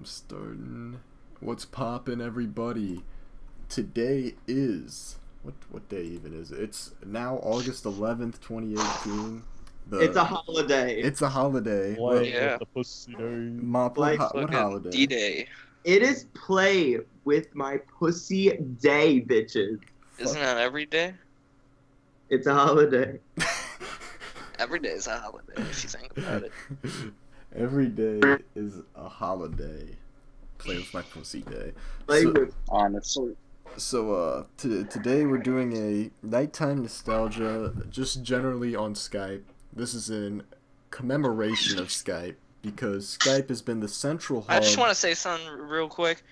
I'm starting. What's poppin', everybody? Today is what day even is it? It's now August 11th, 2018. It's a holiday. It's a holiday. Play Yeah. with the pussy day. Mop, Like what Fucking holiday? D-Day. It is play with my pussy day, bitches. Isn't that every day? It's a holiday. Every day is a holiday if you think about it. Every day is a holiday. Play with my pussy day. Play So- with Honestly. So, today we're doing a nighttime nostalgia, just generally on Skype. This is in commemoration of Skype, because Skype has been the central hub. I just want to say something real quick.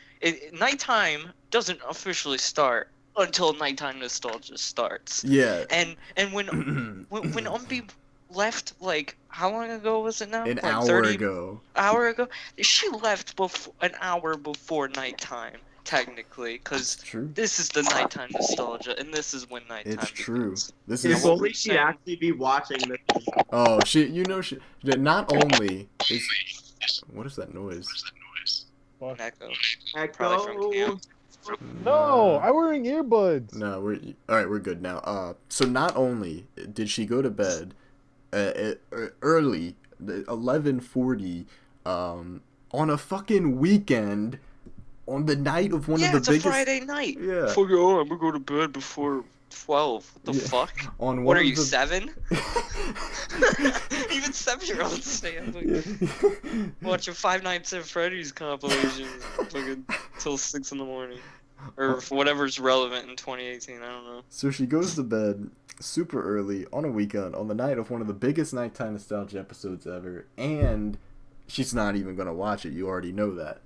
Nighttime doesn't officially start until nighttime nostalgia starts. Yeah. And when Umbi left, like, how long ago was it now? An Like hour 30 ago. Hour ago? She left an hour before nighttime, technically, because It's true. this is the nighttime nostalgia, and this is when nighttime It's true. begins. This if is. only she'd actually be watching this. Oh, not only is. What is that noise? An echo. Echo. Probably from No, I'm wearing earbuds. No, we're good now. So not only did she go to bed early, 11:40, on a fucking weekend, on the night of one of the it's biggest. a Friday night. Yeah. Fuck, oh, I'm gonna go to bed before 12. What the Yeah. fuck? On one What are of you, the... 7? Even 7-year-olds stay up watching Five Nights at Freddy's compilations fucking till 6 in the morning. Or whatever's relevant in 2018, I don't know. So she goes to bed super early on a weekend, on the night of one of the biggest nighttime nostalgia episodes ever, and she's not even gonna watch it. You already know that.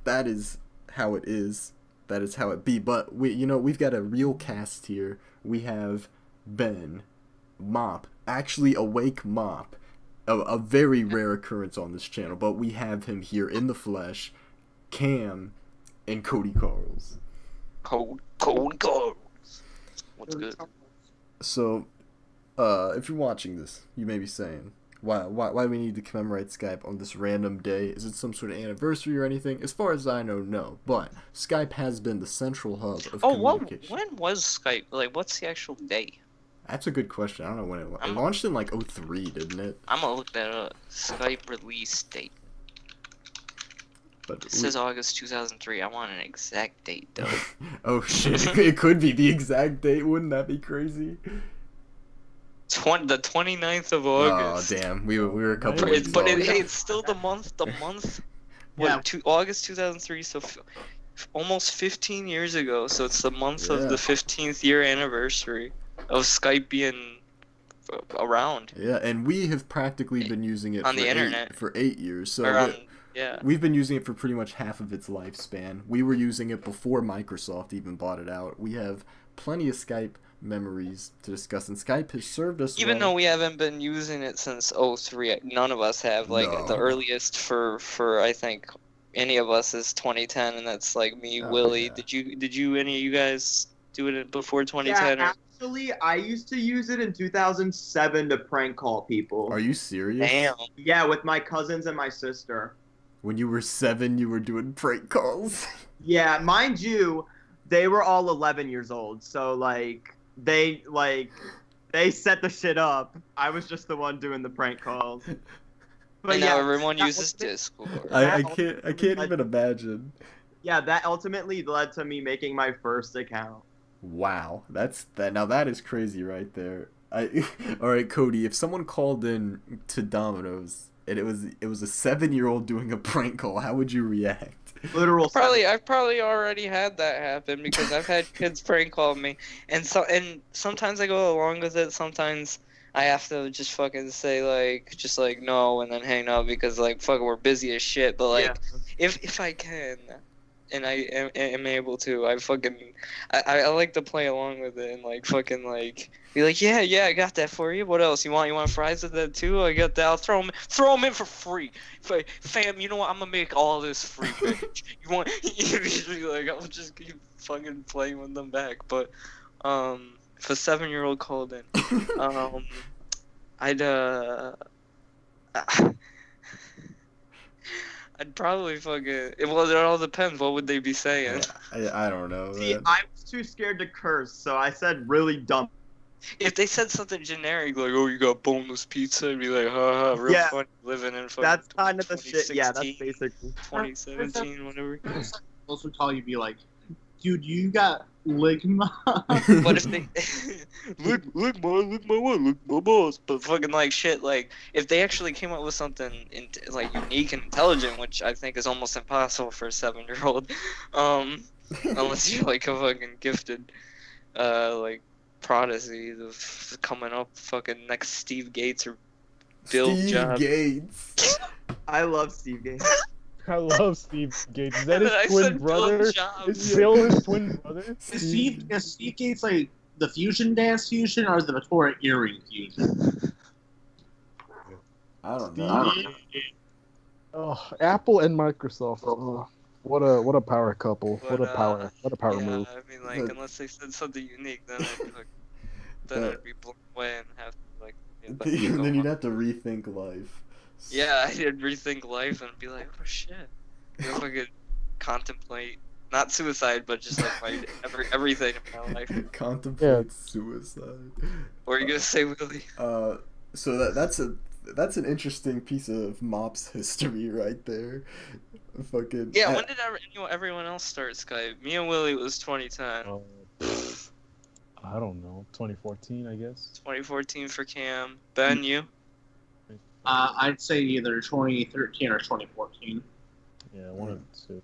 That is how it is. That is how it be. But we've got a real cast here. We have Ben, Mop, actually awake Mop, a very rare occurrence on this channel, but we have him here in the flesh, Cam, and Cody Carls. Cold Carls. What's good? So, if you're watching this, you may be saying, why we need to commemorate Skype on this random day? Is it some sort of anniversary or anything? As far as I know, no. But Skype has been the central hub of communication. When was Skype? Like, what's the actual day? That's a good question. I don't know when it launched in like 03, didn't it? I'm gonna look that up. Skype release date. But It says August 2003. I want an exact date, though. oh shit! It could be the exact date. Wouldn't that be crazy? The 29th of Oh August. damn, we were a couple But weeks But off. it's still the month. The month. Yeah. August 2003. So almost 15 years ago. So it's the month Yeah. of the 15th year anniversary of Skype being around. Yeah, and we have practically been using it On the for internet. for 8 years. So Around, yeah. we've been using it for pretty much half of its lifespan. We were using it before Microsoft even bought it out. We have plenty of Skype memories to discuss, and Skype has served us Even well. though we haven't been using it since '03, none of us have. Like No. the earliest for I think any of us is 2010, and that's like me, Oh, Willie. yeah. Did you any of you guys do it before 2010? Yeah, actually, I used to use it in 2007 to prank call people. Are you serious? Damn. Yeah, with my cousins and my sister. When you were 7, you were doing prank calls. Yeah, mind you, they were all 11 years old, so they set the shit up. I was just the one doing the prank calls. But And yeah, now everyone that uses ultimate- Discord. I can't even imagine. Yeah, that ultimately led to me making my first account. Wow, now that is crazy right there. All right, Cody, if someone called in to Domino's and it was a 7-year-old doing a prank call, how would you react? Literal. I've probably already had that happen because I've had kids prank call me, and sometimes I go along with it. Sometimes I have to just fucking say like no and then hang up because like fuck we're busy as shit. But like if I can, and I am able to, I like to play along with it and like fucking like be like yeah I got that for you. What else you want fries with that too? I got that. I'll throw them in for free. Fam, you know what? I'm gonna make all this free, bitch. You want? Like I'll just keep fucking playing with them back. But if a 7-year-old called in, I'd I'd probably fucking. Well, it all depends. What would they be saying? I don't know. See, Man. I was too scared to curse, so I said really dumb. If they said something generic like, "Oh, you got boneless pizza," I'd be like, "Ha ha, real Yeah. funny living in fucking." That's kind of the shit. Yeah, that's 2016, basically. 2017, whatever. Those would call you, be like, dude, you got ligma. But if they look my balls, but fucking like shit, like if they actually came up with something like unique and intelligent, which I think is almost impossible for a 7-year-old, unless you're like a fucking gifted, like prodigy of coming up fucking next Steve Gates or Bill Steve Jobs. Gates. I love Steve Gates. I love Steve Gates. Is that And then I his twin said Bill brother? Jobs. Is Bill his twin brother? Is Steve Gates like the fusion dance fusion or the Victoria earring fusion? I don't know. Oh, Apple and Microsoft. Oh, what a power couple. But, What a power yeah, move. I mean, like, But- unless they said something unique, then I'd be like, then But- I'd be blown away and have to like. let Then it go you'd on. have to rethink life. Yeah, I'd rethink life and be like, oh shit. If I could contemplate, not suicide, but just like my everything in my life. Contemplate suicide. What are you gonna say, Willie? So that's an interesting piece of Mop's history right there. Fucking Yeah, when did everyone else start Skype? Me and Willie was 2010. Oh, I don't know. 2014, I guess. 2014 for Cam. Ben, you? I'd say either 2013 or 2014. Yeah, one of the two.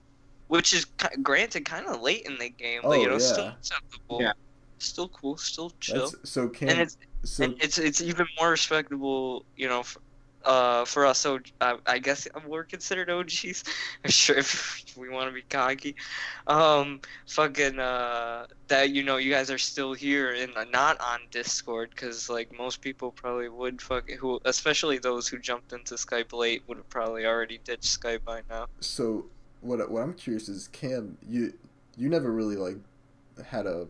Which is, granted, kind of late in the game, but, Oh, you know, yeah. still acceptable. Yeah. Still cool, still chill. So Cam. And it's so and it's even more respectable, you know, for us. So I guess we're considered OGs. I'm sure if we want to be cocky, fucking that you know you guys are still here and not on Discord, because like most people probably would especially those who jumped into Skype late would have probably already ditched Skype by now. So what I'm curious is, Cam, you never really like had a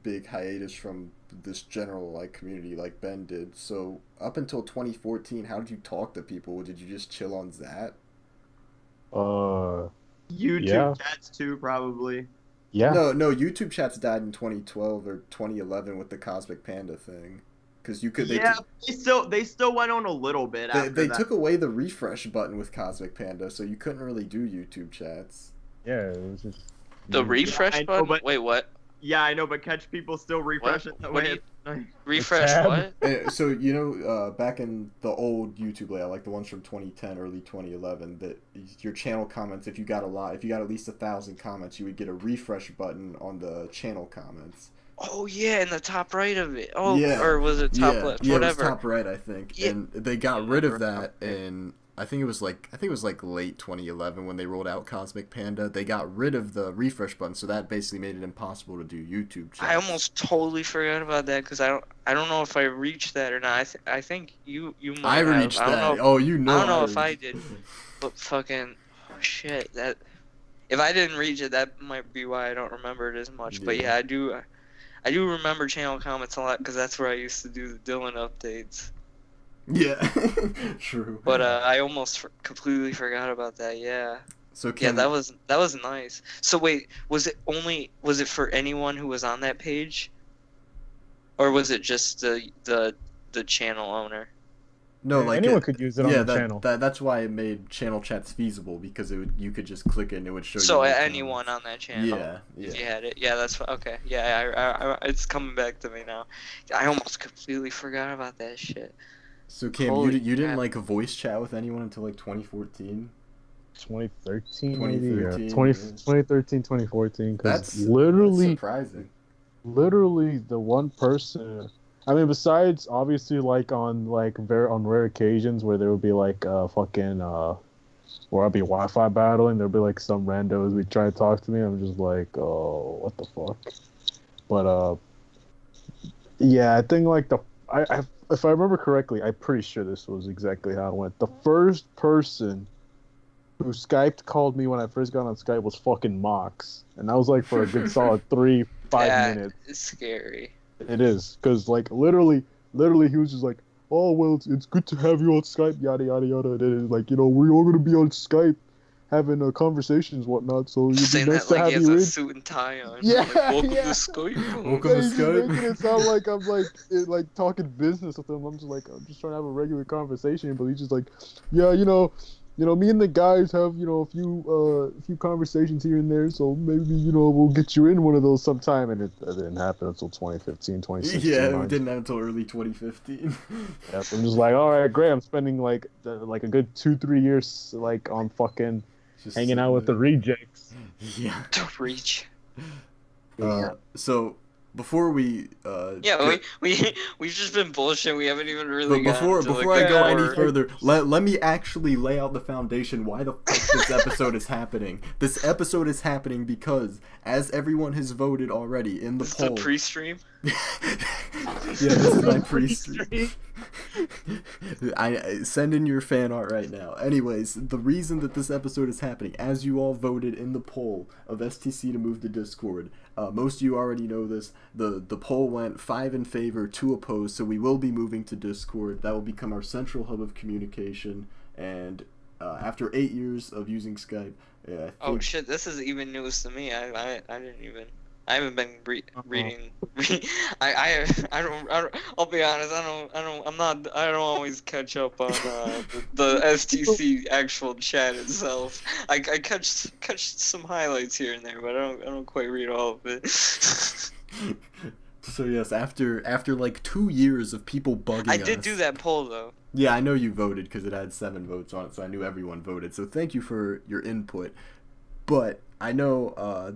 big hiatus from this general like community like Ben did. So up until 2014, how did you talk to people? Did you just chill on that? YouTube Yeah. chats too, probably. Yeah. No, YouTube chats died in 2012 or 2011 with the Cosmic Panda thing. Because you could, Yeah, they still went on a little bit after they that. took away the refresh button with Cosmic Panda, so you couldn't really do YouTube chats. Yeah, it was just. The refresh I know, button. but- Wait, what? Yeah, I know, but catch people still refresh it that What way. do Refresh tab. what? So you know, back in the old YouTube layout, like the ones from 2010, early 2011, that your channel comments, if you got at least 1,000 comments, you would get a refresh button on the channel comments. Oh yeah, in the top right of it. Oh, Yeah. or was it top yeah, left? yeah, Whatever. it was top right, I think. Yeah. And they got rid of that in I think it was like late 2011 when they rolled out Cosmic Panda. They got rid of the refresh button, so that basically made it impossible to do YouTube chats. I almost totally forgot about that because I don't know if I reached that or not. I think you might I have. reached I don't that. know, Oh, you know. I don't know if I reached- did. But fucking shit, that if I didn't reach it, that might be why I don't remember it as much. But Yeah. yeah, I do remember channel comments a lot because that's where I used to do the Dylan updates. Yeah, true. But I almost completely forgot about that. Yeah. So Yeah, Kim, that was nice. So wait, was it for anyone who was on that page, or was it just the channel owner? no, like anyone could use it on yeah, the channel. that's why it made channel chats feasible, because you could just click it and it would show you. So all the anyone comments. on that channel, Yeah, if you yeah. had it, yeah, that's okay. Yeah, it's coming back to me now. I almost completely forgot about that shit. So Kim, Holy you didn't crap. like voice chat with anyone until like 2014. 2013, maybe. Yeah. 2013, 2013, 2014. Because That's literally, surprising. literally the one person. I mean, besides obviously like on rare occasions where there would be like fucking where I'd be Wi-Fi battling, there'd be like some randos would try to talk to me. I'm just like, oh, what the fuck. But yeah, I think like I if I remember correctly, I'm pretty sure this was exactly how it went. The first person who Skyped called me when I first got on Skype was fucking Mox, and that was like for a good solid 3-5 Yeah, minutes. it's scary. It is, because like literally he was just like, oh well, it's good to have you on Skype, yada yada yada. And then like, you know, we're all gonna be on Skype, having conversations, whatnot. So it'd be Saying nice that to like have he has you a in. suit and tie on. Yeah, Like, welcome yeah. to Skype. Welcome Yeah, to he's just Skype. making it sound like I'm like talking business with him. I'm just trying to have a regular conversation, but he's just like, yeah, me and the guys have a few conversations here and there, so maybe we'll get you in one of those sometime. And it didn't happen until 2015, 2016. Yeah, mind it didn't happen until early 2015. Yeah, so I'm just like, all right, great. I'm spending like a good 2-3 years like on fucking Just hanging out sitting with the there. rejects. Yeah. To reach. So before we Yeah, we've just been bullshit. We haven't even really but gotten before to, like, I the go any core. further, let me actually lay out the foundation why the fuck this episode is happening. This episode is happening because, as everyone has voted already in the This is poll. the pre-stream. Yeah, this is my pre-stream. I send in your fan art right now. Anyways, the reason that this episode is happening, as you all voted in the poll of STC to move to Discord, most of you already know this. The poll went 5 in favor, 2 opposed, so we will be moving to Discord. That will become our central hub of communication. And after 8 years of using Skype, I Oh think shit! This is even news to me. I didn't even. I haven't been reading. I don't. I'll be honest. I don't always catch up on the STC actual chat itself. I catch some highlights here and there, but I don't quite read all of it. So yes, after like 2 years of people bugging I us. did do that poll though. Yeah, I know you voted because it had 7 votes on it, so I knew everyone voted. So thank you for your input. But I know for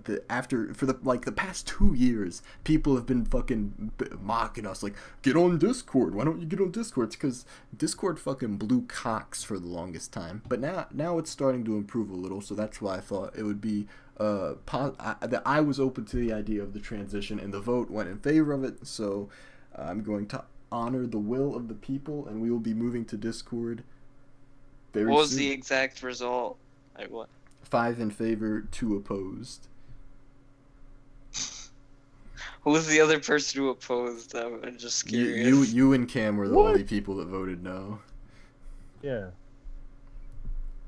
the past 2 years, people have been fucking mocking us, like, get on Discord. Why don't you get on Discord? It's because Discord fucking blew cocks for the longest time. But now it's starting to improve a little, so that's why I thought it would be that I was open to the idea of the transition, and the vote went in favor of it. So I'm going to honor the will of the people, and we will be moving to Discord very soon. What was the exact result? Like what? 5 in favor, 2 opposed. Who was the other person who opposed? I'm just curious. You and Cam were the only people that voted no. Yeah.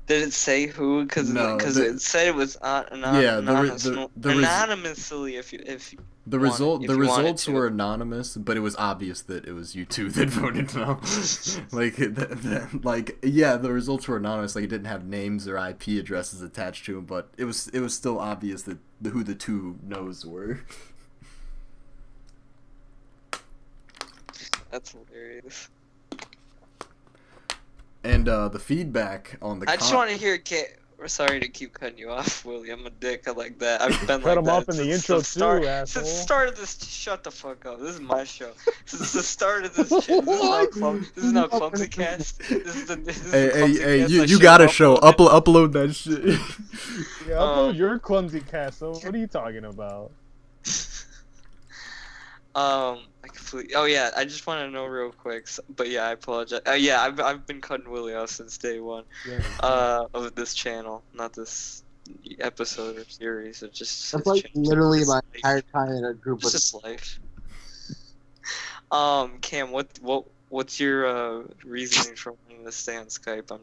Did it say who? Because No, it said it was anonymously. The results were anonymous, but it was obvious that it was you two that voted no. The results were anonymous. Like, it didn't have names or IP addresses attached to them, but it was still obvious that who the 2 no's were. That's hilarious. And the feedback on the I just want to hear sorry to keep cutting you off, Willie. I'm a dick. I like that. I've been Cut like him that off in the intro since the too, asshole. Since the start of this, shut the fuck up. This is my show. Since the start of this shit. This is not Clumsy Cast. Hey, you got a show. Upload that shit. Yeah, upload your Clumsy Cast. So what are you talking about? I completely. Oh yeah, I just want to know real quick. But yeah, I apologize. Yeah, I've been cutting Willie off since day one. Yeah. Of this channel, not this episode or series. It's just. That's like literally my entire time in a group It's of. just life. Cam, what's your reasoning for wanting to stay on Skype? I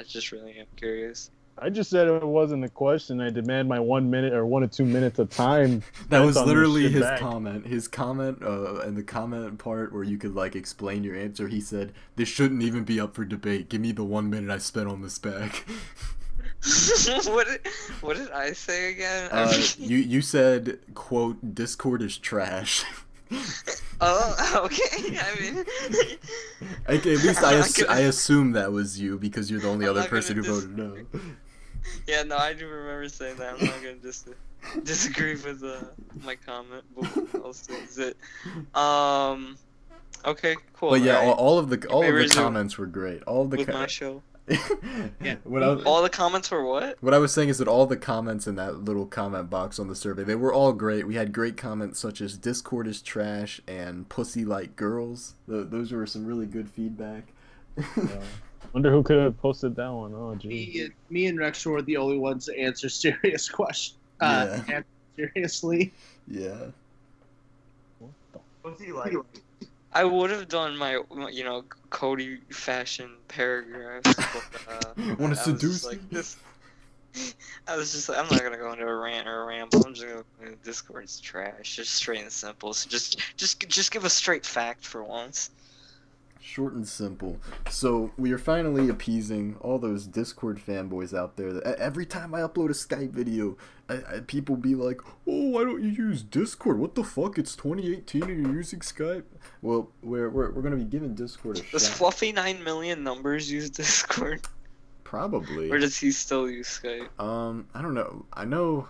just really am curious. I just said it wasn't a question. I demand my 1 minute or 1 to 2 minutes of time. That was on this literally shit his back. comment. His comment, in the comment part where you could like explain your answer, he said, "This shouldn't even be up for debate. Give me the 1 minute I spent on this back." What did I say again? You said, quote, "Discord is trash." Oh, okay. I mean, At least I assume that was you because you're the only I'm other not gonna person who voted no. Yeah, no, I do remember saying that. I'm not gonna disagree with my comment, but I'll still use it. Okay, cool. But yeah, alright. all of the resume comments were great. All of the with my show. Yeah. All the comments were what? What I was saying is that all the comments in that little comment box on the survey, they were all great. We had great comments such as "Discord is trash" and "Pussy like girls." Those were some really good feedback. Wonder who could have posted that one. Oh, geez. Me and Rex were the only ones to answer serious questions. Yeah. Answer seriously. Yeah. What's he like? I would have done my, Cody fashion paragraphs, but Want to I was just seduce like me? this. I was just like, I'm not gonna go into a rant or a ramble. I'm just gonna Discord's trash, just straight and simple. So just give a straight fact for once. Short and simple. So we are finally appeasing all those Discord fanboys out there. That every time I upload a Skype video, people be like, "Oh, why don't you use Discord? What the fuck? It's 2018 and you're using Skype." Well, we're gonna be giving Discord a Does shot. Fluffy 9 million numbers use Discord, Probably. or does he still use Skype? I don't know. I know.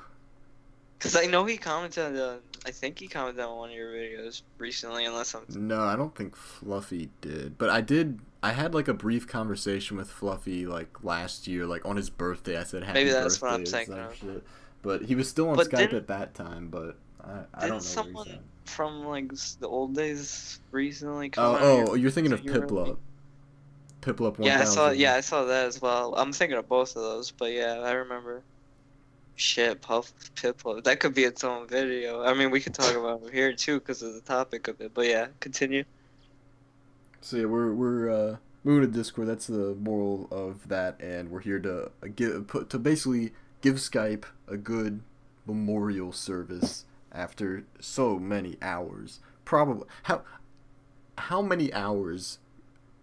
Because I know he commented on, I think he commented on one of your videos recently, unless I'm... No, I don't think Fluffy did. But I did. I had like a brief conversation with Fluffy like last year, like on his birthday. I said happy Maybe birthday that's what I'm or thinking some of. shit. But he was still on But Skype didn't- at that time. But I don't know. Didn't where he's someone at. from, like, the old days recently come on Oh, your- you're thinking of so you're Piplup. Piplup 1000. Yeah, I saw that as well. I'm thinking of both of those, but yeah, I remember. Shit, Piplup. That could be its own video. I mean, we could talk about it here too because of the topic of it. But yeah, continue. So yeah, we're moving to Discord. That's the moral of that, and we're here to basically give Skype a good memorial service after so many hours. Probably how many hours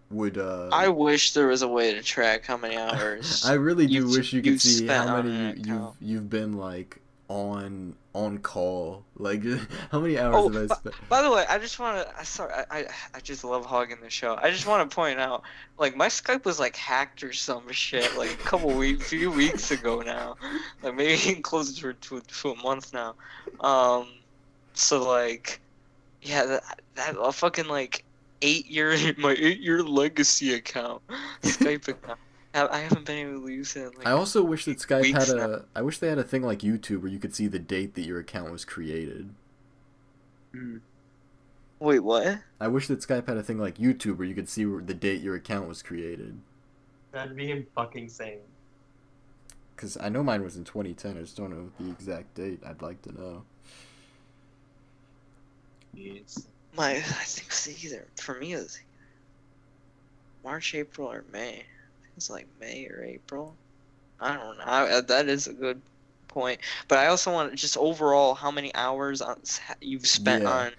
would I wish there was a way to track how many hours. I really do you've- wish you could you've see spent how on many an account. you've been like on call. Like how many hours have I spent? By the way, I just want to. I just love hogging the show. I just want to point out, like, my Skype was like hacked or some shit, like few weeks ago now, like maybe closer to a month now. So like, yeah, that a fucking like 8-year my 8-year legacy account, Skype account. I haven't been able to use it in, like, I also wish that Skype weeks had now. I wish they had a thing like YouTube where you could see the date that your account was created. Wait, what? I wish that Skype had a thing like YouTube where you could see the date your account was created. That'd be fucking insane. Because I know mine was in 2010. I just don't know the exact date. I'd like to know. Yes. I think it's either, for me, it's March, April, or May. I think it's like May or April. I don't know. That is a good point. But I also want just overall how many hours you've spent Yeah. on.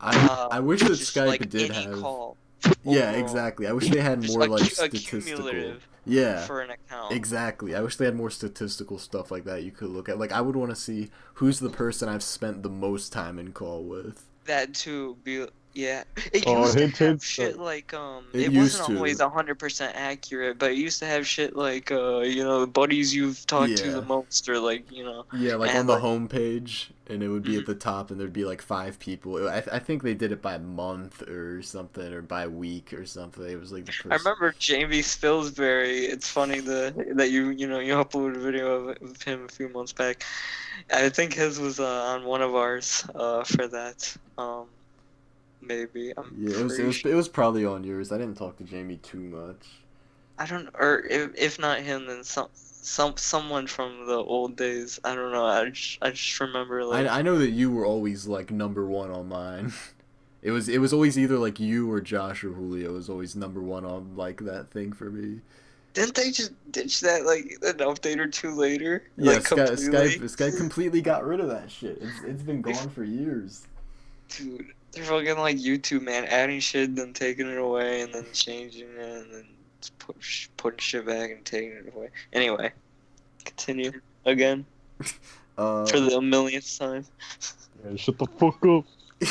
I wish that just, Skype like, did any have. call. Yeah, overall. exactly. I wish they had Just more like a statistical. cumulative Yeah. for an account. Exactly. I wish they had more statistical stuff like that you could look at. Like I would want to see who's the person I've spent the most time in call with. That too be yeah. It Oh, used to hint, have hint, shit so- like It it used wasn't to. always 100% accurate, but it used to have shit like the buddies you've talked to Yeah. the most, or like Yeah, like And, on the like- home page, and it would be Mhm. at the top, and there'd be like 5 people. I think they did it by month or something, or by week or something. It was like the person. I remember Jamie Spilsbury. It's funny that you uploaded a video of him a few months back. I think his was on one of ours for that. Maybe Yeah, it was probably on yours. I didn't talk to Jamie too much. I don't, or if not him, then someone from the old days. I don't know. I just remember like I know that you were always like number 1 on mine. It was always either like you or Josh or Julio was always number 1 on like that thing for me. didn't they just ditch that like an update or two later? Yeah, Like, completely? Skype completely got rid of that shit. It's been gone for years. Dude, they're fucking like YouTube, man, adding shit, then taking it away, and then changing it, and then just putting shit back and taking it away. Anyway, continue again for the millionth time. Yeah, shut the fuck up.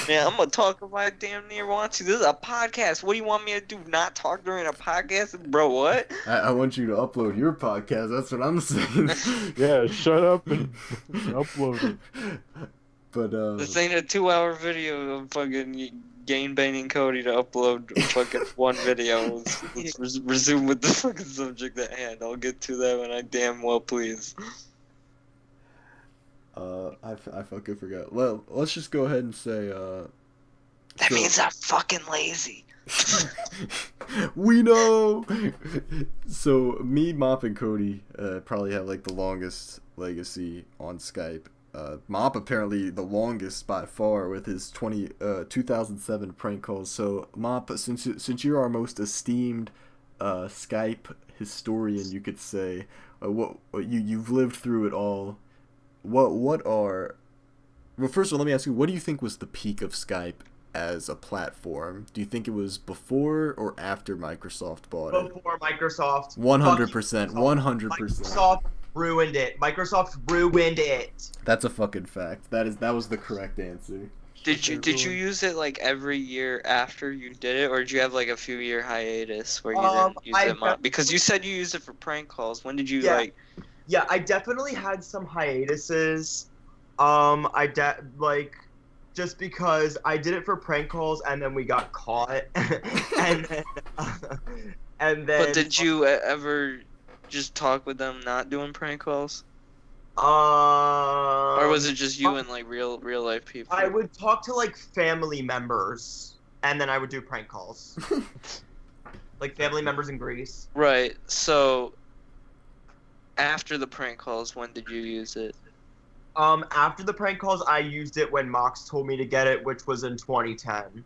Man, I'm gonna talk if I damn near want to. This is a podcast. What do you want me to do? Not talk during a podcast, bro? What? I want you to upload your podcast. That's what I'm saying. Yeah, shut up and upload it. But This ain't a 2-hour video of fucking gain baiting Cody to upload fucking one video. Let's resume with the fucking subject at hand. I'll get to that when I damn well please. I fucking forgot. Well, let's just go ahead and say That so- means I'm fucking lazy. we know. So me, Mop, and Cody probably have like the longest legacy on Skype, Mop apparently the longest by far with his 2007 prank calls. So Mop, since you're our most esteemed Skype historian, you could say, you've lived through it all. What are well, first of all, let me ask you, what do you think was the peak of Skype as a platform? Do you think it was before or after Microsoft bought it? Before Microsoft. 100%. 100%. Microsoft ruined it. Microsoft ruined it. That's a fucking fact. That was the correct answer. Did you use it like every year after you did it, or did you have like a few year hiatus where you didn't use it much? Because you said you used it for prank calls. When did you like? Yeah, I definitely had some hiatuses. Just because I did it for prank calls and then we got caught, and then. But did you ever just talk with them not doing prank calls? Or was it just you and like real life people? I would talk to like family members, and then I would do prank calls. Like family members in Greece. Right. So after the prank calls, when did you use it? After the prank calls, I used it when Mox told me to get it, which was in 2010.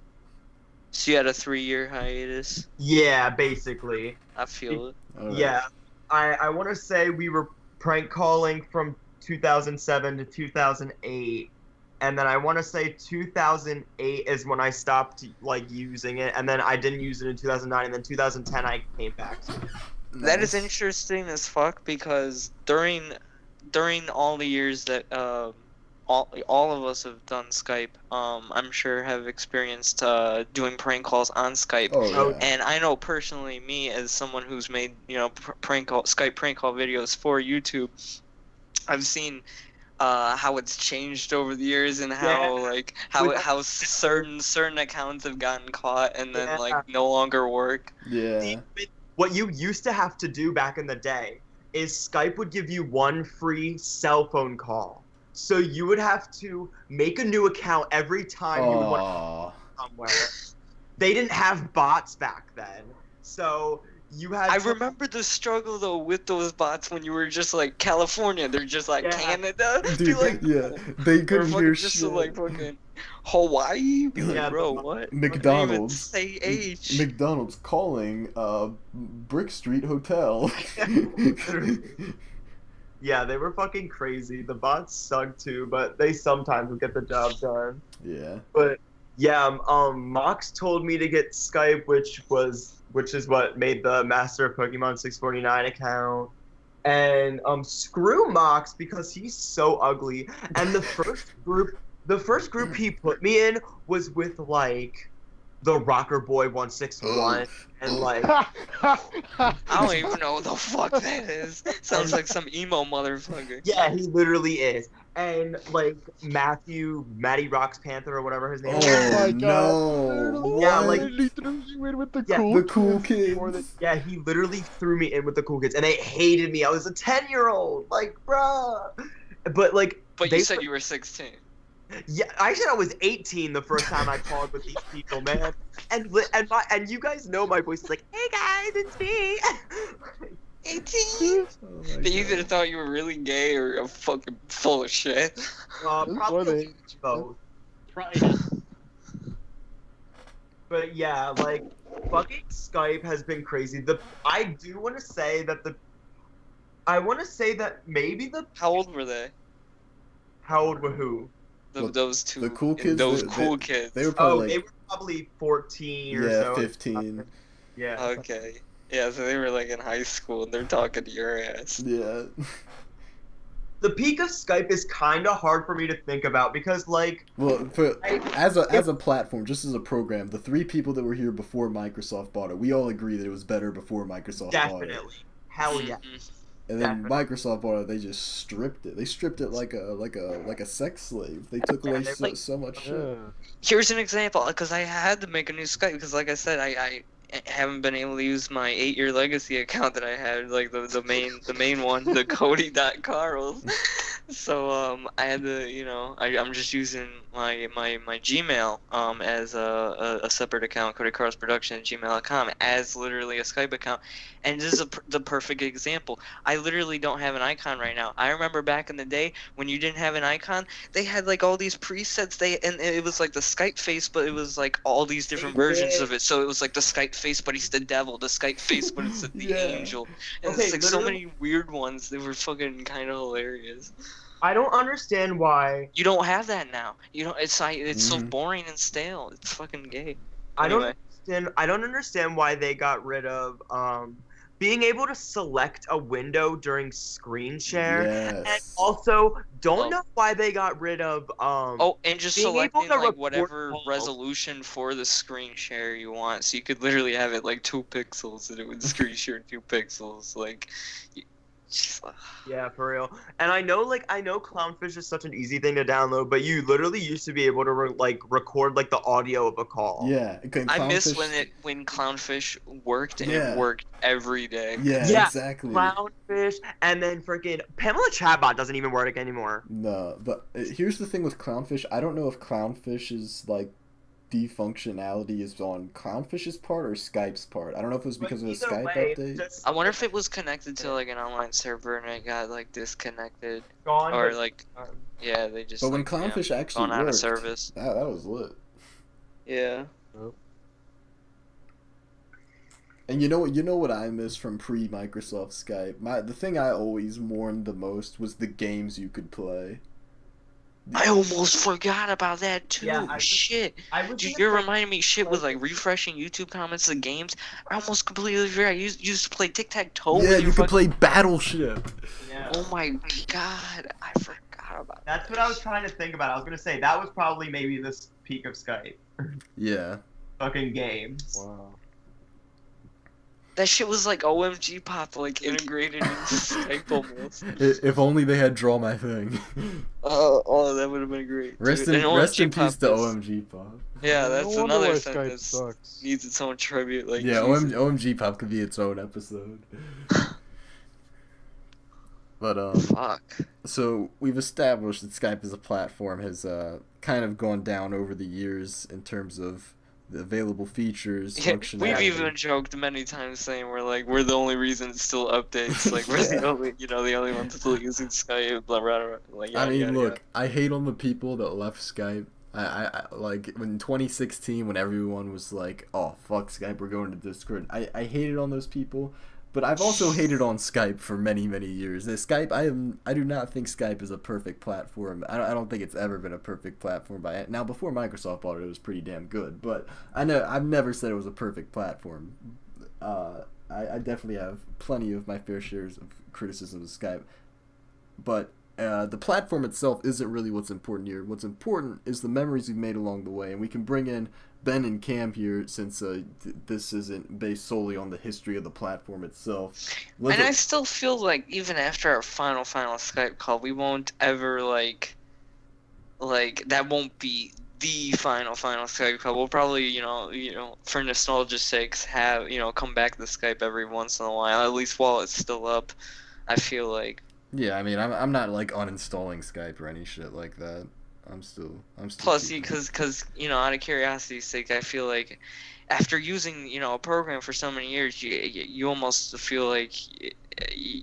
So you had a 3-year hiatus? Yeah, basically. I feel it. Right. Yeah. I want to say we were prank calling from 2007 to 2008. And then I want to say 2008 is when I stopped like using it, and then I didn't use it in 2009, and then 2010 I came back to it. That is interesting as fuck, because during all the years that all of us have done Skype, I'm sure have experienced doing prank calls on Skype. Oh, yeah. And I know personally, me as someone who's made Skype prank call videos for YouTube, I've seen how it's changed over the years, and how certain accounts have gotten caught and then like no longer work. Yeah. What you used to have to do back in the day is Skype would give you one free cell phone call. So you would have to make a new account every time you would want to go somewhere. They didn't have bots back then. So you had I remember the struggle though with those bots when you were just like California, they're just like Canada. Dude, like, they couldn't hear just shit. like fucking Hawaii. Like, bro, what? McDonald's. Say H. McDonald's calling Brick Street Hotel. Yeah, they were fucking crazy. The bots suck too, but they sometimes would get the job done. Yeah. But yeah, Mox told me to get Skype, which is what made the Master of Pokemon 649 account. And screw Mox because he's so ugly. And the first group he put me in was with like the Rocker Boy 161 and like I don't even know what the fuck that is. Sounds like some emo motherfucker. Yeah, he literally is. And like Matty Rocks Panther or whatever his name is. Oh my no! Yeah, like He throws you in with the Yeah, cool the cool kids. yeah, he literally threw me in with the cool kids, and they hated me. I was a 10-year-old, like, bruh. But like, But you said you were 16. Yeah, I said I was 18 the first time I called with these people, man. And you guys know my voice is like, hey guys, it's me. 18. Oh They my either God. thought you were really gay or fucking full of shit. Probably both. Right. But yeah, like, fucking Skype has been crazy. I do want to say that maybe How old were they? how old were who? Look, Those two. the cool kids, Those they- cool kids. They were probably They like, were probably 14 or yeah, so. 15. Yeah. Okay. Yeah, so they were like in high school and they're talking to your ass. Yeah. The peak of Skype is kind of hard for me to think about because, like, Well, as a platform, just as a program, the 3 people that were here before Microsoft bought it, we all agree that it was better before Microsoft bought it. definitely, hell yeah. Mhm. And then Definitely. Microsoft bought it. They just stripped it. They stripped it like a sex slave. They took away they're like- so much shit. Yeah. Here's an example, because I had to make a new Skype, because like I said, I haven't been able to use my 8-year legacy account that I had, like the main one, the Cody.Carls. So I had to, I'm just using my Gmail as a separate account, Cody Carls Production at gmail.com, as literally a Skype account. And this is the perfect example. I literally don't have an icon right now. I remember back in the day when you didn't have an icon, they had like all these presets. And it was like the Skype face, but it was like all these different versions of it. So it was like the Skype face, but he's the devil. The Skype face, but it's the angel. And Okay, it's like so literally- many weird ones. They were fucking kind of hilarious. I don't understand why. You don't have that now. You know, it's like it's so Mhm. boring and stale. It's fucking gay. I Anyway. don't understand why they got rid of being able to select a window during screen share. And Yes. also don't Well- know why they got rid of Oh, and just being able selecting to like record whatever calls. resolution for the screen share you want, so you could literally have it like 2 pixels, and it would screen share 2 pixels. Like, just, Yeah, for real. And I know Clownfish is such an easy thing to download, but you literally used to be able to record like the audio of a call. Yeah. Okay, I miss Clownfish- when Clownfish worked, and Yeah. it worked every day. Yeah, Yeah, exactly. Clownfish, and then freaking Pamela Chatbot doesn't even work anymore. No, but here's the thing with Clownfish. I don't know if Clownfish's like defunctionality is on Clownfish's part or Skype's part. I don't know if it was because of the Either Skype way, update. just I wonder if it was connected to like an online server and it got like disconnected, gone. or but- like yeah, they just. But when like, Clownfish actually gone out of worked, service. that was lit. Yeah. And you know what I miss from pre-Microsoft Skype? The thing I always mourned the most was the games you could play. I almost forgot about that too. Yeah, I just- Shit. I was Dude, gonna you're say- reminding me shit with like refreshing YouTube comments of games. I almost completely forgot. I used to play tic-tac-toe Yeah, with you your could fucking... play Battleship. Yeah. Oh my god, I forgot about that. That's what I was trying to think about. I was gonna say that was probably maybe this peak of Skype. Yeah. Fucking games. Wow. That shit was like OMG Pop, like integrated into Skype almost. If only they had Draw My Thing. Oh, that would have been great. Rest dude. in And rest in OMG Pop peace to is- OMG Pop. Yeah, that's No wonder another why thing Skype that sucks. needs its own tribute. Like, Yeah, Jesus. OMG Pop could be its own episode. But Fuck. so we've established that Skype as a platform has kind of gone down over the years in terms of the available features, Yeah, functionality. we've even joked many times saying we're the only reason it still updates. Like we're the only the only ones still using Skype. Blah, blah, blah, like, I yada, mean, yada, look, I hate on the people that left Skype. I like in 2016 when everyone was like, "Oh fuck Skype, we're going to Discord." I hated on those people, but I've also hated on Skype for many years. Skype, I do not think Skype is a perfect platform. I don't think it's ever been a perfect platform by now. Before Microsoft bought it, it was pretty damn good. But I've never said it was a perfect platform. I definitely have plenty of my fair shares of criticisms of Skype, but the platform itself isn't really what's important here. What's important is the memories we've made along the way, and we can bring in Ben and Cam here since this isn't based solely on the history of the platform itself. And I still feel like even after our final Skype call, we won't ever like that won't be the final Skype call. We'll probably you know for nostalgia's sakes have come back to Skype every once in a while, at least while it's still up. I feel like. Yeah, I mean, I'm not like uninstalling Skype or any shit like that. I'm still. Plus, keeping it. because out of curiosity's sake, I feel like after using a program for so many years, you almost feel like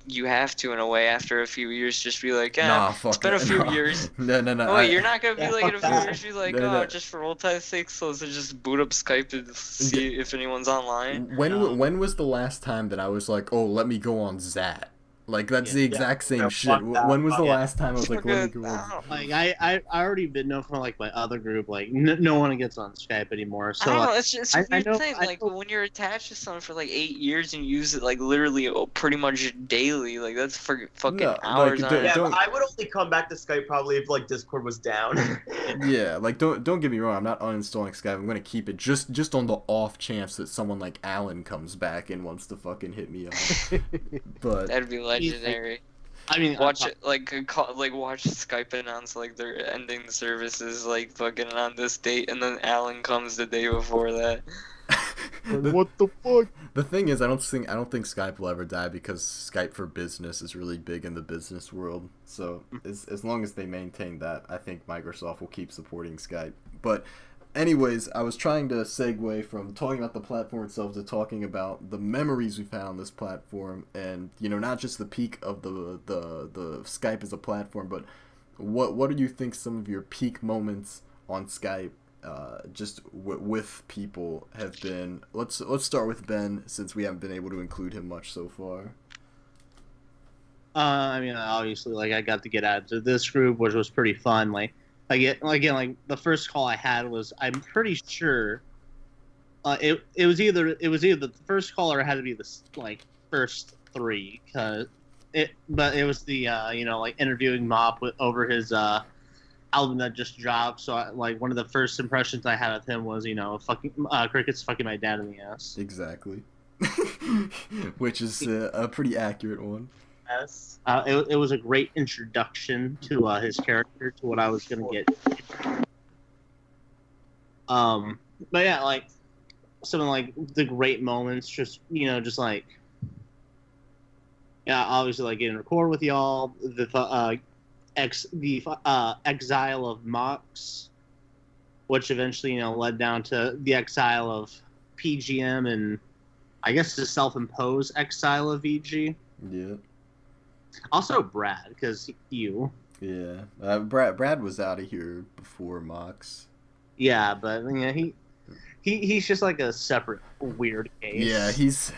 you have to in a way after a few years just be like, Nah, fuck it's been a it, few no. years. No. Oh, wait, you're not gonna be Yeah, like in a fuck few that. years be like, No. just for old time's sake, so to just boot up Skype and see if anyone's online. When was the last time that I was like, oh, let me go on Zat? Like that's the exact same Yeah, shit. fuck that. When was the Yeah. last time I was like, let me go on? Fucking- Like I already been know from like my other group, like no one gets on Skype anymore. I So don't know. like, It's just I- a I weird know- thing. I Like know- when you're attached to someone for like 8 years and you use it like literally pretty much daily, like that's for fucking No, like, hours on don't- end. Yeah, don't- but I would only come back to Skype probably if like Discord was down. Yeah, like don't get me wrong. I'm not uninstalling Skype. I'm gonna keep it just on the off chance that someone like Alan comes back and wants to fucking hit me up. But That'd be legendary. I mean, Watch it watch Skype announce like they're ending the services like fucking on this date, and then Alan comes the day before that. What the fuck? the thing is, I don't think Skype will ever die because Skype for Business is really big in the business world. So as long as they maintain that, I think Microsoft will keep supporting Skype. But Anyways, I was trying to segue from talking about the platform itself to talking about the memories we've had on this platform, and not just the peak of the Skype as a platform, but what do you think some of your peak moments on Skype, with people have been? Let's start with Ben, since we haven't been able to include him much so far. I mean, obviously, like I got to get added to this group, which was pretty fun. Like the first call I had was, I'm pretty sure, it was either the first call or it had to be the first three, but it was the interviewing Mop over his album that just dropped. So one of the first impressions I had of him was fucking crickets fucking my dad in the ass. Exactly. Which is a pretty accurate one. Yes. It was a great introduction to his character, to what I was gonna get. But yeah, like some of the great moments, obviously getting to record with y'all, the exile of Mox, which eventually led down to the exile of PGM, and I guess the self-imposed exile of VG. Yeah. Also Brad, because you. Yeah. Brad was out of here before Mox. Yeah, but he's just like a separate weird case. Yeah, he's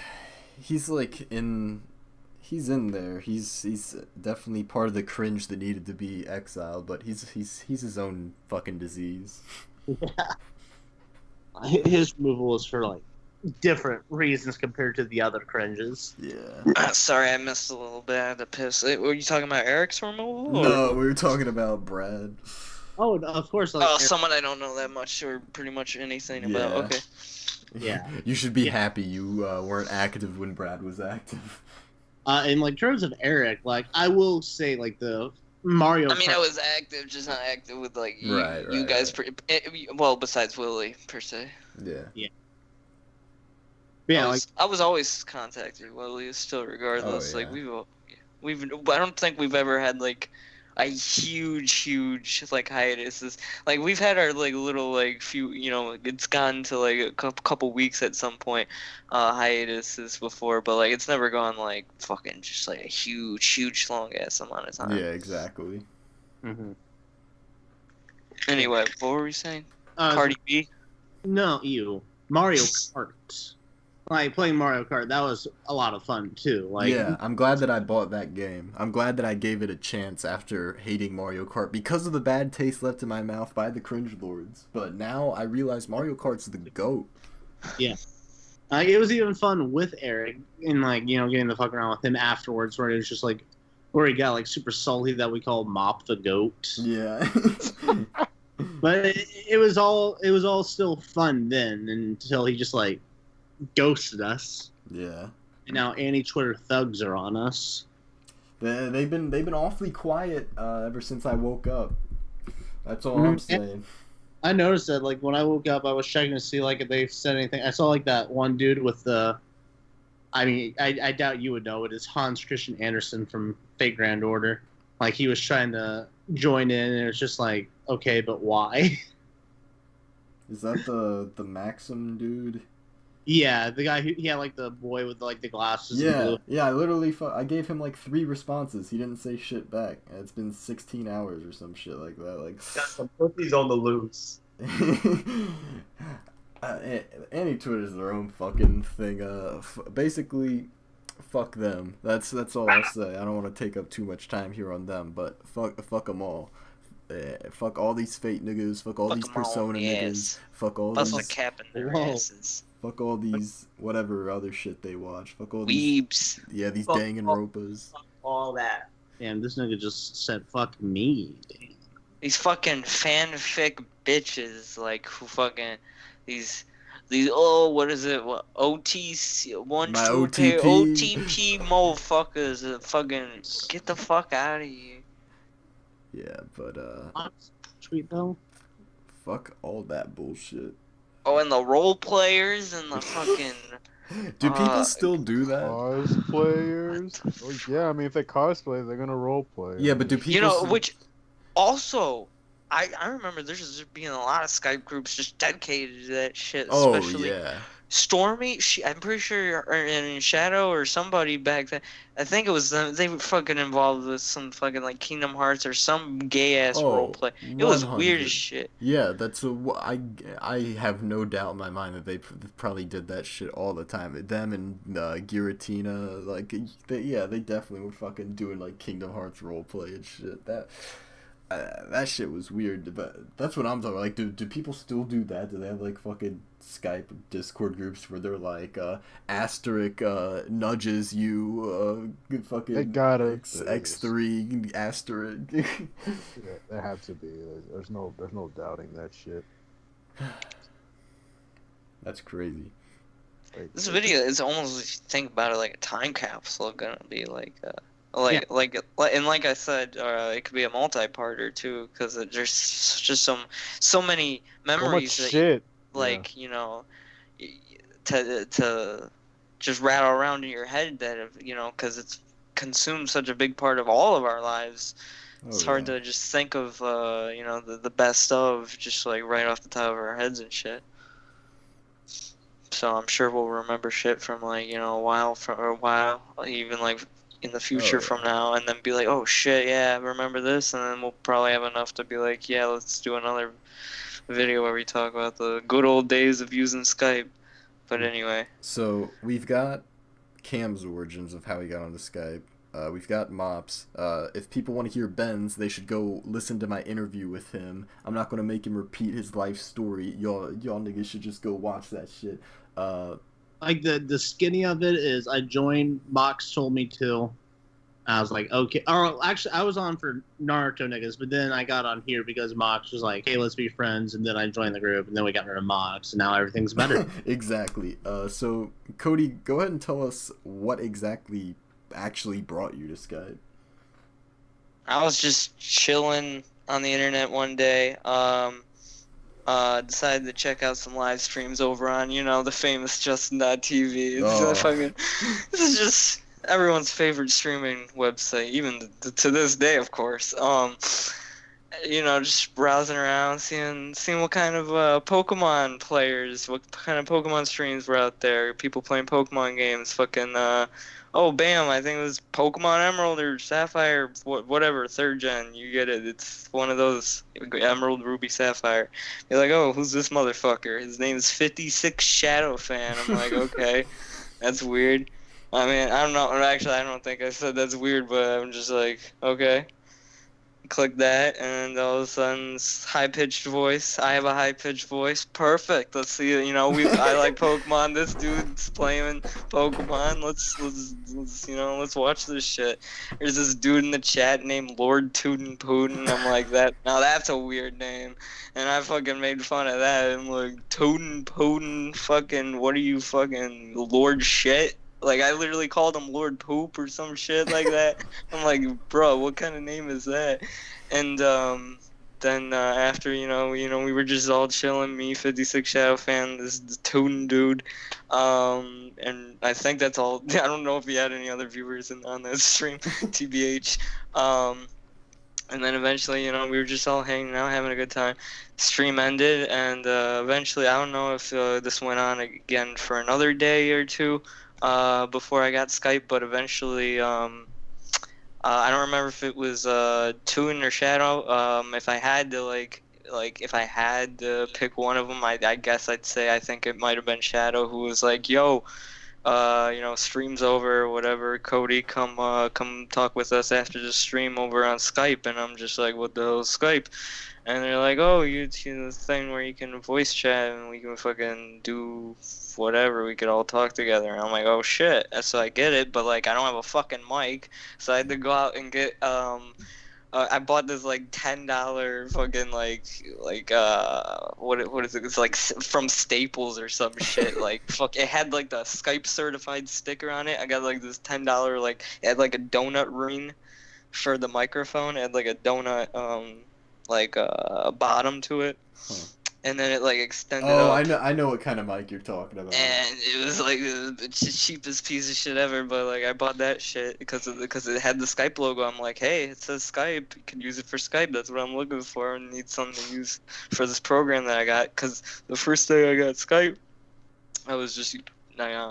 in there. He's definitely part of the cringe that needed to be exiled, but he's his own fucking disease. Yeah. His removal was for different reasons compared to the other cringes. Yeah. Sorry, I missed a little bit. I had to piss. Were you talking about Eric's removal? Or? No, we were talking about Brad. Oh, of course. Someone I don't know that much or pretty much anything about. Yeah. Okay. Yeah. You should be happy you weren't active when Brad was active. In terms of Eric, I will say the Mario. I mean, I was active, just not active with you, right, guys. Well, besides Willie per se. Yeah. Yeah. Yeah, I was always contacting Willie still, regardless. Oh, yeah. We've I don't think we've ever had a huge hiatus. We've had our little few, it's gone to a couple weeks at some point, hiatuses before, but it's never gone fucking just a huge long ass amount of time. Yeah, exactly. Mm-hmm. Anyway, what were we saying? Cardi B? No, Mario Kart. Playing Mario Kart, that was a lot of fun too. Yeah, I'm glad that I bought that game. I'm glad that I gave it a chance after hating Mario Kart because of the bad taste left in my mouth by the cringe lords. But now I realize Mario Kart's the GOAT. Yeah. It was even fun with Eric, and getting to fuck around with him afterwards, where it was just where he got super salty that we called Mop the goat. Yeah. But it was all still fun then, until he just ghosted us. Yeah. And now anti-Twitter thugs are on us. They've been awfully quiet ever since I woke up. That's all I'm saying. I noticed that when I woke up, I was checking to see if they said anything. I saw that one dude with the. I mean, I doubt you would know it. It's Hans Christian Andersen from Fate Grand Order. He was trying to join in, and it was just okay, but why? Is that the Maxim dude? Yeah, the guy he had the boy with the glasses. Yeah, yeah. I literally I gave him 3 responses. He didn't say shit back. It's been 16 hours or some shit like that. Got some pussies on the loose. Anti-Twitter's their own fucking thing. Basically, fuck them. That's all I'll say. I don't want to take up too much time here on them, but fuck them all. Fuck all these Fate niggas. Fuck all these Persona niggas. Fuck all Bust these. a cap in their asses. Fuck all these whatever other shit they watch. Fuck all these. Weebs. Yeah, these Fuck Danganronpas. All that. Damn, this nigga just said fuck me. Damn. These fucking fanfic bitches, who fucking these what is it? What OTC My OTP motherfuckers? Fucking get the fuck out of here. Yeah, but Sweet though. fuck all that bullshit. Oh, and the role players and the fucking. Do people still do that? Cosplayers? Oh, yeah, I mean, if they cosplay, they're gonna roleplay. Yeah, but do people? Which also, I remember there's just being a lot of Skype groups just dedicated to that shit, Oh especially yeah. Stormy. I'm pretty sure, in Shadow or somebody back then. I think it was them. They were fucking involved with some fucking like Kingdom Hearts or some gay ass role Oh, play. It was weird as 100. shit. Yeah, I have no doubt in my mind that they probably did that shit all the time. Them and Giratina, like they definitely were fucking doing like Kingdom Hearts roleplay and shit. That shit was weird, but that's what I'm talking about. Like, do people still do that? Do they have like fucking Skype, Discord groups where they're like asterisk nudges you fucking They gotta X3 asterisk. Yeah, there had to be. There's no doubting that shit. That's crazy. Like, This video is almost, if you think about it, like a time capsule. Gonna be like and like I said, it could be a multi-parter too, because there's just so many so memories much that shit. like to just rattle around in your head that because it's consumed such a big part of all of our lives. It's hard to just think of the best of just like right off the top of our heads and shit. So I'm sure we'll remember shit from like a while, even like in the future from now, and then be like, oh shit, yeah, remember this, and then we'll probably have enough to be like, yeah, let's do another video where we talk about the good old days of using Skype. But anyway. So we've got Cam's origins of how he got onto Skype. We've got Mops. If people want to hear Ben's, they should go listen to my interview with him. I'm not gonna make him repeat his life story. Y'all niggas should just go watch that shit. Like the skinny of it is, I joined. Mox told me to. I was like, okay. Or actually, I was on for Naruto niggas, but then I got on here because Mox was like, hey, let's be friends, and then I joined the group, and then we got rid of Mox, and now everything's better. Exactly. So Cody, go ahead and tell us what exactly actually brought you to Skype. I was just chilling on the internet one day. Decided to check out some live streams over on, the famous Justin.tv. This is just everyone's favorite streaming website, even to this day, of course. Just browsing around, seeing what kind of Pokemon players, what kind of Pokemon streams were out there. People playing Pokemon games, fucking. Oh, bam, I think it was Pokemon Emerald or Sapphire, whatever, 3rd gen, you get it. It's one of those, Emerald, Ruby, Sapphire. You're like, oh, who's this motherfucker? His name's 56 Shadow Fan. I'm like, okay, that's weird. I mean, I don't know, actually, I don't think I said that's weird, but I'm just like, okay. Click that, and all of a sudden, high-pitched voice. I have a high-pitched voice. Perfect. Let's see. I like Pokemon. This dude's playing Pokemon. Let's watch this shit. There's this dude in the chat named Lord Tootin' Pootin'. I'm like, that. Now that's a weird name, and I fucking made fun of that. I'm like, Tootin' Pootin'. Fucking, what are you fucking Lord shit? Like, I literally called him Lord Poop or some shit like that. I'm like, bro, what kind of name is that? And then after, we were just all chilling, me, 56 Shadow Fan, this Tootin' dude. And I think that's all. I don't know if he had any other viewers on that stream, TBH. And then eventually, we were just all hanging out, having a good time. Stream ended, and eventually, I don't know if this went on again for another day or two. Before I got Skype, but eventually, I don't remember if it was Toon or Shadow. If I had to if I had to pick one of them, I guess I'd say I think it might have been Shadow, who was like, "Yo, stream's over, or whatever. Cody, come talk with us after the stream over on Skype." And I'm just like, "What the hell is Skype?" And they're like, "Oh, you the thing where you can voice chat and we can fucking do whatever. We could all talk together." And I'm like, "Oh shit!" So I get it, but like I don't have a fucking mic, so I had to go out and get I bought this like $10 fucking what is it? It's like from Staples or some shit. Like fuck, it had like the Skype certified sticker on it. I got like this $10 it had like a donut ring for the microphone. It had like a donut bottom to it. and then it like extended Oh, up. I know what kind of mic you're talking about. And it was like the cheapest piece of shit ever, but like I bought that shit because it had the Skype logo. I'm like, hey, it says Skype. You can use it for Skype. That's what I'm looking for. I need something to use for this program that I got. Because the first day I got Skype, I was just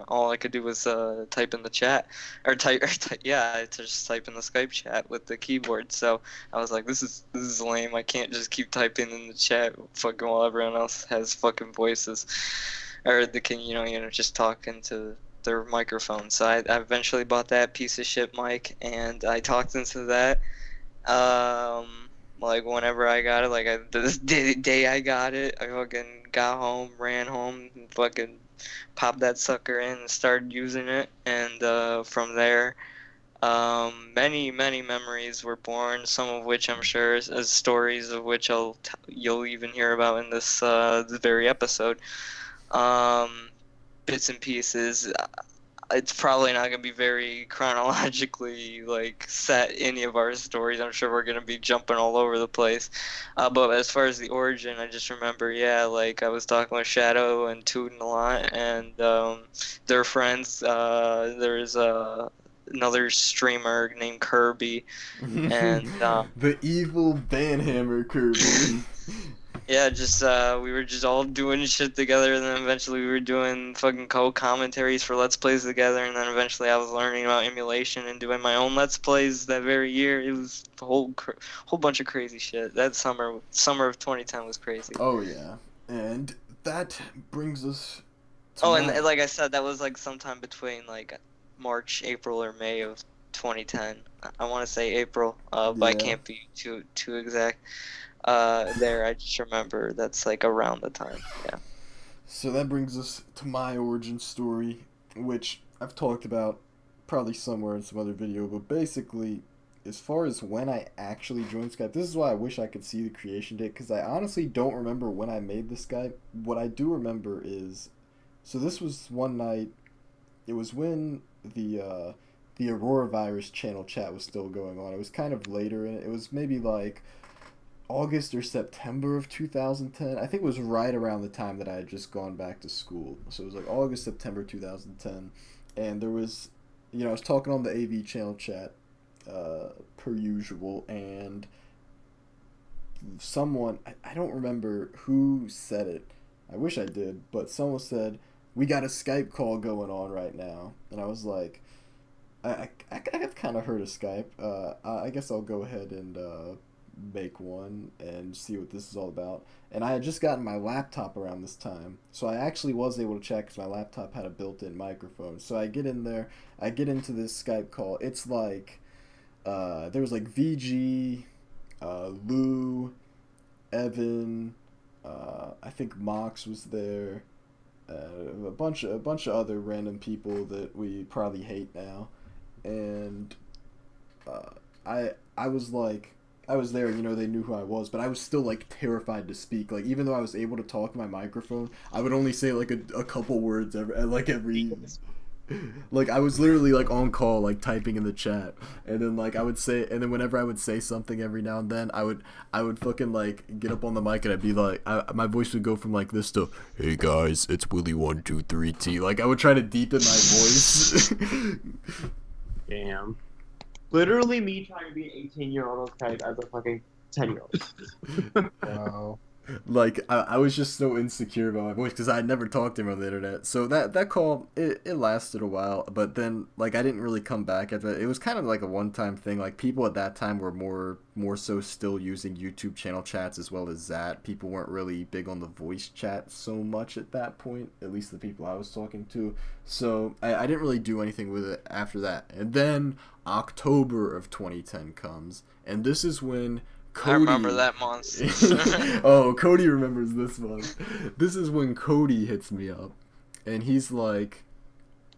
all I could do was type in the chat or type to just type in the Skype chat with the keyboard. So I was like, this is lame. I can't just keep typing in the chat fucking while everyone else has fucking voices. Or they can, just talk into their microphone. So I eventually bought that piece of shit mic, and I talked into that. Like whenever I got it, like the day I got it, I fucking got home, ran home, and fucking popped that sucker in and started using it. And from there, many memories were born. Some of which I'm sure as stories of which you'll even hear about in this very episode. Bits and pieces. It's probably not gonna be very chronologically like set any of our stories. I'm sure we're gonna be jumping all over the place. But as far as the origin, I just remember, like I was talking with Shadow and Tootin a lot, and they're friends. There's another streamer named Kirby, and the evil Banhammer Kirby. yeah, just we were just all doing shit together, and then eventually we were doing fucking co-commentaries for Let's Plays together, and then eventually I was learning about emulation and doing my own Let's Plays that very year. It was a whole bunch of crazy shit. That summer of 2010 was crazy. Oh yeah, and that brings us to and like I said, that was like sometime between like March, April, or May of 2010. I want to say April, but I can't be too exact. I just remember that's like around the time. Yeah. So that brings us to my origin story, which I've talked about probably somewhere in some other video, but basically, as far as when I actually joined Skype, this is why I wish I could see the creation date, because I honestly don't remember when I made the Skype. What I do remember is, so this was one night, it was when the Aurora virus channel chat was still going on. It was kind of later, and it was maybe like August or September of 2010. I think it was right around the time that I had just gone back to school. So it was like August, September 2010. And there was, I was talking on the AV channel chat, per usual, and someone, I don't remember who said it. I wish I did, but someone said, we got a Skype call going on right now. And I was like, I've kind of heard of Skype. I guess I'll go ahead and make one and see what this is all about. And I had just gotten my laptop around this time, so I actually was able to check because my laptop had a built-in microphone. So I get in there, I get into this Skype call. It's like there was like VG, Lou, Evan, I think Mox was there, a bunch of other random people that we probably hate now, and I was like, I was there, they knew who I was, but I was still like terrified to speak. Like, even though I was able to talk in my microphone, I would only say like a couple words every like I was literally like on call, like typing in the chat, and then like I would say, and then whenever I would say something every now and then, I would fucking like get up on the mic and I'd be like, my voice would go from like this to, hey guys, it's Willie123T. Like I would try to deepen my voice. Damn. Literally me trying to be an 18-year-old on Skype as a fucking 10-year-old. Wow. Like I was just so insecure about my voice because I had never talked to him on the internet. So that call, it lasted a while, but then like I didn't really come back after that. It was kind of like a one-time thing. Like people at that time were more so still using YouTube channel chats as well as that. People weren't really big on the voice chat so much at that point, at least the people I was talking to. So I didn't really do anything with it after that. And then October of 2010 comes, and this is when Cody... I remember that month. Oh, Cody remembers this one. This is when Cody hits me up, and he's like,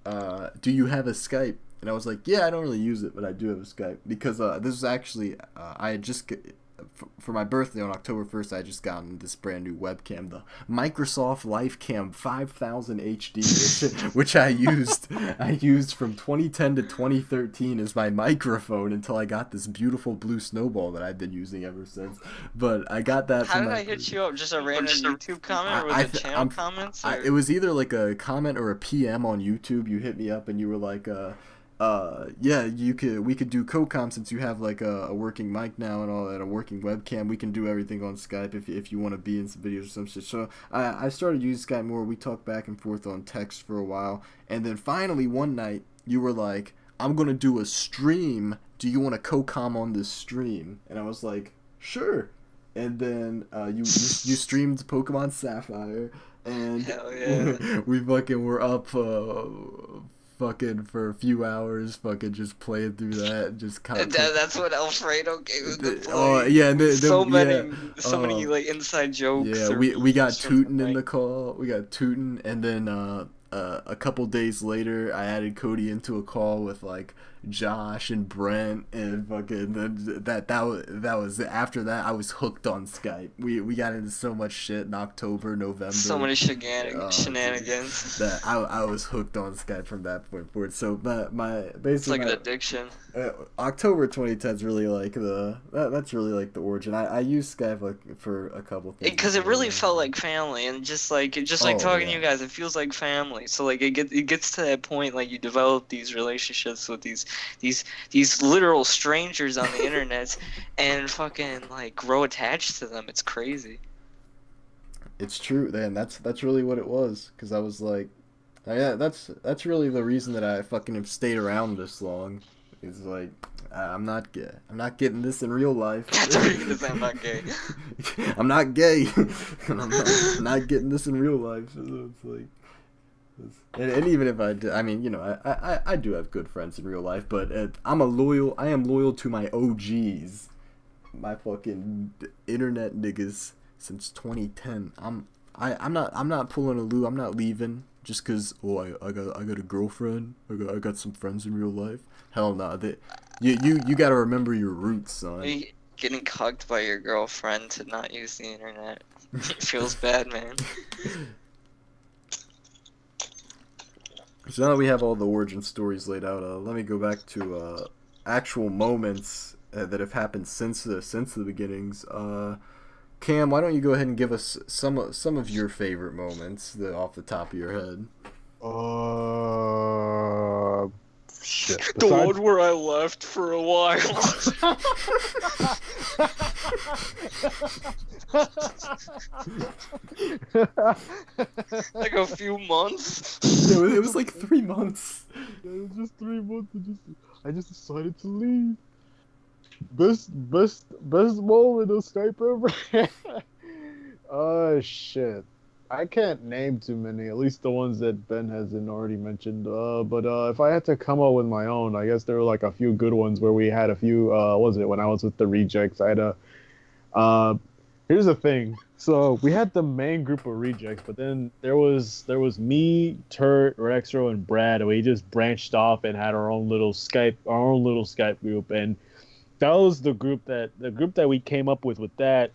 do you have a Skype? And I was like, yeah, I don't really use it, but I do have a Skype. Because this was actually, I had just for my birthday on October 1st, I just gotten this brand new webcam, the Microsoft LifeCam 5000 HD, which I used from 2010 to 2013 as my microphone until I got this beautiful blue snowball that I've been using ever since. But I got that. How did I hit you up? Just a random YouTube comment, or was it channel comments? It was either like a comment or a PM on YouTube. You hit me up and you were like, yeah, we could do co-com since you have like a working mic now and all that, a working webcam. We can do everything on Skype if you want to be in some videos or some shit. So I started using Skype more. We talked back and forth on text for a while, and then finally one night you were like, I'm gonna do a stream. Do you want to co-com on this stream? And I was like, sure. And then you streamed Pokemon Sapphire, and hell yeah. we fucking were up fucking for a few hours, fucking just playing through that, just kind of. That's what Alfredo gave us to play. Oh yeah, so many like inside jokes. Yeah, we got Tootin in the call. We got Tootin, and then a couple days later, I added Cody into a call with like Josh and Brent, and fucking that was after that I was hooked on Skype. We got into so much shit in October, November. So many shenanigans. That I was hooked on Skype from that point forward. So my basically it's like an addiction. October 2010 is really like that's really like the origin. I used Skype like for a couple things because it really felt like family, and just like talking to you guys, it feels like family. So like it gets to that point, like you develop these relationships with these literal strangers on the internet, and fucking like grow attached to them. It's crazy. It's true, man. That's really what it was. Because I was like, yeah, that's really the reason that I fucking have stayed around this long. Is like, I'm not gay. I'm not getting this in real life. That's what you're gonna say. I'm not gay. I'm not gay. I'm not getting this in real life. So it's like. And even if I did, I mean, you know, I do have good friends in real life, but I am loyal to my OGs, my fucking internet niggas since 2010. I'm not pulling a Lou. I'm not leaving just cause I got a girlfriend. I got some friends in real life. Hell no. You gotta remember your roots, son. Getting cucked by your girlfriend to not use the internet. It feels bad, man. So now that we have all the origin stories laid out, let me go back to actual moments that have happened since the beginnings. Cam, why don't you go ahead and give us some of your favorite moments off the top of your head? Shit. The one where I left for a while. Like a few months. It was like 3 months. It was just 3 months. I just decided to leave. Best moment of Skype ever. Oh shit. I can't name too many, at least the ones that Ben hasn't already mentioned. But if I had to come up with my own, I guess there were like a few good ones where we had a few. When I was with the Rejects? I had a. Here's the thing. So we had the main group of Rejects, but then there was me, Turt, Rexro, and Brad, and we just branched off and had our own little Skype group, and that was the group that we came up with that.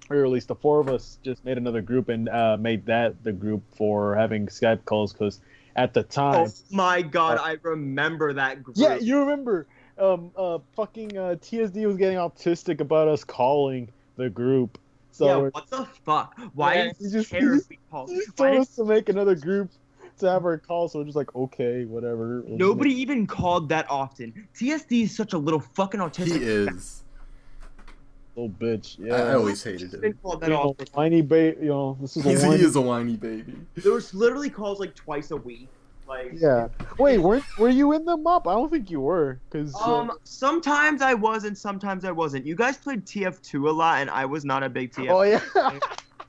Or at least the four of us just made another group and made that the group for having Skype calls, because at the time. Oh my god, I remember that group. Yeah, you remember. Fucking TSD was getting autistic about us calling the group. So yeah, what the fuck? Why did you care if we called? He just told us to make another group to have our call, so we're just like, okay, whatever. Nobody even called that often. TSD is such a little fucking autistic. He is. Little bitch, yeah. I always hated him. Whiny baby, this is he is a whiny baby. There was literally calls like twice a week. Like yeah. Wait, were you in the MOP? I don't think you were, cause sometimes I was and sometimes I wasn't. You guys played TF2 a lot, and I was not a big TF2. Oh yeah.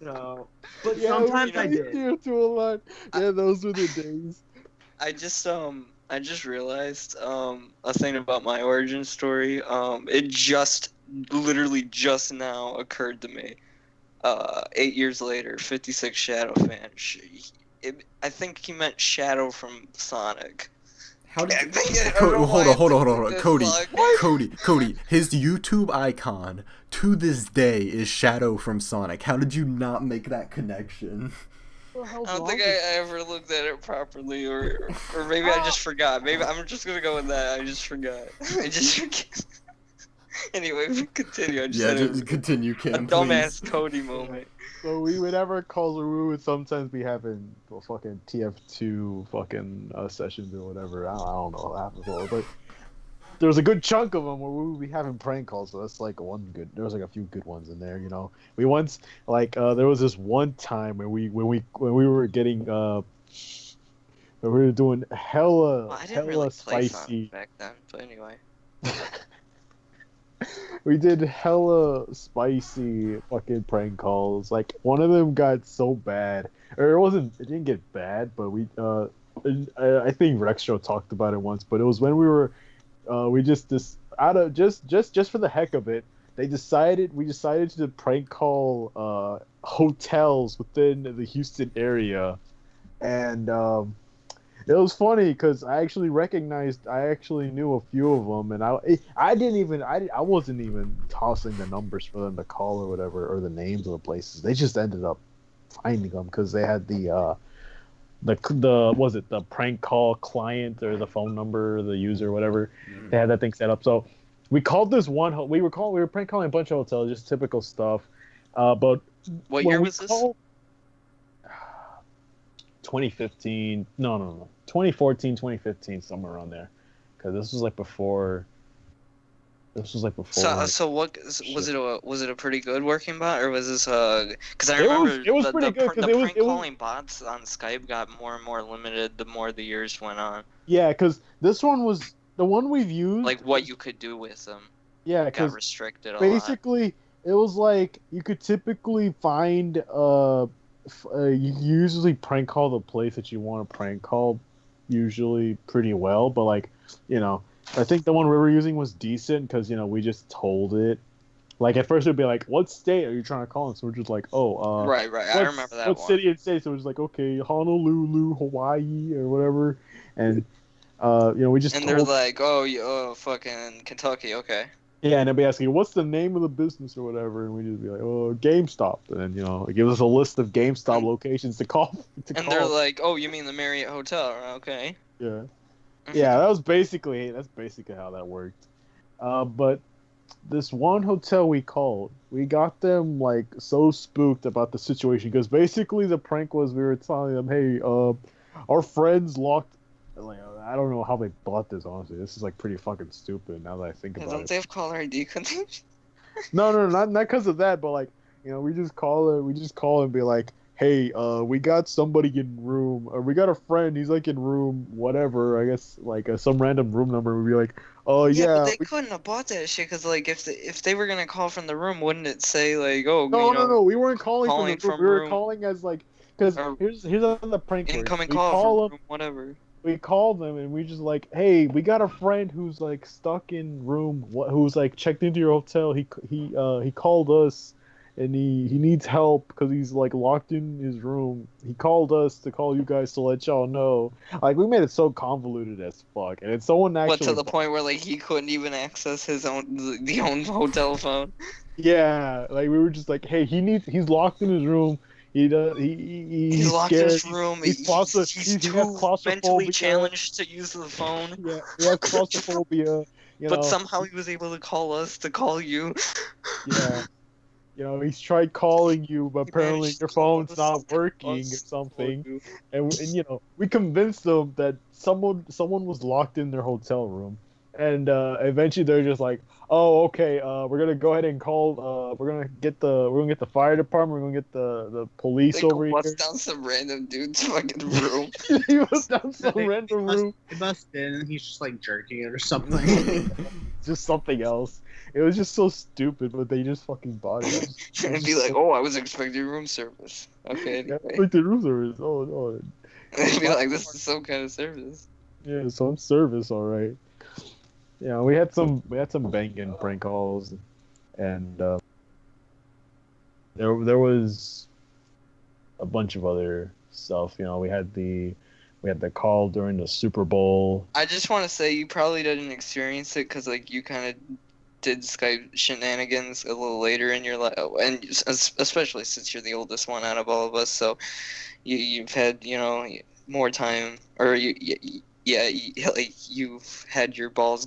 So, but yeah, sometimes I did. TF2 a lot. Yeah, those were the days. I just realized a thing about my origin story. It literally just now occurred to me. 8 years later, 56 Shadow fan. I think he meant Shadow from Sonic. How did I you... think I don't know Hold why on, hold on, it hold on, took Cody, this long. Cody. His YouTube icon to this day is Shadow from Sonic. How did you not make that connection? What the hell's I don't wrong think with I ever looked at it properly, or maybe I just forgot. Maybe I'm just gonna go with that. I just forgot. I just forget. Anyway, we continue. I just Yeah, had just continue, a Cam, please. dumbass Cody moment. So we would ever call, we would sometimes be having fucking TF2 fucking sessions or whatever. I don't know what happened for, but there was a good chunk of them where we would be having prank calls. So that's like one good. There was like a few good ones in there, you know. We once there was this one time when we were getting when we were doing Well, I didn't hella really play spicy. Sonic back then, but anyway. We did hella spicy fucking prank calls. Like one of them got so bad, or it didn't get bad, but I think Rextro talked about it once. But it was when we were, we just this out of just for the heck of it, we decided to prank call hotels within the Houston area, and it was funny because I actually knew a few of them, and I wasn't even tossing the numbers for them to call or whatever, or the names of the places. They just ended up finding them because they had the was it the prank call client or the phone number, the user, whatever. Mm. They had that thing set up. So we called this one. We were prank calling a bunch of hotels, just typical stuff. But What when year we was this? called- 2015. No. 2014, 2015, somewhere around there. Because this was like before. So what was it a pretty good working bot, or was this because I It was- remember it was pretty good, 'cause the it was- prank it was- calling bots on Skype got more and more limited the more the years went on. Yeah, because this one was the one we've used. Like what you could do with them Yeah, got because restricted a lot. basically it was like you could typically find you usually prank call the place that you want to prank call usually pretty well, but like, you know, I think the one we were using was decent because, you know, we just told it. Like at first it'd be like, what state are you trying to call? And so we're just like, Right. I remember that what one. city and state? So we're just like, okay, Honolulu, Hawaii, or whatever, and you know, we just And they're told, like, fucking Kentucky, okay. yeah, and they'd be asking, what's the name of the business or whatever, and we just be like, oh, GameStop, and then, you know, it gives us a list of GameStop locations to call. And they're like, oh, you mean the Marriott Hotel? Okay. yeah, yeah, that's basically how that worked. But this one hotel we called, we got them like so spooked about the situation because basically the prank was we were telling them, hey, our friends locked. Like, I don't know how they bought this. Honestly, this is like pretty fucking stupid now that I think about Don't it. they have caller ID? No, not because of that, but like, you know, we just call and be like, hey, we got somebody in room, or we got a friend, he's like in room whatever, I guess like some random room number. We'd be like, oh Yeah, yeah, but they couldn't have bought that shit because, like, if they were gonna call from the room, wouldn't it say like, oh, no, we weren't calling calling from the room. from We were room. calling as like, because Or here's how the prank works. incoming We call call from them, room, whatever. we call them, and we just like, hey, we got a friend who's like stuck in room, who's like checked into your hotel. He called us, and he needs help because he's like locked in his room. He called us to call you guys to let y'all know. Like, we made it so convoluted as fuck, and it's someone actually. But to the point where like he couldn't even access his own hotel phone. Yeah, like we were just like, hey, he's locked in his room. He's locked in scared. his room. He's He has too claustrophobia. mentally challenged to use the phone. Yeah, he has claustrophobia. You But know, somehow he was able to call us to call you. yeah. You know, he's tried calling you, but He apparently managed your to call phone's us not to working or us to call something. you. And you know, we convinced them that someone was locked in their hotel room, and eventually they're just like, oh, okay, we're gonna go ahead and call. We're gonna get the fire department. We're gonna get the police They over bust here. down some random dude's fucking room. He was down some They- random they room, He busted in and he's just like jerking it or something. just something else. It was just so stupid, but they just fucking bought it. And be like, oh, I was expecting room service. Okay, Yeah, anyway. like the room service. Oh, And be like, this is some kind of service. yeah, some service, all right. Yeah, we had some banging prank calls, and there was a bunch of other stuff. You know, we We had the call during the Super Bowl. I just want to say you probably didn't experience it because like you kind of did Skype shenanigans a little later in your life, and especially since you're the oldest one out of all of us, so you've had more time, or like you've had your balls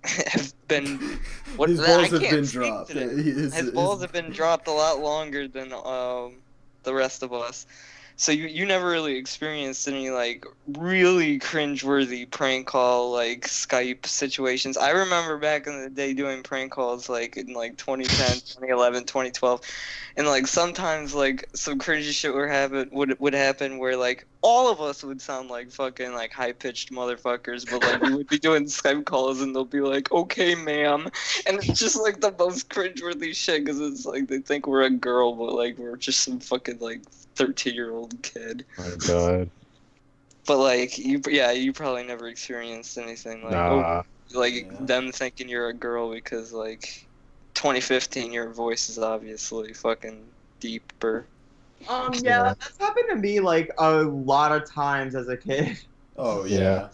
have been His I balls have can't been speak dropped. today. His balls have been dropped a lot longer than the rest of us. So you never really experienced any like really cringeworthy prank call like Skype situations. I remember back in the day doing prank calls like in like 2010, 2011, 2012, and like sometimes like some cringy shit would happen where like all of us would sound like fucking like high pitched motherfuckers, but like we would be doing Skype calls and they'll be like, "Okay, ma'am," and it's just like the most cringeworthy shit because it's like they think we're a girl, but like we're just some fucking like 13-year-old kid. Oh my god. But like you probably never experienced anything like them thinking you're a girl because like 2015 your voice is obviously fucking deeper. Yeah, that's happened to me like a lot of times as a kid. Oh yeah.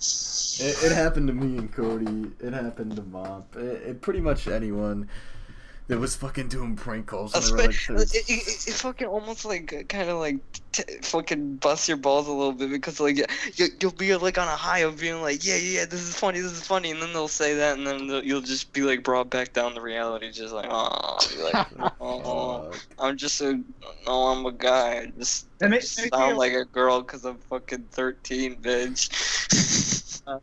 It happened to me and Cody. It happened to Mop. It pretty much anyone that was fucking doing prank calls when they were like 13. It fucking almost like kind of like fucking bust your balls a little bit because like you'll be like on a high of being like yeah this is funny, and then they'll say that and then you'll just be like brought back down to reality, just like I'm just I'm a guy, I just sound like a girl because I'm fucking 13, bitch.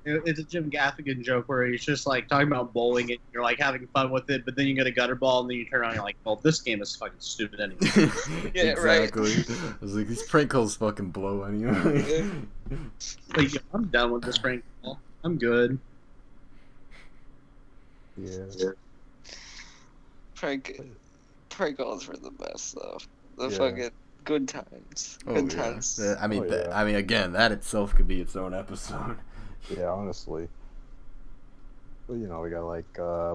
It's a Jim Gaffigan joke where he's just like talking about bowling and you're like having fun with it, but then you get a gutter ball and then you turn around and you're like, well, this game is fucking stupid anyway. Yeah, exactly. I was like, these prank calls fucking blow anyway. Like, I'm done with this prank call. I'm good. Yeah. Prank calls were the best though. Fucking good times. Good times. Yeah. I mean, again, that itself could be its own episode. Yeah, honestly. Well,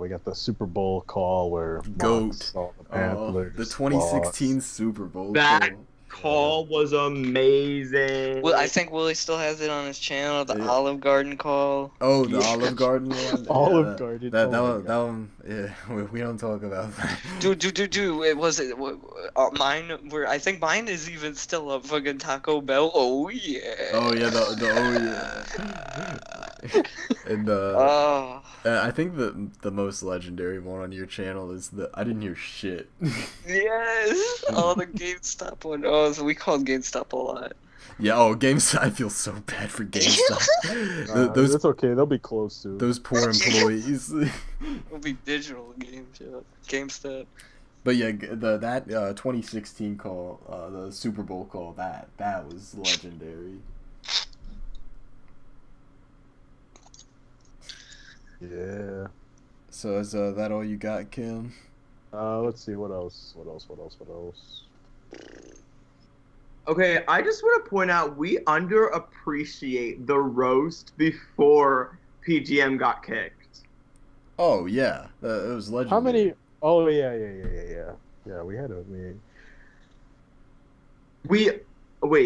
we got the Super Bowl call where GOAT. saw the Panthers The 2016 Super Bowl. That call was amazing. Well, I think Willie still has it on his channel. The Olive Garden call. Oh, the Olive Garden one. Olive Garden. That one. Yeah, we don't talk about that. Dude. It was mine. Where I think mine is even still up. Fucking Taco Bell. Oh yeah. Oh yeah. And I think the most legendary one on your channel is the I didn't hear shit. Yes. Oh, the GameStop one. Oh, so we called GameStop a lot. Yeah. Oh, GameStop. I feel so bad for GameStop. That's okay. They'll be close soon. Those poor employees. It'll be digital games. Yeah. GameStop. But yeah, that 2016 call, the Super Bowl call, that was legendary. Yeah. So is that all you got, Kim? Let's see, what else? Okay, I just want to point out we underappreciate the roast before PGM got kicked. Oh yeah, it was legendary. How many? Oh yeah. Yeah, we had a Wait,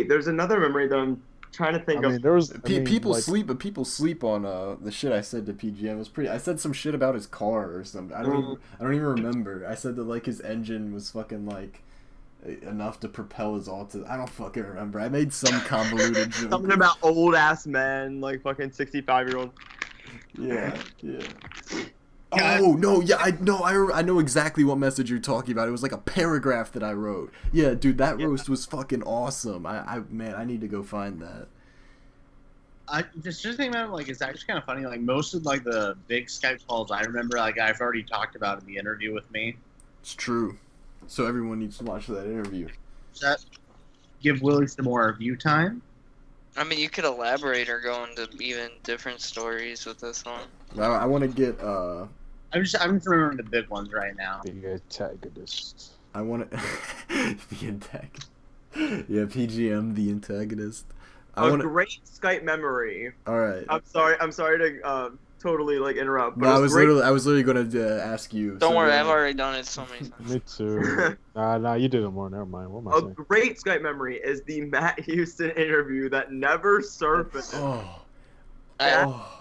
there's another memory that I'm trying to think of. There was people sleep, but people sleep on the shit I said to PGM. It was pretty. I said some shit about his car or something. I don't even remember. I said that like his engine was fucking like enough to propel his auto. I don't fucking remember. I made some convoluted joke. Something about old ass men, like fucking 65-year-old. Yeah. Oh no, yeah, I know exactly what message you're talking about. It was like a paragraph that I wrote. Yeah, dude, that roast was fucking awesome. I need to go find that. I just think about it, like it's actually kind of funny. Like most of like the big Skype calls I remember, like I've already talked about in the interview with me. It's true. So everyone needs to watch that interview. Does that give Willie some more view time? I mean, you could elaborate or go into even different stories with this one. I want to get I'm just remembering the big ones right now. the antagonist. I want to the antagonist. Yeah, PGM, the antagonist. Great Skype memory. All right. I'm sorry to totally like interrupt. But No, it was great. I was literally gonna ask you. Don't so, worry, I've already done it so many times. Me too. Nah, you did it more. Never mind. What am I A saying? great Skype memory is the Matt Houston interview that never surfaced. Oh. Yeah. Oh.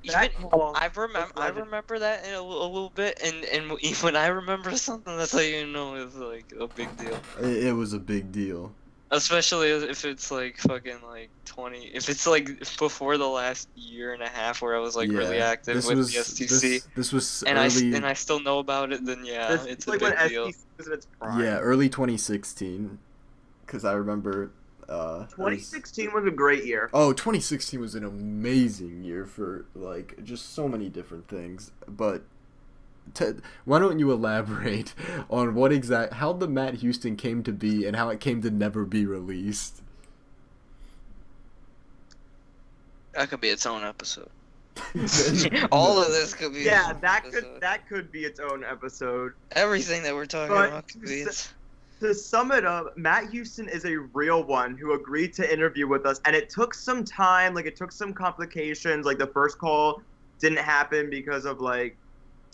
That call I was legendary. remember that in a little bit, and when I remember something, that's how you know it's like a big deal. It was a big deal. Especially if it's like fucking like 20, if it's like before the last year and a half where I was like really active this with was, the STC, This was and early. I still know about it. Then yeah, This it's is a like big when deal. STC was in its prime. Yeah, early 2016. Because I remember. 2016 was a great year. Oh, 2016 was an amazing year for like just so many different things. But why don't you elaborate on how the Matt Houston came to be and how it came to never be released? That could be its own episode. All of this could be. Yeah, its own that episode. could be its own episode. Everything that we're talking But about could be its. To sum it up, Matt Houston is a real one who agreed to interview with us, and it took some time. Like, it took some complications. Like, the first call didn't happen because of like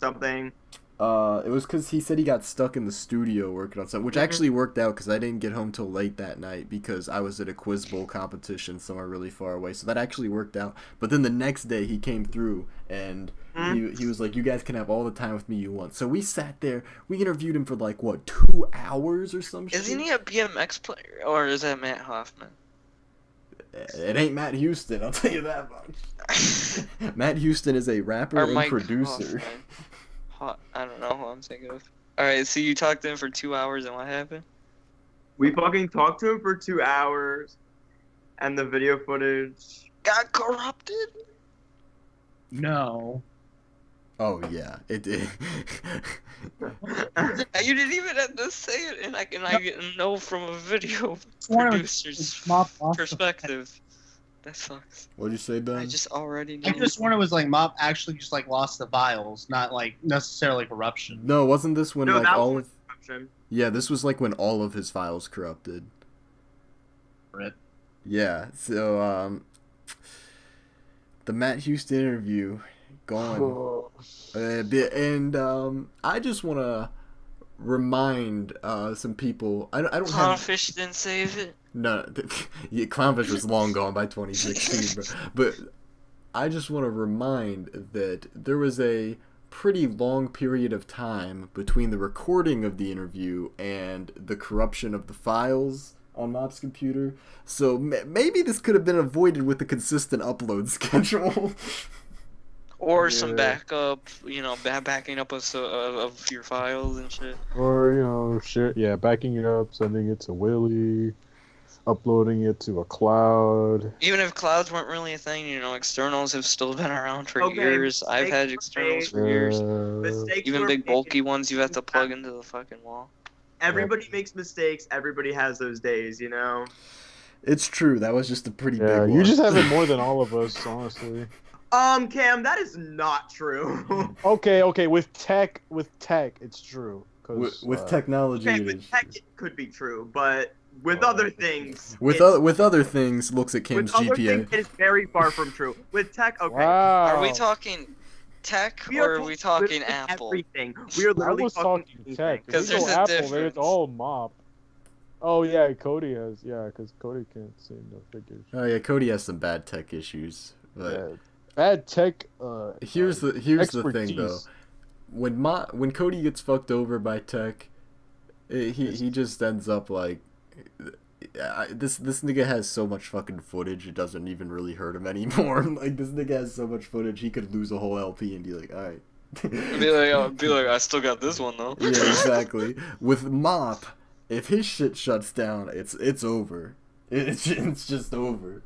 something. It was because he said he got stuck in the studio working on something, which actually worked out because I didn't get home till late that night because I was at a quiz bowl competition somewhere really far away. So that actually worked out. But then the next day he came through and he was like, "You guys can have all the time with me you want." So we sat there. We interviewed him for like what 2 hours or some shit. Isn't he a BMX player or is that Matt Hoffman? It ain't Matt Houston, I'll tell you that much. Matt Houston is a rapper Or and Mike producer. Hoffman. I don't know who I'm thinking of. Alright, so you talked to him for 2 hours and what happened? We fucking talked to him for 2 hours, and the video footage Got corrupted? No. Oh yeah, it did. You didn't even have to say it, and I know from a video One of producer's Mop off the- perspective. That sucks. What'd you say, Ben? I just already know. I just wonder was like Mop actually just like lost the vials, not like necessarily corruption. No, wasn't this when No, like that all was of corruption. Yeah, this was like when all of his files corrupted. Right. Yeah, so the Matt Houston interview going a bit, and I just want to remind some people. I don't have Clownfish didn't save it. no. Yeah, Clownfish was long gone by 2016, but I just want to remind that there was a pretty long period of time between the recording of the interview and the corruption of the files on Mop's computer. So maybe this could have been avoided with a consistent upload schedule. Or some Yeah. backup, backing up of your files and shit. Or backing it up, sending it to Willie, uploading it to a cloud. Even if clouds weren't really a thing, externals have still been around for Okay, years. I've had mistakes externals were for years. Mistakes Even were big made. bulky ones you have to plug into the fucking wall. Everybody makes mistakes. Everybody has those days, It's true. That was just a pretty big Yeah, one. you just have it more than all of us, honestly. Cam, that is not true. Okay, with tech, it's true. 'Cause, with technology. Okay, it with is tech true. it could be true, but with other things, With other things, looks at Cam's with other GPA. things, it is very far from true. With tech, okay. Wow. Are we talking tech We or are we talking literally Apple? Everything. We are I literally was talking tech. anything. 'Cause If we there's go a Apple, difference. there's all Mop. Oh yeah, Cody has. Yeah, because Cody can't see no figures. Oh yeah, Cody has some bad tech issues. But Yeah. Bad tech. here's the thing though. expertise. When Cody gets fucked over by tech, he just ends up like this nigga has so much fucking footage it doesn't even really hurt him anymore. Like this nigga has so much footage he could lose a whole LP and be like, all right. Be like, I still got this one though. Yeah, exactly. With Mop, if his shit shuts down, it's over. It's just over.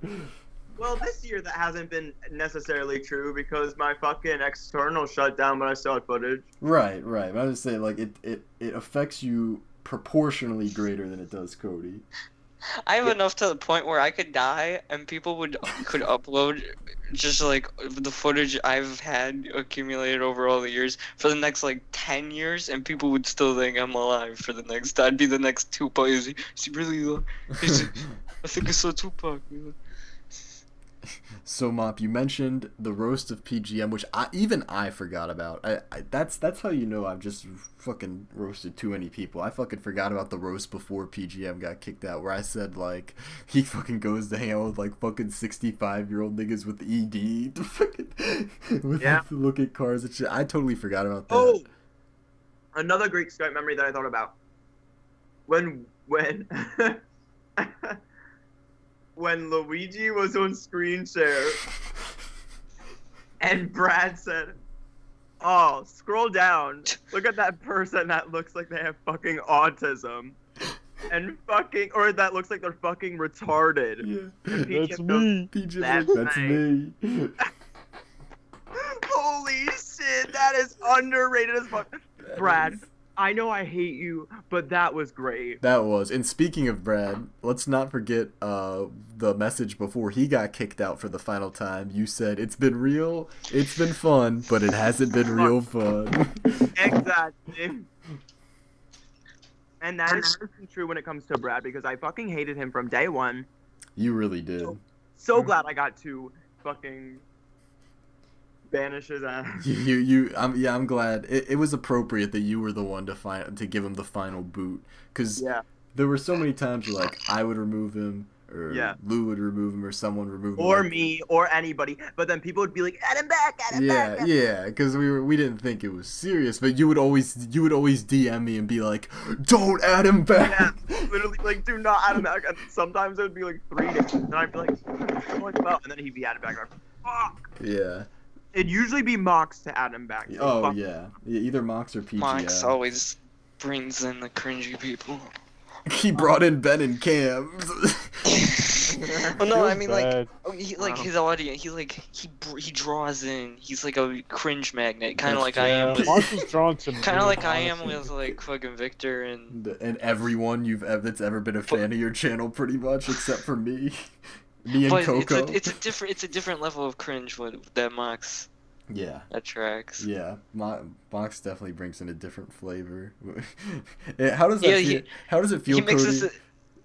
Well, this year that hasn't been necessarily true because my fucking external shut down, but I still had footage. Right. But I was saying like it affects you proportionally greater than it does Cody. I have enough to the point where I could die and people could upload just like the footage I've had accumulated over all the years for the next like 10 years and people would still think I'm alive for the next. I'd be the next Tupac. Is he really? I think I saw Tupac. So, Mop, you mentioned the roast of PGM, which I forgot about. That's how you know I've just fucking roasted too many people. I fucking forgot about the roast before PGM got kicked out, where I said, like, he fucking goes to hang out with, like, fucking 65-year-old niggas with ED to fucking look at cars and shit. I totally forgot about that. Oh, another great Skype memory that I thought about. When when Luigi was on screen share and Brad said, "Oh, scroll down. Look at that person that looks like they have fucking autism." And fucking, or that looks like they're fucking retarded. Yeah. And PJ That's goes, me. PGM's like, that's me. "Holy shit, that is underrated as fuck." Brad, I know I hate you, but that was great. That was. And speaking of Brad, let's not forget the message before he got kicked out for the final time. You said, "It's been real, it's been fun, but it hasn't been real fun." Exactly. And that is true when it comes to Brad, because I fucking hated him from day one. You really did. So glad I got to fucking banish his ass. I'm glad. It was appropriate that you were the one to give him the final boot. Because there were so many times where, like, I would remove him, or Lou would remove him, or someone remove him. Or like, me, or anybody. But then people would be like, add him back, add him back. Yeah, because we didn't think it was serious, but you would always DM me and be like, "Don't add him back." Yeah, literally, like, do not add him back. And sometimes it would be like 3 days, and I'd be like, "What about?" And then he'd be added back. Like, fuck. Yeah. It'd usually be Mox to add him back. Oh fuck. yeah, either Mox or PGM. Mox always brings in the cringy people. He brought in Ben and Cam. Well, no, Feels I mean, bad. like his audience. He draws in. He's like a cringe magnet, kind of like I am. With, Mark is drawn to me, kind of like I am honestly. with like fucking Victor and. And everyone that's ever been a fan of your channel, pretty much, except for me. Me and But Coco. it's a different level of cringe that Mox Yeah. attracts. Yeah, Mox definitely brings in a different flavor. How does that how does it feel, He mixes Cody?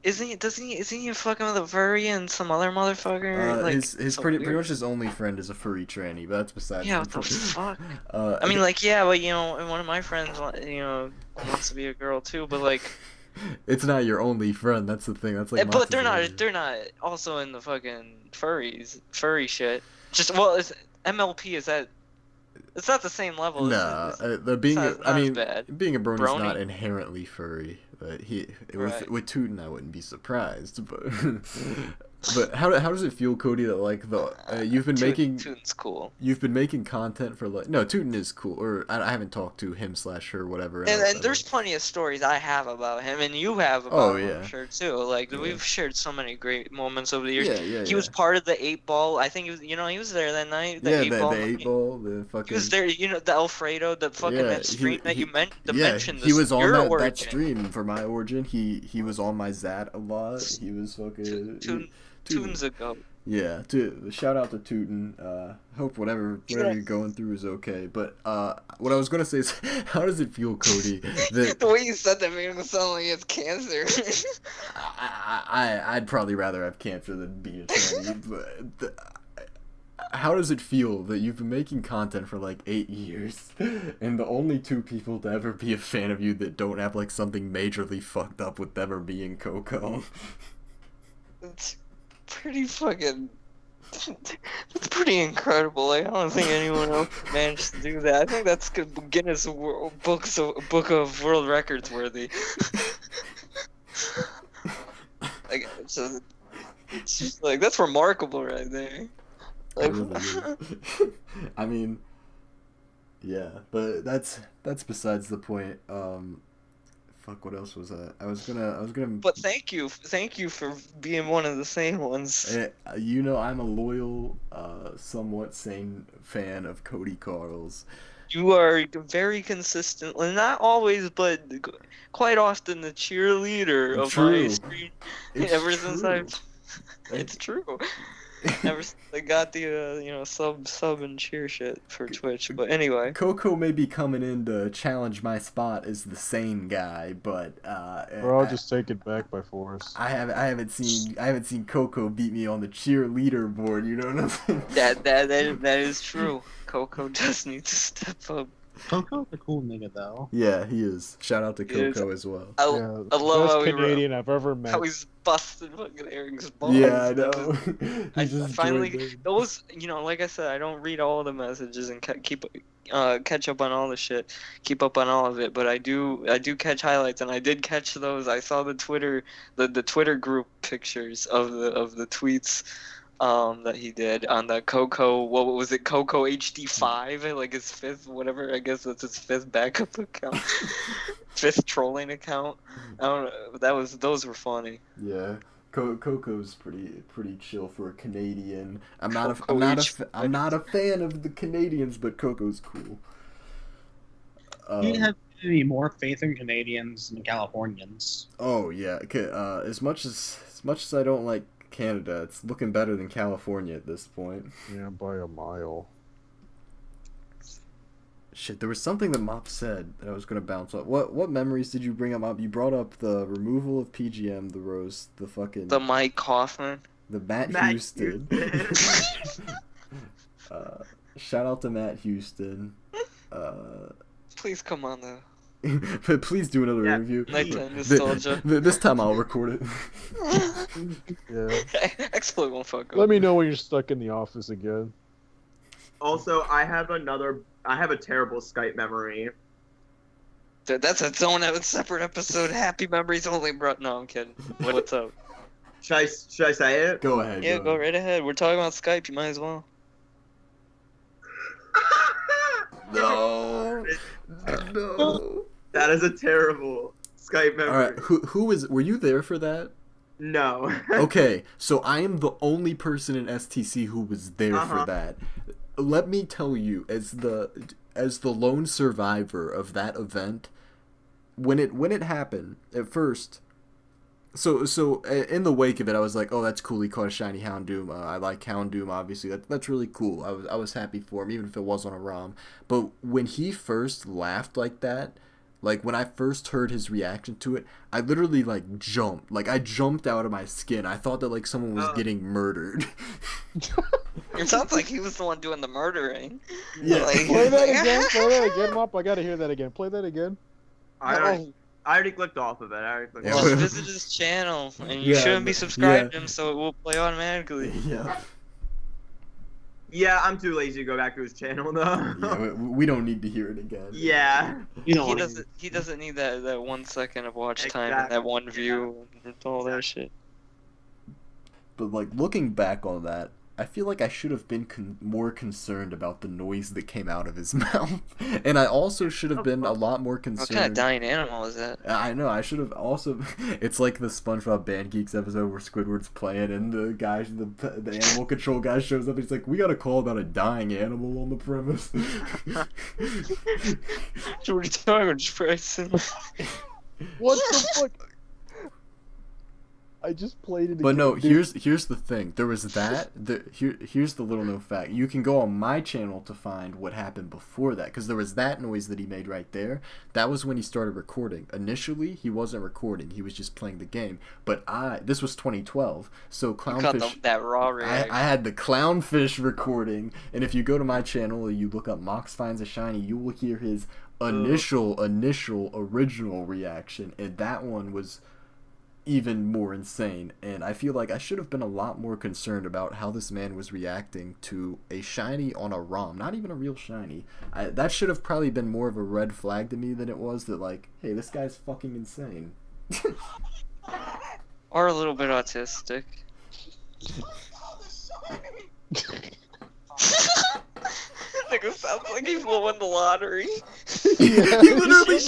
isn't he fucking with a furry and some other motherfucker? His so pretty weird. much his only friend is a furry tranny, but that's besides Yeah, the what the point. fuck? I mean, like, yeah, but, you know, and one of my friends, you know, wants to be a girl too, but, like... It's not your only friend, that's the thing, that's like But Mox's they're not also in the fucking furry shit. Just, well, MLP, is that... It's not the same level. Nah, being as bad. being a brony's Brony? not inherently furry, but Right. with Tootin I wouldn't be surprised, but but how does it feel, Cody, that like you've been making Tootin's cool. You've been making content for like no Tootin is cool, or I haven't talked to him / her whatever. And there's plenty of stories I have about him, and you have about him, I'm sure too. Like we've shared so many great moments over the years. Yeah. He was part of the 8-Ball. I think he was, he was there that night. The 8-Ball. The 8-Ball, the fucking. He was there. The Alfredo, the fucking that stream that you mentioned. He was on that origin. stream for my origin. He was on my Zat a lot. He was fucking. Tunes ago. Yeah, shout out to Tootin. Hope whatever you're going through is okay. But what I was gonna say is, how does it feel, Cody? That The way you said that made him sound like he has cancer. I'd probably rather have cancer than be a tranny. But how does it feel that you've been making content for like 8 years, and the only 2 people to ever be a fan of you that don't have like something majorly fucked up with them are me and Coco? It's pretty fucking. That's pretty incredible. Like, I don't think anyone else managed to do that. I think that's Guinness Book of World Records worthy. Like, it's just like that's remarkable right there. Like, I mean, yeah, but that's besides the point. Fuck, what else was that? I was gonna. But thank you for being one of the sane ones. I'm a loyal, somewhat sane fan of Cody Carls. You are very consistent, well, not always, but quite often the cheerleader of my screen. Ever since I've, it's true. Ever since I got the sub and cheer shit for Twitch. But anyway, Coco may be coming in to challenge my spot as the sane guy, but Or I'll just take it back by force. I haven't seen Coco beat me on the cheerleader board. You know what I'm saying? that is true. Coco does need to step up. Coco's a cool nigga though. Yeah, he is. Shout out to He is. Coco as well. I love Best how Canadian I've ever met. how he's busting fucking Eric's balls. Yeah, I know. I He just finally joined in. those like I said, I don't read all the messages and catch up on all the shit, keep up on all of it, but I do catch highlights, and I did catch those. I saw the Twitter group pictures of the tweets that he did on the Coco, what was it, Coco HD5, like his fifth, whatever, I guess that's his fifth backup account, fifth trolling account. I don't know, those were funny. Yeah. Coco's pretty chill for a Canadian. I'm not a fan of the Canadians, but Coco's cool. You have any more faith in Canadians than Californians. Oh yeah. Okay. As much as I don't like Canada, it's looking better than California at this point. Yeah, by a mile. Shit, there was something that Mop said that I was gonna bounce off. What memories did you bring up, Mop? You brought up the removal of PGM, the roast, the fucking The Mike Kaufman. the Matt Houston. Shout out to Matt Houston. Please come on though. But please do another Yeah. interview. Nighttime nostalgia. This time I'll record it. Yeah. Exploit won't fuck up. Let me know when you're stuck in the office again. Also, I have a terrible Skype memory. That's its own separate episode. Happy memories only, bro. No, I'm kidding. What's up? Should I say it? Go ahead. Yeah, go right ahead. We're talking about Skype. You might as well. No. No. That is a terrible Skype memory. All right. Were you there for that? No. Okay, so I am the only person in STC who was there for that. Let me tell you, as the lone survivor of that event, when it happened at first, so in the wake of it, I was like, oh, that's cool. He caught a shiny Houndoom. I like Houndoom, obviously. That's really cool. I was happy for him, even if it was on a ROM. But when he first laughed like that, like, when I first heard his reaction to it, I literally, like, jumped. Like, I jumped out of my skin. I thought that, like, someone was getting murdered. It sounds like he was the one doing the murdering. Yeah. Like, Play that again. Play that again, Mop. I gotta hear that again. Play that again. I already clicked off of it. Yeah. Well, visit his channel, and you shouldn't be subscribed to him, so it will play automatically. Yeah. Yeah, I'm too lazy to go back to his channel though. Yeah, we don't need to hear it again. Yeah. You know, He doesn't need that 1 second of watch time and Exactly. that one view and all that shit. But, like, looking back on that, I feel like I should have been more concerned about the noise that came out of his mouth. And I also should have been a lot more What concerned. kind of dying animal is that? I know, I should have also... It's like the SpongeBob Band Geeks episode where Squidward's playing and the animal control guy shows up and he's like, we got a call about a dying animal on the premise. What are you talking about, Bryson? What the fuck? I just played it again. But no, dude. here's the thing. There was that. Here's the little known fact. You can go on my channel to find what happened before that, because there was that noise that he made right there. That was when he started recording. Initially, he wasn't recording. He was just playing the game. But this was 2012, so Clownfish. That raw reaction. I had the Clownfish recording, and if you go to my channel and you look up Mox Finds a Shiny, you will hear his initial original reaction, and that one was even more insane. And I feel like I should have been a lot more concerned about how this man was reacting to a shiny on a ROM, not even a real shiny. That should have probably been more of a red flag to me than it was that, like, hey, this guy's fucking insane. Or a little bit autistic. Nigga sounds like he won the lottery. Yeah. He literally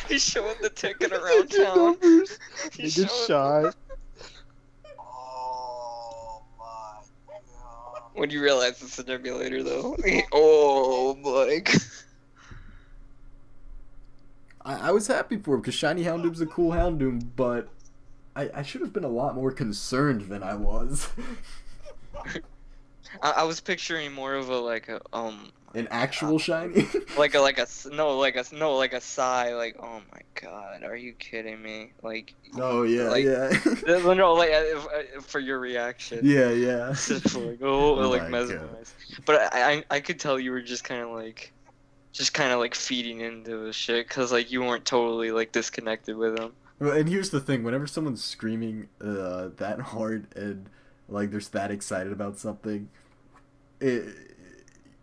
he's showing the ticket around town. He's Nigga showing- shy. Oh my god. When you realize it's an emulator, though. Oh my god. I was happy for him because Shiny Houndoom's a cool Houndoom, but I should have been a lot more concerned than I was. I was picturing more of a An actual shiny? like a sigh, like, oh my god, are you kidding me? Like, Oh yeah, like, yeah. no, like for your reaction. Yeah, yeah. It's just like, oh, Oh like my mesmerized. But I could tell you were just kind of like feeding into the shit, cause like you weren't totally like disconnected with him. Well, and here's the thing: whenever someone's screaming that hard and like they're that excited about something, it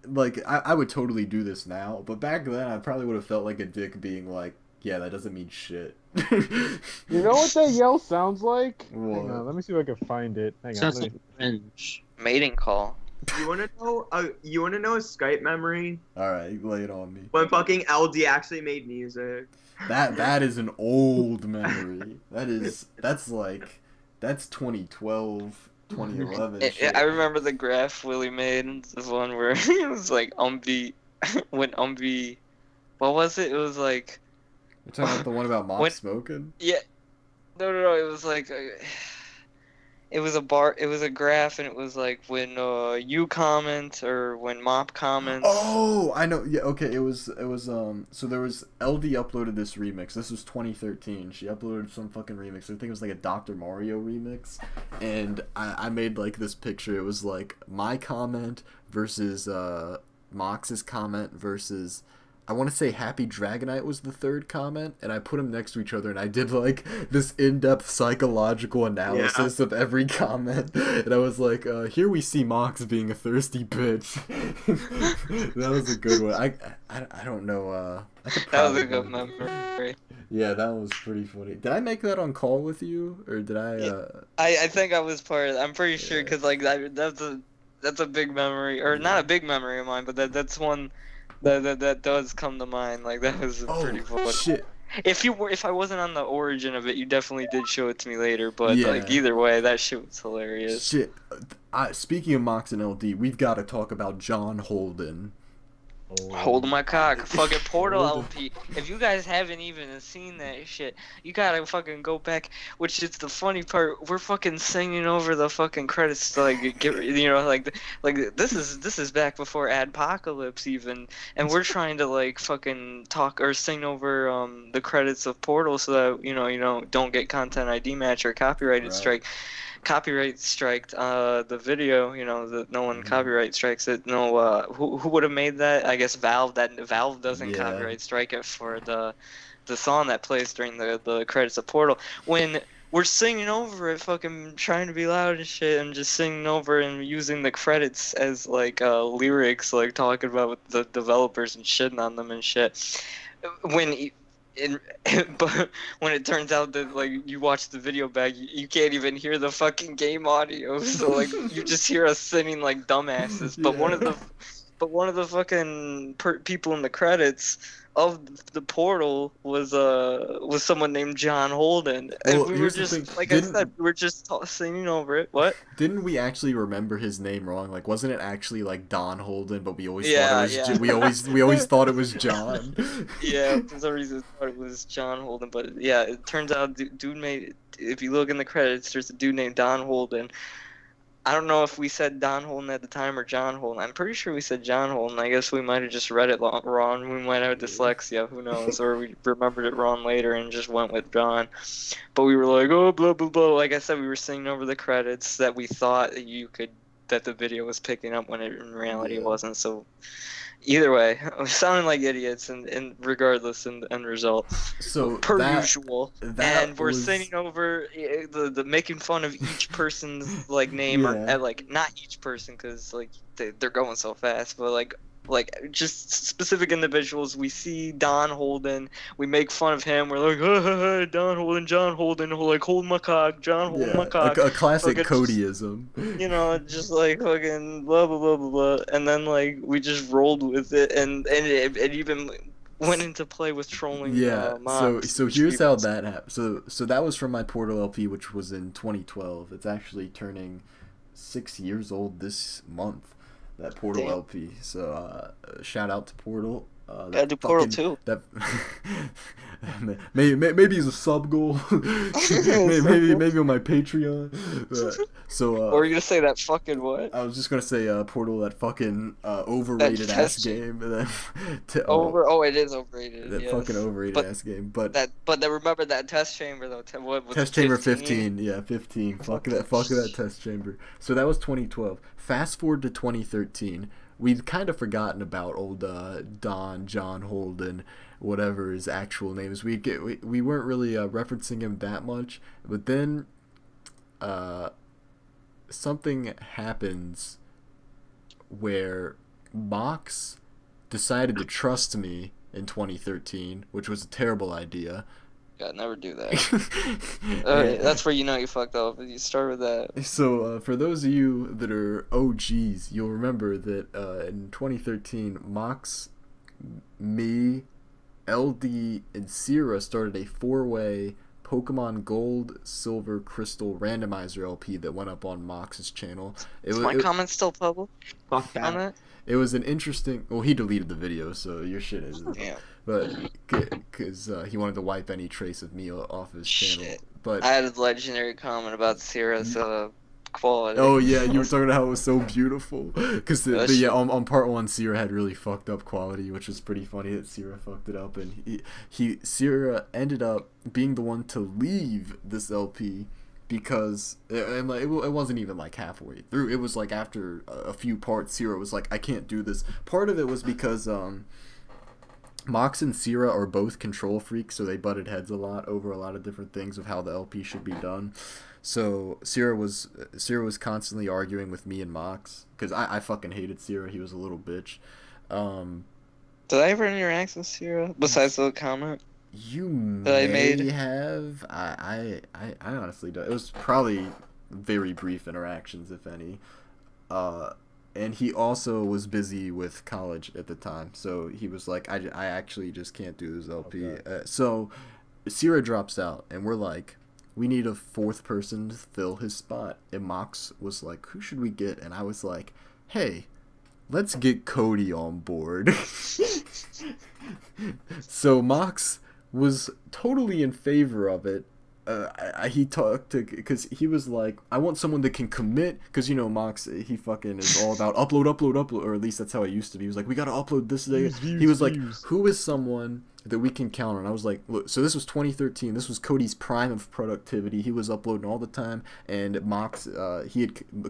like I would totally do this now, but back then I probably would have felt like a dick being like, yeah, that doesn't mean shit. You know what that yell sounds like? What? Hang on, let me see if I can find it. Hang on. Sounds let like me- cringe. Mating call. You wanna know? You wanna know a Skype memory? All right, lay it on me. When fucking LD actually made music. That is an old memory. That's 2012, 2011 shit. I remember the graph Willie made. The one where it was like when what was it? It was like, You're talking about the one about mom When- smoking? yeah, no. It was like, it was a graph, and it was like when you comment or when Mop comments. Oh, I know. Yeah, okay. It was so there was LD uploaded this remix. This was 2013. She uploaded some fucking remix. I think it was like a Dr. Mario remix. And I made like this picture. It was like my comment versus Mox's comment versus, I want to say Happy Dragonite was the third comment, and I put them next to each other, and I did like this in-depth psychological analysis of every comment, and I was like, here we see Mox being a thirsty bitch. That was a good one. I don't know. I could That was a probably- good memory. Yeah, that was pretty funny. Did I make that on call with you, or did I? I think I was part of. I'm pretty sure Yeah. because like that's a big memory, or not a big memory of mine, but that's one that does come to mind. Like that was pretty Oh fun. shit! If I wasn't on the origin of it, you definitely did show it to me later. But Yeah. like either way, that shit was hilarious. Shit. Speaking of Mox and LD, we've got to talk about John Holden. Hold my cock, fucking Portal Hold LP. If you guys haven't even seen that shit, you gotta fucking go back. Which is the funny part. We're fucking singing over the fucking credits to like get, like this is back before Adpocalypse even, and we're trying to like fucking talk or sing over the credits of Portal so that you don't get content ID match or copyrighted Right. copyright striked the video, that no one copyright strikes it. No, who would have made that? I guess Valve. That Valve doesn't Yeah. copyright strike it for the song that plays during the credits of Portal. When we're singing over it, fucking trying to be loud and shit, and just singing over and using the credits as like lyrics, like talking about the developers and shitting on them and shit. But when it turns out that like you watch the video back, you can't even hear the fucking game audio, so like you just hear us singing like dumbasses. But one of the fucking people in the credits of the Portal was someone named John Holden, and Well, we were here's the just thing. like Didn't- I said, we were just singing over it. What? Didn't we actually remember his name wrong? Like, wasn't it actually like Don Holden? But we always Yeah, thought it was. yeah. We always thought it was John. Yeah, for some reason I thought it was John Holden, but yeah, it turns out dude made. If you look in the credits, there's a dude named Don Holden. I don't know if we said Don Holden at the time or John Holden. I'm pretty sure we said John Holden. I guess we might have just read it wrong. We might have dyslexia. Who knows? Or we remembered it wrong later and just went with John. But we were like, oh, blah, blah, blah. Like I said, we were singing over the credits that we thought that the video was picking up when it in reality Yeah. wasn't. So either way, we sounded like idiots, and regardless in the end result, So per that, usual. that And we're was- singing over the making fun of each person's like name Yeah. or like not each person because like they're going so fast, but like just specific individuals. We see Don Holden, we make fun of him. We're like, hey, Don Holden, John Holden, like hold my cock, John hold Yeah, my cock. a classic Fucking- Codyism. Just like fucking blah blah blah blah blah, and then like we just rolled with it, and it even went into play with trolling. Yeah. Mox, So which here's we- how that happened. So that was from my Portal LP, which was in 2012. It's actually turning 6 years old this month. That Portal Damn. LP. So shout out to Portal. Gotta do Portal 2. That maybe he's a sub goal. maybe on my Patreon. So Or are you gonna say that fucking what? I was just gonna say Portal, that fucking overrated ass game, and then It is overrated. that yes. fucking overrated ass game. But then remember that test chamber though. What was test it, chamber 15, yeah, 15. Fuck that test chamber. So that was 2012. Fast forward to 2013. We've kind of forgotten about old John Holden, whatever his actual name is. We weren't really referencing him that much, but then something happens where Mox decided to trust me in 2013, which was a terrible idea. God, never do that. That's where you know you fucked up. You start with that. So, for those of you that are OGs, you'll remember that in 2013, Mox, me, LD, and Sierra started a 4-way Pokemon Gold, Silver, Crystal randomizer LP that went up on Mox's channel. Is my comment still public? Fuck that. On that? It was an interesting... Well, he deleted the video, so your shit is... Yeah. But because he wanted to wipe any trace of me off his channel. Shit. But I had a legendary comment about Sierra's quality. oh yeah, you were talking about how it was so beautiful. Because on part 1, Sierra had really fucked up quality, which was pretty funny that Sierra fucked it up, and Sierra ended up being the one to leave this LP because it wasn't even like halfway through. It was like after a few parts, Sierra was like, I can't do this. Part of it was because Mox and Sierra are both control freaks, so they butted heads a lot over a lot of different things of how the LP should be done. So Sierra was constantly arguing with me and Mox because I fucking hated Sierra. He was a little bitch. Did I ever interact with Sierra besides the comment? You that may I made? have. I honestly don't. It was probably very brief interactions, if any. And he also was busy with college at the time, so he was like, I actually just can't do this LP. Okay. So Sierra drops out, and we're like, we need a 4th person to fill his spot. And Mox was like, who should we get? And I was like, hey, let's get Cody on board. So Mox was totally in favor of it. He talked to, because he was like, I want someone that can commit, because you know Mox, he fucking is all about upload, or at least that's how it used to be. He was like, we gotta upload this day. He was like, who is someone that we can count on? I was like, look, so this was 2013. This was Cody's prime of productivity. He was uploading all the time, and Mox,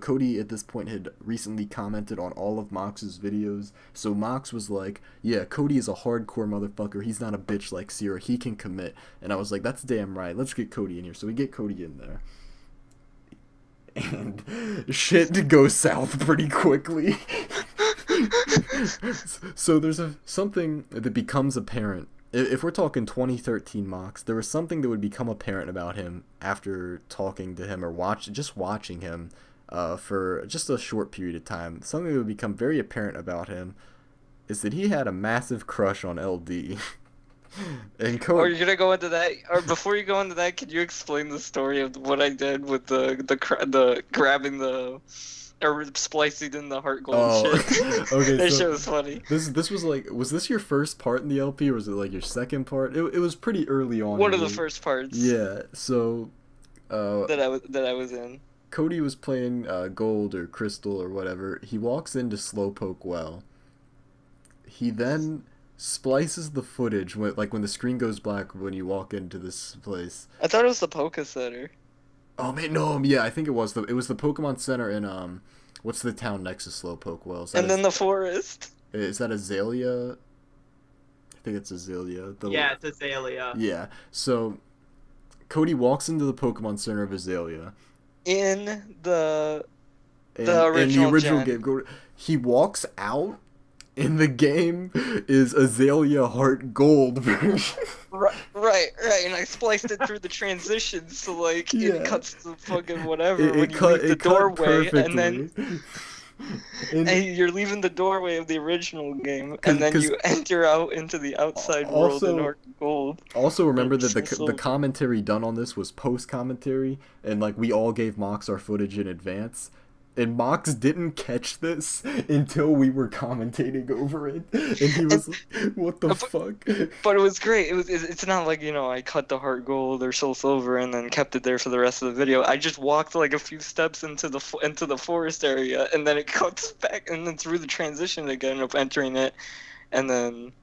Cody at this point had recently commented on all of Mox's videos. So Mox was like, yeah, Cody is a hardcore motherfucker. He's not a bitch like Sierra. He can commit. And I was like, that's damn right. Let's get Cody in here. So we get Cody in there. And shit goes south pretty quickly. So there's something that becomes apparent. If we're talking 2013 Mox, there was something that would become apparent about him after talking to him or watching him for just a short period of time. Something that would become very apparent about him is that he had a massive crush on LD. And Or you're gonna go into that, or before you go into that, could you explain the story of what I did with the grabbing the, or splicing in the heart gold shit? Okay, That so shit was funny. this was like, was this your first part in the LP, or was it like your second part? It was pretty early on. One of the first parts. Yeah, so That I was in. Cody was playing Gold or Crystal or whatever. He walks into Slowpoke Well. He then splices the footage when the screen goes black when you walk into this place. I thought it was the Poké Center. Oh man, no, yeah, I think it was the Pokemon Center in what's the town next to Slowpoke Well? And then the forest. Is that Azalea? I think it's Azalea. Yeah, it's Azalea. Yeah. So Cody walks into the Pokemon Center of Azalea. In the original gen. game. He walks out. In the game is Azalea Heart Gold version. Right, and I spliced it through the transitions, so like it cuts the fucking whatever when you leave the doorway, and then and you're leaving the doorway of the original game, and then you enter out into the outside world in Heart Gold. Also, remember that the commentary done on this was post commentary, and like we all gave Mox our footage in advance. And Mox didn't catch this until we were commentating over it, and he was like, "What the fuck?" But it was great. It's not like, I cut the heart gold or soul silver and then kept it there for the rest of the video. I just walked like a few steps into the forest area, and then it cuts back, and then through the transition again of entering it, and then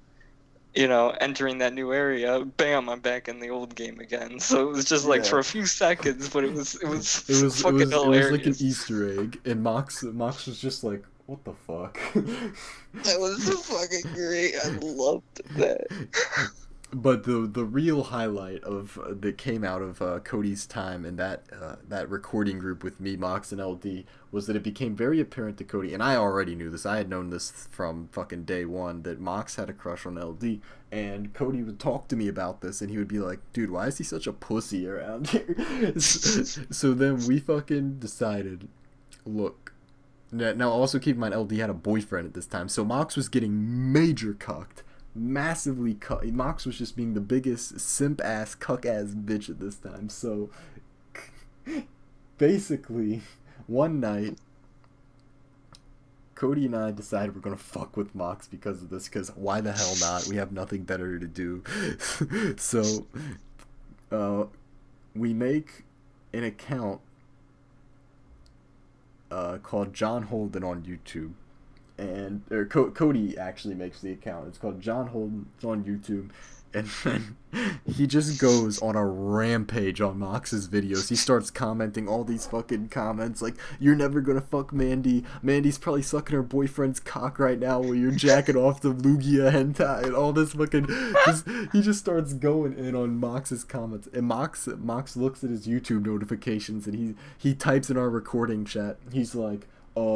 entering that new area, bam, I'm back in the old game again. So it was just like for a few seconds, but it was fucking hilarious. It was like an Easter egg, and Mox was just like, "What the fuck?" That was so fucking great. I loved that. But the real highlight of that came out of Cody's time in that recording group with me, Mox, and LD was that it became very apparent to Cody, and I already knew this. I had known this from fucking day one, that Mox had a crush on LD, and Cody would talk to me about this, and he would be like, "Dude, why is he such a pussy around here?" So then we fucking decided, look. Now also keep in mind, LD had a boyfriend at this time, so Mox was getting major cucked. Massively cut. Mox was just being the biggest simp ass cuck ass bitch at this time. So basically, one night, Cody and I decided we're gonna fuck with Mox because of this. Because why the hell not? We have nothing better to do. So we make an account called John Holden on YouTube. And Cody actually makes the account. It's called John Holden. It's on YouTube, and then he just goes on a rampage on Mox's videos. He starts commenting all these fucking comments like, "You're never gonna fuck Mandy. Mandy's probably sucking her boyfriend's cock right now while you're jacking off the Lugia hentai," and all this fucking. He just starts going in on Mox's comments, and Mox looks at his YouTube notifications, and he types in our recording chat. He's like,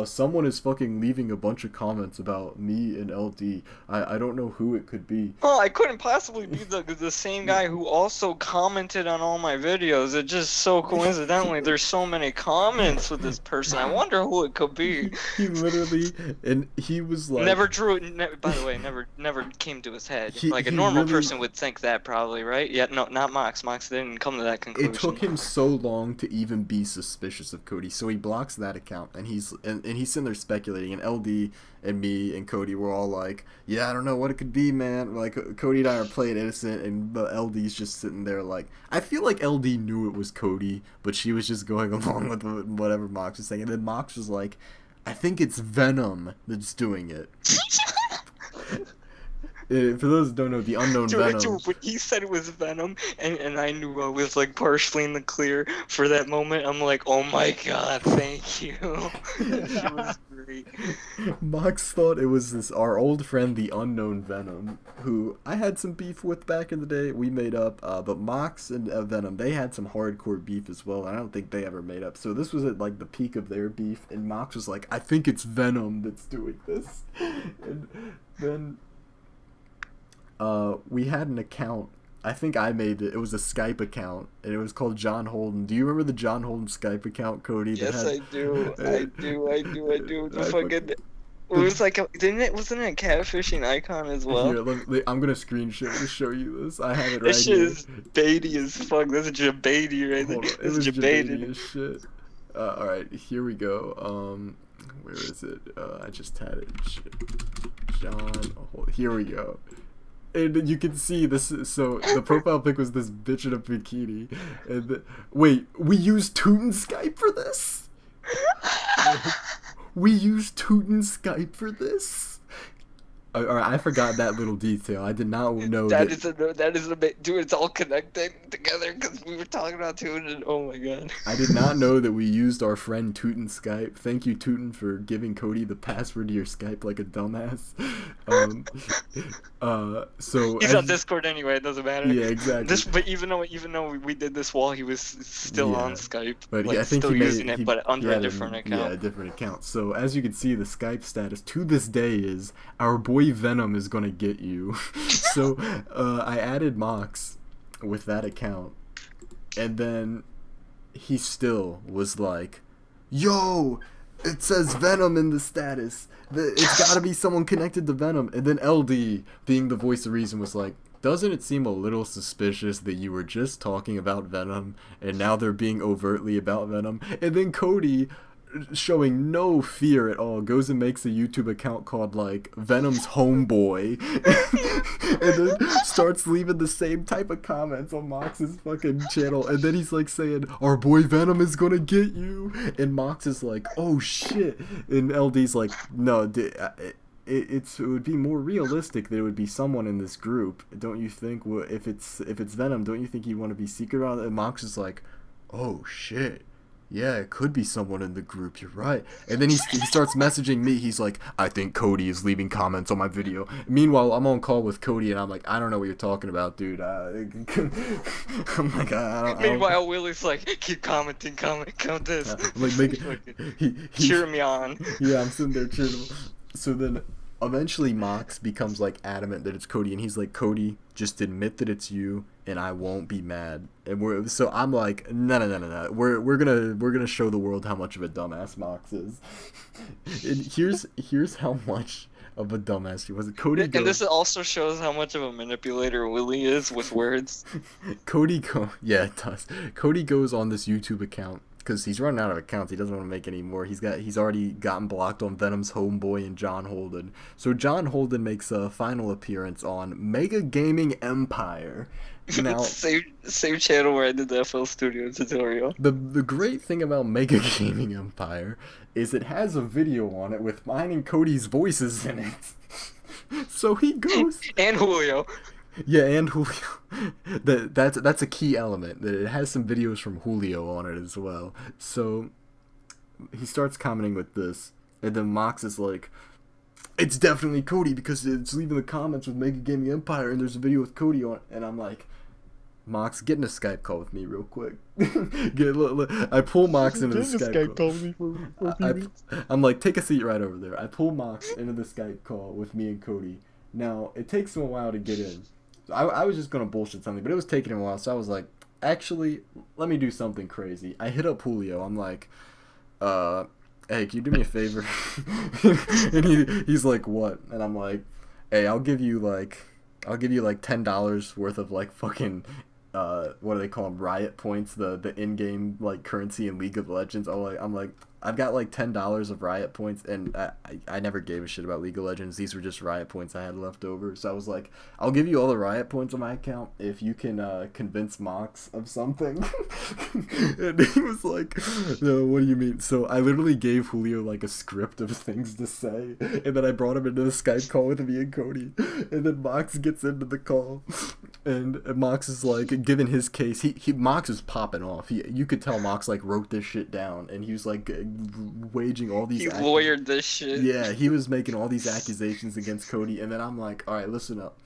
someone is fucking leaving a bunch of comments about me and LD. I don't know who it could be. Oh, I couldn't possibly be the same guy who also commented on all my videos. It just so coincidentally, there's so many comments with this person. I wonder who it could be. He literally, and he was like... By the way, never came to his head. Like a normal person would think that probably, right? Yeah, no, not Mox. Mox didn't come to that conclusion. It took him so long to even be suspicious of Cody, so he blocks that account, and he's sitting there speculating, and LD and me and Cody were all like, "Yeah, I don't know what it could be, man." Like, Cody and I are playing innocent, and LD's just sitting there like, I feel like LD knew it was Cody, but she was just going along with whatever Mox was saying, and then Mox was like, "I think it's Venom that's doing it." For those who don't know, the unknown Venom. Dude, when he said it was Venom, and I knew I was like partially in the clear for that moment, I'm like, "Oh my god, thank you." It was great. Mox thought it was our old friend, the unknown Venom, who I had some beef with back in the day. We made up, but Mox and Venom, they had some hardcore beef as well, and I don't think they ever made up. So this was at like the peak of their beef, and Mox was like, "I think it's Venom that's doing this," and then. We had an account. I think I made it. It was a Skype account, and it was called John Holden. Do you remember the John Holden Skype account, Cody? Yes, I do. I do. The fucking. It was like, wasn't it a catfishing icon as well? Here, I'm gonna screenshot to show you this. I have it right here. This shit is baity as fuck. That's Jabaity right there. It was Jabaity as shit. Alright, here we go. Where is it? I just had it. Shit. John Holden. Here we go. And you can see this. So the profile pic was this bitch in a bikini. And wait, we used Tootin Skype for this? We used Tootin Skype for this? Alright, I forgot that little detail. I did not know that is a bit, dude. It's all connected together because we were talking about Tootin. Oh my god. I did not know that we used our friend Tootin Skype. Thank you, Tootin, for giving Cody the password to your Skype like a dumbass. So he's on Discord anyway. It doesn't matter. Yeah, exactly. But even though we did this while he was still on Skype, but like, I think still using it, but under a different account. Yeah, a different account. So as you can see, the Skype status to this day is our boy Venom is gonna get you. So I added Mox with that account, and then he still was like, "Yo, it says Venom in the status. It's gotta be someone connected to Venom." And then LD, being the voice of reason, was like, "Doesn't it seem a little suspicious that you were just talking about Venom and now they're being overtly about Venom?" And then Cody showing no fear at all, goes and makes a YouTube account called like Venom's Homeboy, and then starts leaving the same type of comments on Mox's fucking channel, and then he's like saying, "Our boy Venom is gonna get you," and Mox is like, "Oh shit," and LD's like, "No, it would be more realistic that it would be someone in this group, don't you think? If it's Venom, don't you think you'd want to be secret on it?" And Mox is like, "Oh shit. Yeah, it could be someone in the group, you're right." And then he starts messaging me. He's like, "I think Cody is leaving comments on my video." Meanwhile, I'm on call with Cody, and I'm like, "I don't know what you're talking about, dude." I'm like, I don't. Meanwhile, Willie's like, keep commenting, comment this. Cheer me on. Yeah, I'm sitting there cheering him. So then, eventually, Mox becomes like adamant that it's Cody, and he's like, "Cody, just admit that it's you, and I won't be mad." And so I'm like, no. We're gonna show the world how much of a dumbass Mox is. And here's how much of a dumbass he was. Cody goes, and this also shows how much of a manipulator Willie is with words. Yeah, it does. Cody goes on this YouTube account, because he's running out of accounts. He doesn't want to make any more. He's already gotten blocked on Venom's Homeboy and John Holden. So John Holden makes a final appearance on Mega Gaming Empire. Now, same channel where I did the FL Studio tutorial. The great thing about Mega Gaming Empire is it has a video on it with mine and Cody's voices in it. So he goes and Julio. Yeah, and Julio. That's a key element. That it has some videos from Julio on it as well. So he starts commenting with this, and then Mox is like, "It's definitely Cody because it's leaving the comments with Mega Gaming Empire, and there's a video with Cody on it." And I'm like, "Mox, get in a Skype call with me real quick." I pull Mox into the Skype call. With me I'm like, "Take a seat right over there." I pull Mox into the Skype call with me and Cody. Now, it takes him a while to get in. I was just going to bullshit something, but it was taking him a while, so I was like, actually, let me do something crazy. I hit up Julio. I'm like, "Hey, can you do me a favor?" And he's like, "What?" And I'm like, "Hey, I'll give you like $10 worth of like fucking what do they call them, riot points, the in-game like currency in League of Legends." I'm like, "I've got like $10 of riot points," and I never gave a shit about League of Legends. These were just riot points I had left over. So I was like, "I'll give you all the riot points on my account if you can convince Mox of something." And he was like, "No, what do you mean?" So I literally gave Julio like a script of things to say, and then I brought him into the Skype call with me and Cody, and then Mox gets into the call, and Mox is like giving his case. Mox is popping off. You could tell Mox like wrote this shit down, and he was like waging all these. He lawyered this shit. Yeah, he was making all these accusations against Cody, and then I'm like, "All right, listen up.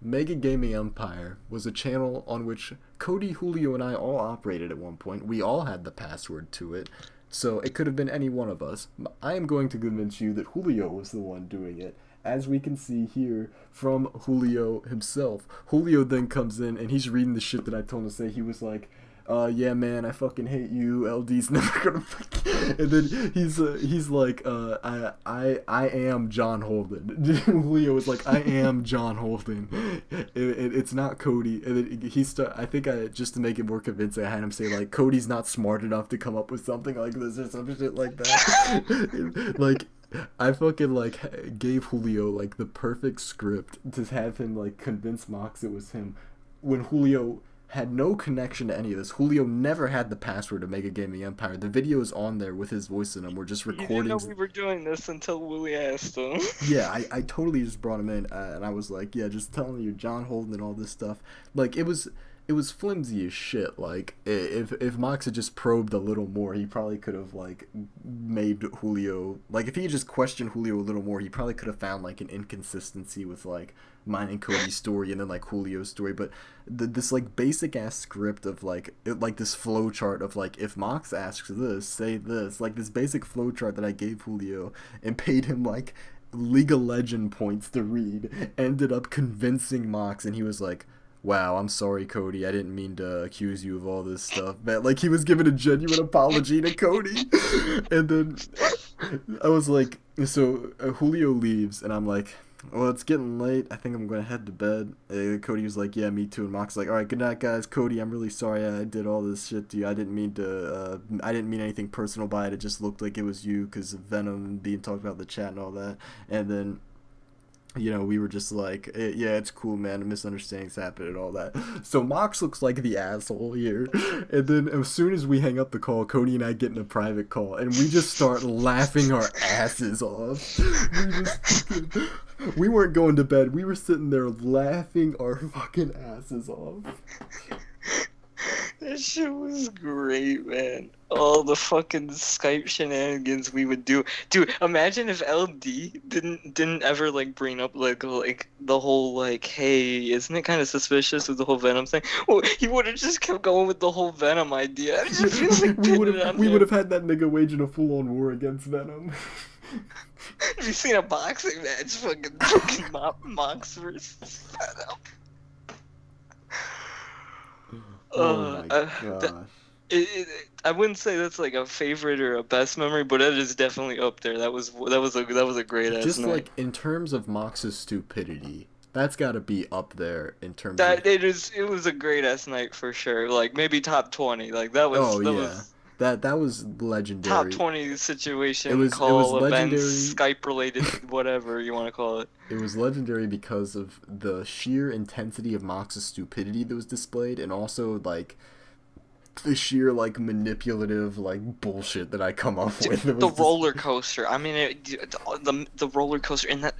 Mega Gaming Empire was a channel on which Cody, Julio, and I all operated at one point. We all had the password to it, so it could have been any one of us. I am going to convince you that Julio was the one doing it, as we can see here from Julio himself." Julio then comes in, and he's reading the shit that I told him to say. He was like, "Yeah, man, I fucking hate you. LD's never gonna fucking..." And then he's like, I am John Holden." Julio was like, "I am John Holden. It's not Cody." And then I think just to make it more convincing, I had him say like, "Cody's not smart enough to come up with something like this," or some shit like that. Like, I fucking like gave Julio like the perfect script to have him like convince Mox it was him, when Julio had no connection to any of this. Julio never had the password to Mega Gaming Empire. The videos on there with his voice in them were just recordings. He didn't know we were doing this until Willie asked him. Yeah, I totally just brought him in, and I was like, "Yeah, just telling you, John Holden and all this stuff." Like, it was flimsy as shit. Like, if Mox had just probed a little more, he probably could have like made Julio, like, if he had just questioned Julio a little more, he probably could have found like an inconsistency with like mine and Cody's story and then like Julio's story. But this like basic ass script of like this flow chart of like, if Mox asks this, say this, like this basic flow chart that I gave Julio and paid him like League of Legend points to read, ended up convincing Mox, and he was like, "Wow, I'm sorry, Cody. I didn't mean to accuse you of all this stuff." But like, he was giving a genuine apology to Cody. And then I was like, so Julio leaves, and I'm like, Well, it's getting late. I think I'm going to head to bed. Cody was like, yeah, me too. And Mock's like, all right, good night, guys. Cody, I'm really sorry I did all this shit to you. I didn't mean anything personal by it. It just looked like it was you because of Venom and being talked about in the chat and all that. And then, we were just like, yeah, it's cool, man. Misunderstandings happen and all that. So Mox looks like the asshole here. And then as soon as we hang up the call, Cody and I get in a private call. And we just start laughing our asses off. We weren't going to bed. We were sitting there laughing our fucking asses off. That shit was great, man. All the fucking Skype shenanigans we would do. Dude, imagine if LD didn't ever like bring up like the whole like, hey, isn't it kind of suspicious with the whole Venom thing? Well, he would have just kept going with the whole Venom idea. I just feel like we would have had that nigga waging a full-on war against Venom. Have you seen a boxing match? Fucking Mox versus Venom. Oh my gosh. I wouldn't say that's like a favorite or a best memory, but it is definitely up there. That was a great ass Just night. like in terms of Mox's stupidity, that's got to be up there in terms That of... it was a great ass night for sure. Like maybe top 20. Like that was was that was legendary. top 20 situation. It was events, legendary. Skype related, whatever you want to call it. It was legendary because of the sheer intensity of Mox's stupidity that was displayed, and also like the sheer like manipulative like bullshit that I come up with. The roller coaster. I mean, the roller coaster, and that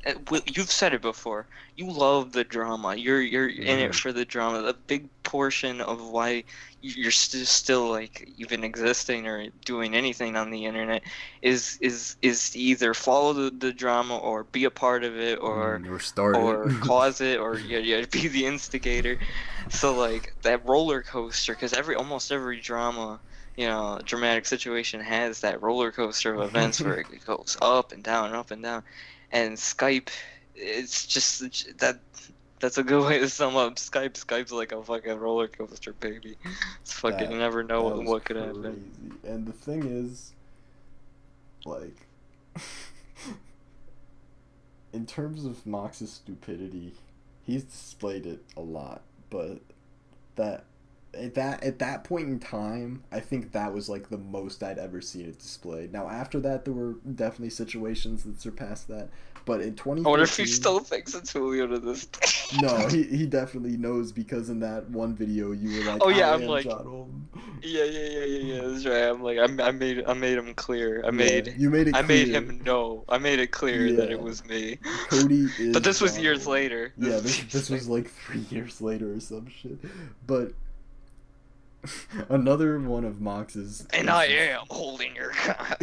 you've said it before. You love the drama. You're in it for the drama. A big portion of why you're still like even existing or doing anything on the internet is to either follow the drama or be a part of it or start or it. cause it or be the instigator. So like that roller coaster, because almost every drama, dramatic situation has that roller coaster of events where it goes up and down and up and down. And Skype, it's just that's a good way to sum up Skype. Skype's like a fucking roller coaster, baby. It's fucking, you never know what could happen. And the thing is, like, in terms of Mox's stupidity, he's displayed it a lot, but at that point in time, I think that was like the most I'd ever seen it displayed. Now after that, there were definitely situations that surpassed that. But in 2013... I wonder if he still thinks it's Julio to this day. No, he definitely knows, because in that one video you were like, oh yeah, I I'm am like, John Holden. Yeah, that's right. I'm like, I made him clear. You made it clear. I made him know. I made it clear that it was me. Cody is But this was John years Holden. later. Yeah, this was like 3 years later or some shit. But another one of Mox's... And I am holding your cock.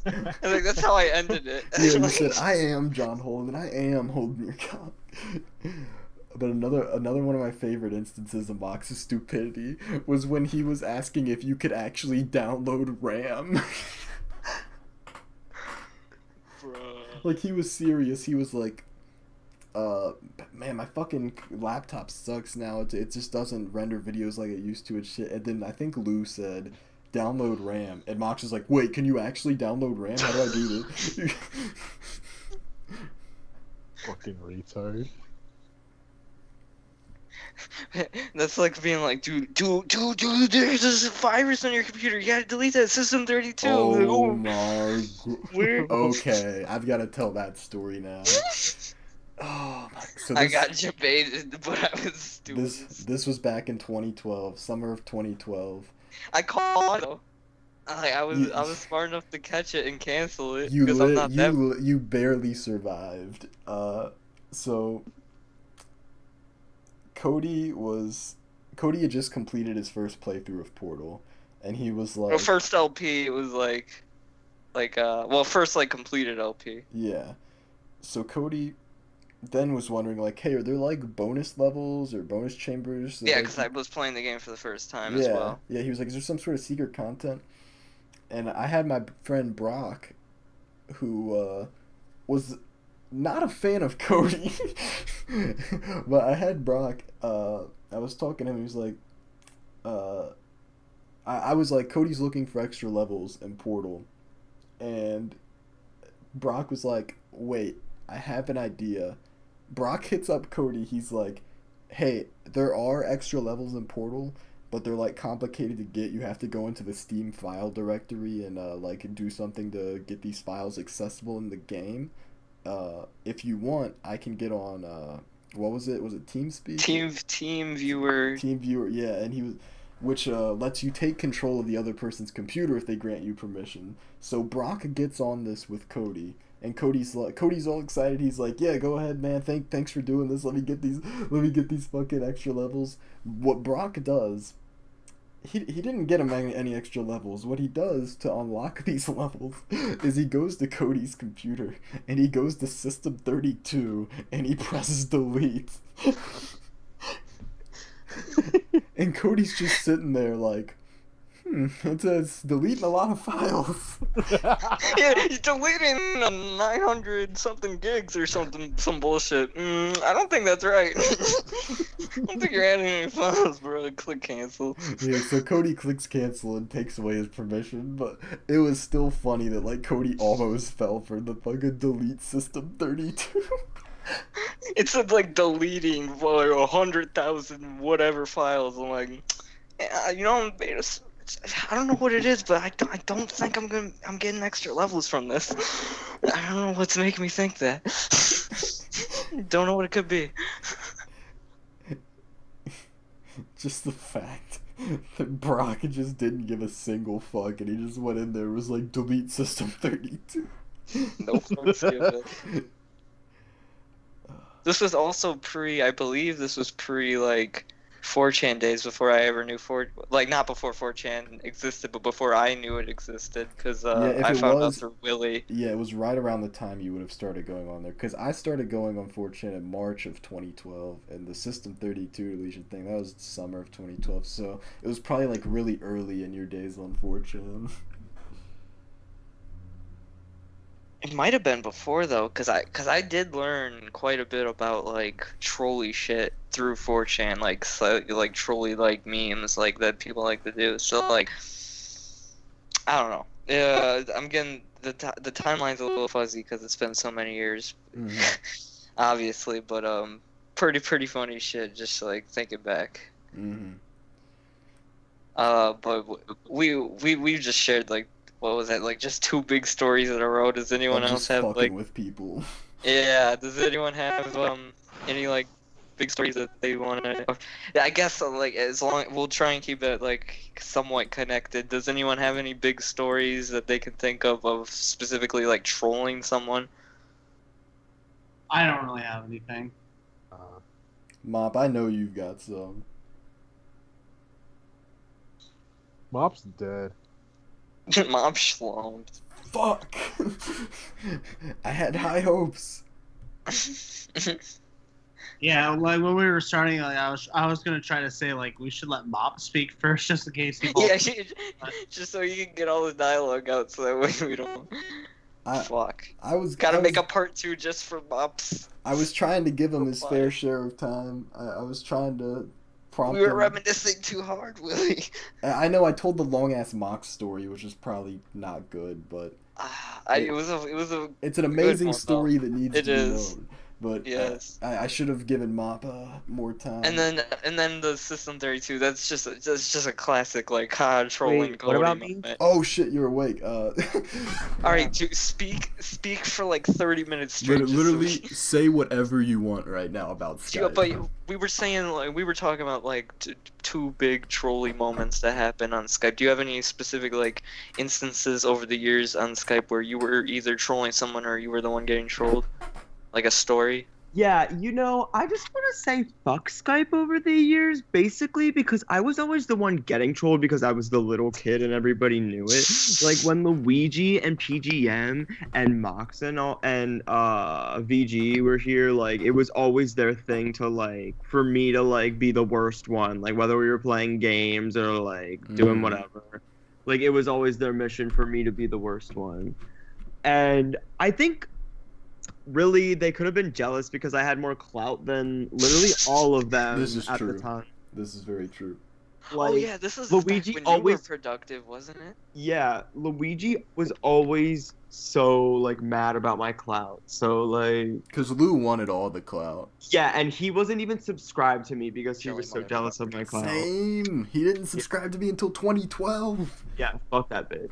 I think that's how I ended it. Yeah, you said, I am John Holden, and I am holding your cock. But another one of my favorite instances of Mox's stupidity was when he was asking if you could actually download RAM. Bruh. Like, he was serious. He was like, man, my fucking laptop sucks now. It just doesn't render videos like it used to and shit. And then I think Lou said, download RAM. And Mox is like, wait, can you actually download RAM? How do I do this? Fucking retard. That's like being like, dude, there's this virus on your computer. You gotta delete that System 32. Oh my Weird. Okay, I've got to tell that story now. Oh my! So I got you baited, but I was stupid. This was back in 2012, summer of 2012. I caught it. I was smart enough to catch it and cancel it You because I'm not that. you barely survived. So Cody had just completed his first playthrough of Portal, and he was like, Well, first LP it was first like completed LP. yeah. So Cody then was wondering like, hey, are there like bonus levels or bonus chambers? Yeah, because I was playing the game for the first time as well. Yeah, he was like, is there some sort of secret content? And I had my friend Brock, who was not a fan of Cody, but I had Brock, I was talking to him, he was like, I was like, Cody's looking for extra levels in Portal, and Brock was like, wait, I have an idea. Brock hits up Cody. He's like, hey, there are extra levels in Portal, but they're like complicated to get. You have to go into the Steam file directory and like do something to get these files accessible in the game. If you want, I can get on what was it? Was it TeamSpeak? Team viewer. Team viewer, yeah, and he was, which lets you take control of the other person's computer if they grant you permission. So Brock gets on this with Cody, and Cody's all excited. He's like, "Yeah, go ahead, man. Thanks for doing this. Let me get these fucking extra levels." What Brock does, he didn't get him any extra levels. What he does to unlock these levels is he goes to Cody's computer and he goes to System 32 and he presses delete. And Cody's just sitting there like, it's deleting a lot of files. Yeah, he's deleting 900 something gigs or something, some bullshit. I don't think that's right. I don't think you're adding any files, bro. Click cancel. Yeah, so Cody clicks cancel and takes away his permission, but it was still funny that like Cody almost fell for the fucking delete System 32. It said like deleting like 100,000 whatever files. I'm like, yeah, you know, I don't know what it is, but I don't think I'm getting extra levels from this. I don't know what's making me think that. Don't know what it could be. Just the fact that Brock just didn't give a single fuck and he just went in there and was like, delete System 32. No fucks given. This was also I believe this was like 4chan days before I ever knew not before 4chan existed, but before I knew it existed, because I found out through Willie. Yeah, it was right around the time you would have started going on there, because I started going on 4chan in March of 2012, and the System 32 deletion thing, that was summer of 2012, so it was probably like really early in your days on 4chan. It might have been before though, cause I did learn quite a bit about like trolly shit through 4chan, like trolly like memes like that people like to do. So like, I don't know. Yeah, I'm getting the timeline's a little fuzzy because it's been so many years, obviously. But pretty funny shit. Just like thinking back. But we just shared like. What was that, like just 2 big stories in a row? Does anyone else have like with people? Yeah, does anyone have any like big stories that they want to? I guess like as long we'll try and keep it like somewhat connected. Does anyone have any big stories that they can think of specifically like trolling someone? I don't really have anything. Mop, I know you've got some. Mop's dead. Mom slumped. Fuck! I had high hopes. Yeah, like when we were starting, like I was gonna try to say like we should let Mop speak first, just in case he. Yeah, just so you can get all the dialogue out, so that way we don't. Fuck. Gotta make a part 2 just for Mops. I was trying to give him his fair share of time. I was trying to. We were reminiscing too hard, Willie. I know I told the long ass Mox story, which is probably not good, but it was a. It's an amazing story that needs to be known. But yes, I should have given Mop more time. And then the System 32. That's just a classic like trolling. What about me? Moment. Oh shit, you're awake. All right, dude, speak for like 30 minutes straight. Literally, say whatever you want right now about Skype. But we were saying like we were talking about like 2 big trolly moments that happened on Skype. Do you have any specific like instances over the years on Skype where you were either trolling someone or you were the one getting trolled? Like a story? Yeah, you know, I just want to say fuck Skype over the years, basically, because I was always the one getting trolled because I was the little kid and everybody knew it. Like when Luigi and PGM and Mox and VG were here, like it was always their thing to like for me to like be the worst one, like whether we were playing games or like doing whatever. Like it was always their mission for me to be the worst one. And I think really they could have been jealous because I had more clout than literally all of them This is at true. the time. This is very true. Like, oh yeah, this is Luigi back when you were always productive, wasn't it? yeah, Luigi was always so like mad about my clout. So like Because Lou wanted all the clout. yeah, and he wasn't even subscribed to me because he Jelly was so motherfucker. jealous of my clout. Same. He didn't subscribe to me until 2012. Yeah, fuck that bitch.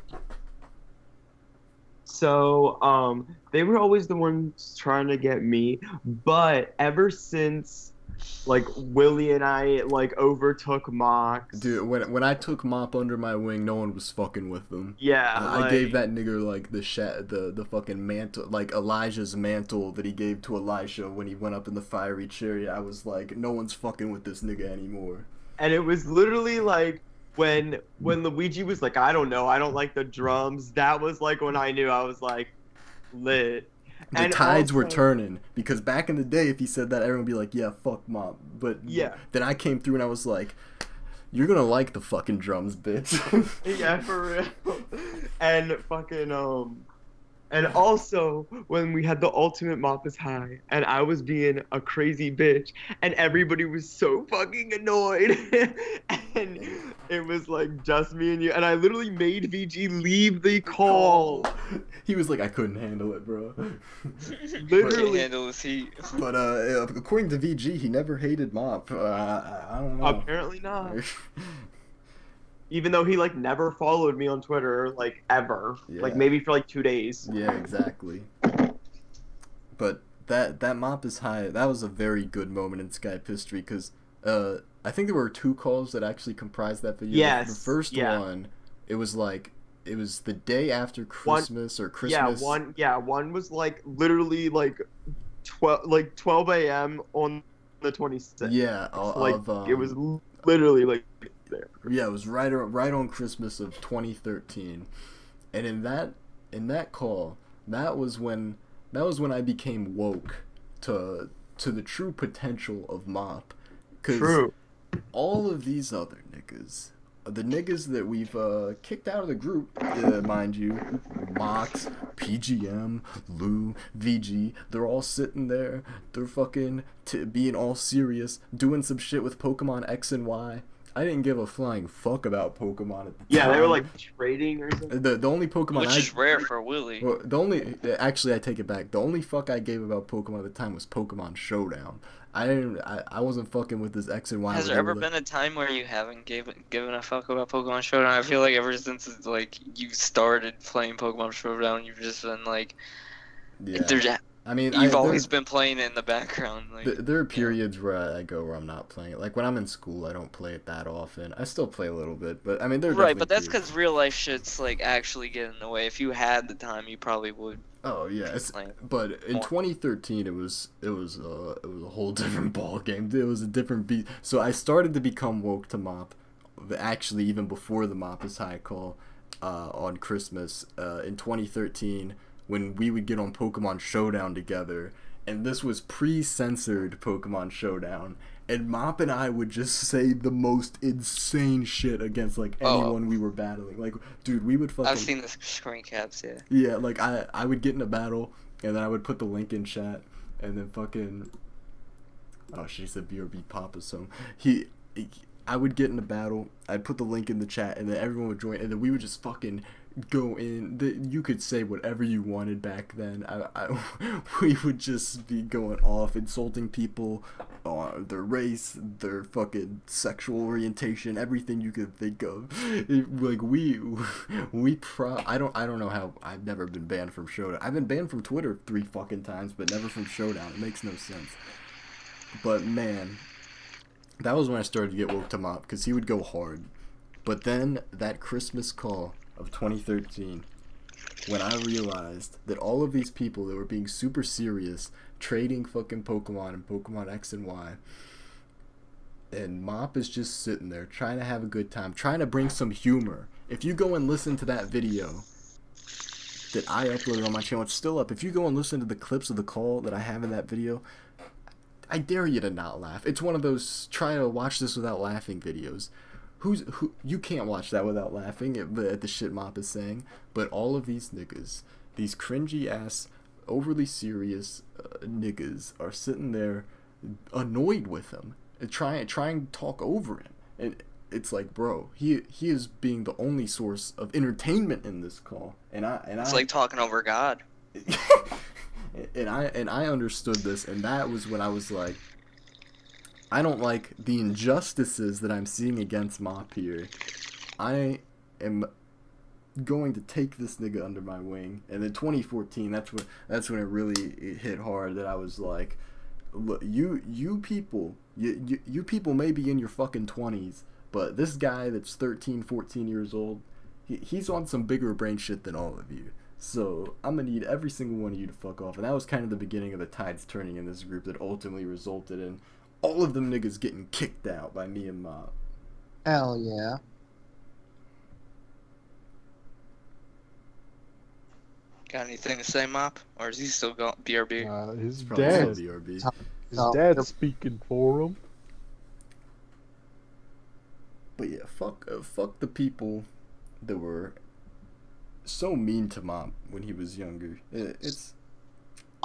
So, they were always the ones trying to get me, but ever since, like, Willie and I, like, overtook Mox. Dude, when I took Mop under my wing, no one was fucking with him. Yeah, I gave that nigga like the fucking mantle, like Elijah's mantle that he gave to Elisha when he went up in the fiery chariot. I was like, no one's fucking with this nigga anymore. and it was literally like, when Luigi was like, I don't know, I don't like the drums, that was like when I knew I was like, lit. The And tides were also- turning because back in the day, if he said that, everyone would be like, "Yeah, fuck Mop." But Yeah. then I came through and I was like, "You're gonna like the fucking drums, bitch." Yeah, for real. And fucking and also when we had the ultimate Mop is High and I was being a crazy bitch and everybody was so fucking annoyed and it was like just me and you and I literally made VG leave the call. He was like, "I couldn't handle it, bro." Can't Literally. handle this heat. But according to VG, he never hated Mop. I don't know. Apparently not. Even though he like never followed me on Twitter like ever. Like Yeah. maybe for like 2 days. Yeah, exactly. But that Mop is High, that was a very good moment in Skype history because I think there were 2 calls that actually comprised that video. Yes, The first yeah. one, it was the day after Christmas or Christmas. One was like literally like 12 a.m. on the 26th. Yeah, Like of, it was literally like there. Yeah, it was right on Christmas of 2013, and in that call, that was when I became woke to the true potential of Mop, because True. all of these other niggas, the niggas that we've kicked out of the group, mind you, Mox, PGM, Lou, VG, they're all sitting there, they're fucking being all serious, doing some shit with Pokemon X and Y. I didn't give a flying fuck about Pokemon at the time. Yeah, they were like trading or something. The only Pokemon Which is rare for Willie. well, actually I take it back. The only fuck I gave about Pokemon at the time was Pokemon Showdown. I wasn't fucking with this X and Y. Has there ever been a time where you haven't given a fuck about Pokemon Showdown? I feel like ever since like you started playing Pokemon Showdown, you've just been like, Yeah. I mean, you've always been playing it in the background. Like, there are periods where I go where I'm not playing it. Like when I'm in school, I don't play it that often. I still play a little bit, but I mean, there are right, but definitely that's periods. because real life shit's like actually getting in the way. If you had the time, you probably would. Oh yeah, Like, but in more. 2013 it was a whole different ball game. It was a different beat. So I started to become woke to Mop, actually even before the Mop is High call, on Christmas in 2013 when we would get on Pokemon Showdown together, and this was pre-censored Pokemon Showdown. And Mop and I would just say the most insane shit against like anyone we were battling. Like, dude, we would fucking. I've seen the screen caps, yeah. Yeah, like I would get in a battle and then I would put the link in chat and then fucking. Oh, she said BRB Papa. So I would get in a battle. I'd put the link in the chat and then everyone would join and then we would just fucking go in. You could say whatever you wanted back then. We would just be going off, insulting people, their race, their fucking sexual orientation, everything you could think of. Like I don't know how I've never been banned from Showdown. I've been banned from Twitter 3 fucking times, but never from Showdown. It makes no sense. But man, that was when I started to get woke to Mop because he would go hard. But then that Christmas call of 2013, when I realized that all of these people that were being super serious, trading fucking Pokemon and Pokemon X and Y, and Mop is just sitting there trying to have a good time, trying to bring some humor. If you go and listen to that video that I uploaded on my channel, it's still up. If you go and listen to the clips of the call that I have in that video, I dare you to not laugh. It's one of those try to watch this without laughing videos. Who you can't watch that without laughing at the shit Mop is saying. But all of these niggas, these cringy ass, overly serious niggas are sitting there annoyed with him and trying to talk over him. And it's like, bro, he is being the only source of entertainment in this call, It's like talking over God. and I understood this, and that was when I was like, I don't like the injustices that I'm seeing against Mop here. I am going to take this nigga under my wing. And in 2014, that's when it really hit hard, that I was like, look, you people may be in your fucking 20s, but this guy that's 13, 14 years old, he's on some bigger brain shit than all of you. So I'm gonna need every single one of you to fuck off. And that was kind of the beginning of the tides turning in this group that ultimately resulted in all of them niggas getting kicked out by me and Mop. Hell yeah. Got anything to say, Mop? Or is he still going BRB? His Probably dad. BRB. His dad's speaking for him. But yeah, fuck the people that were so mean to Mop when he was younger. It's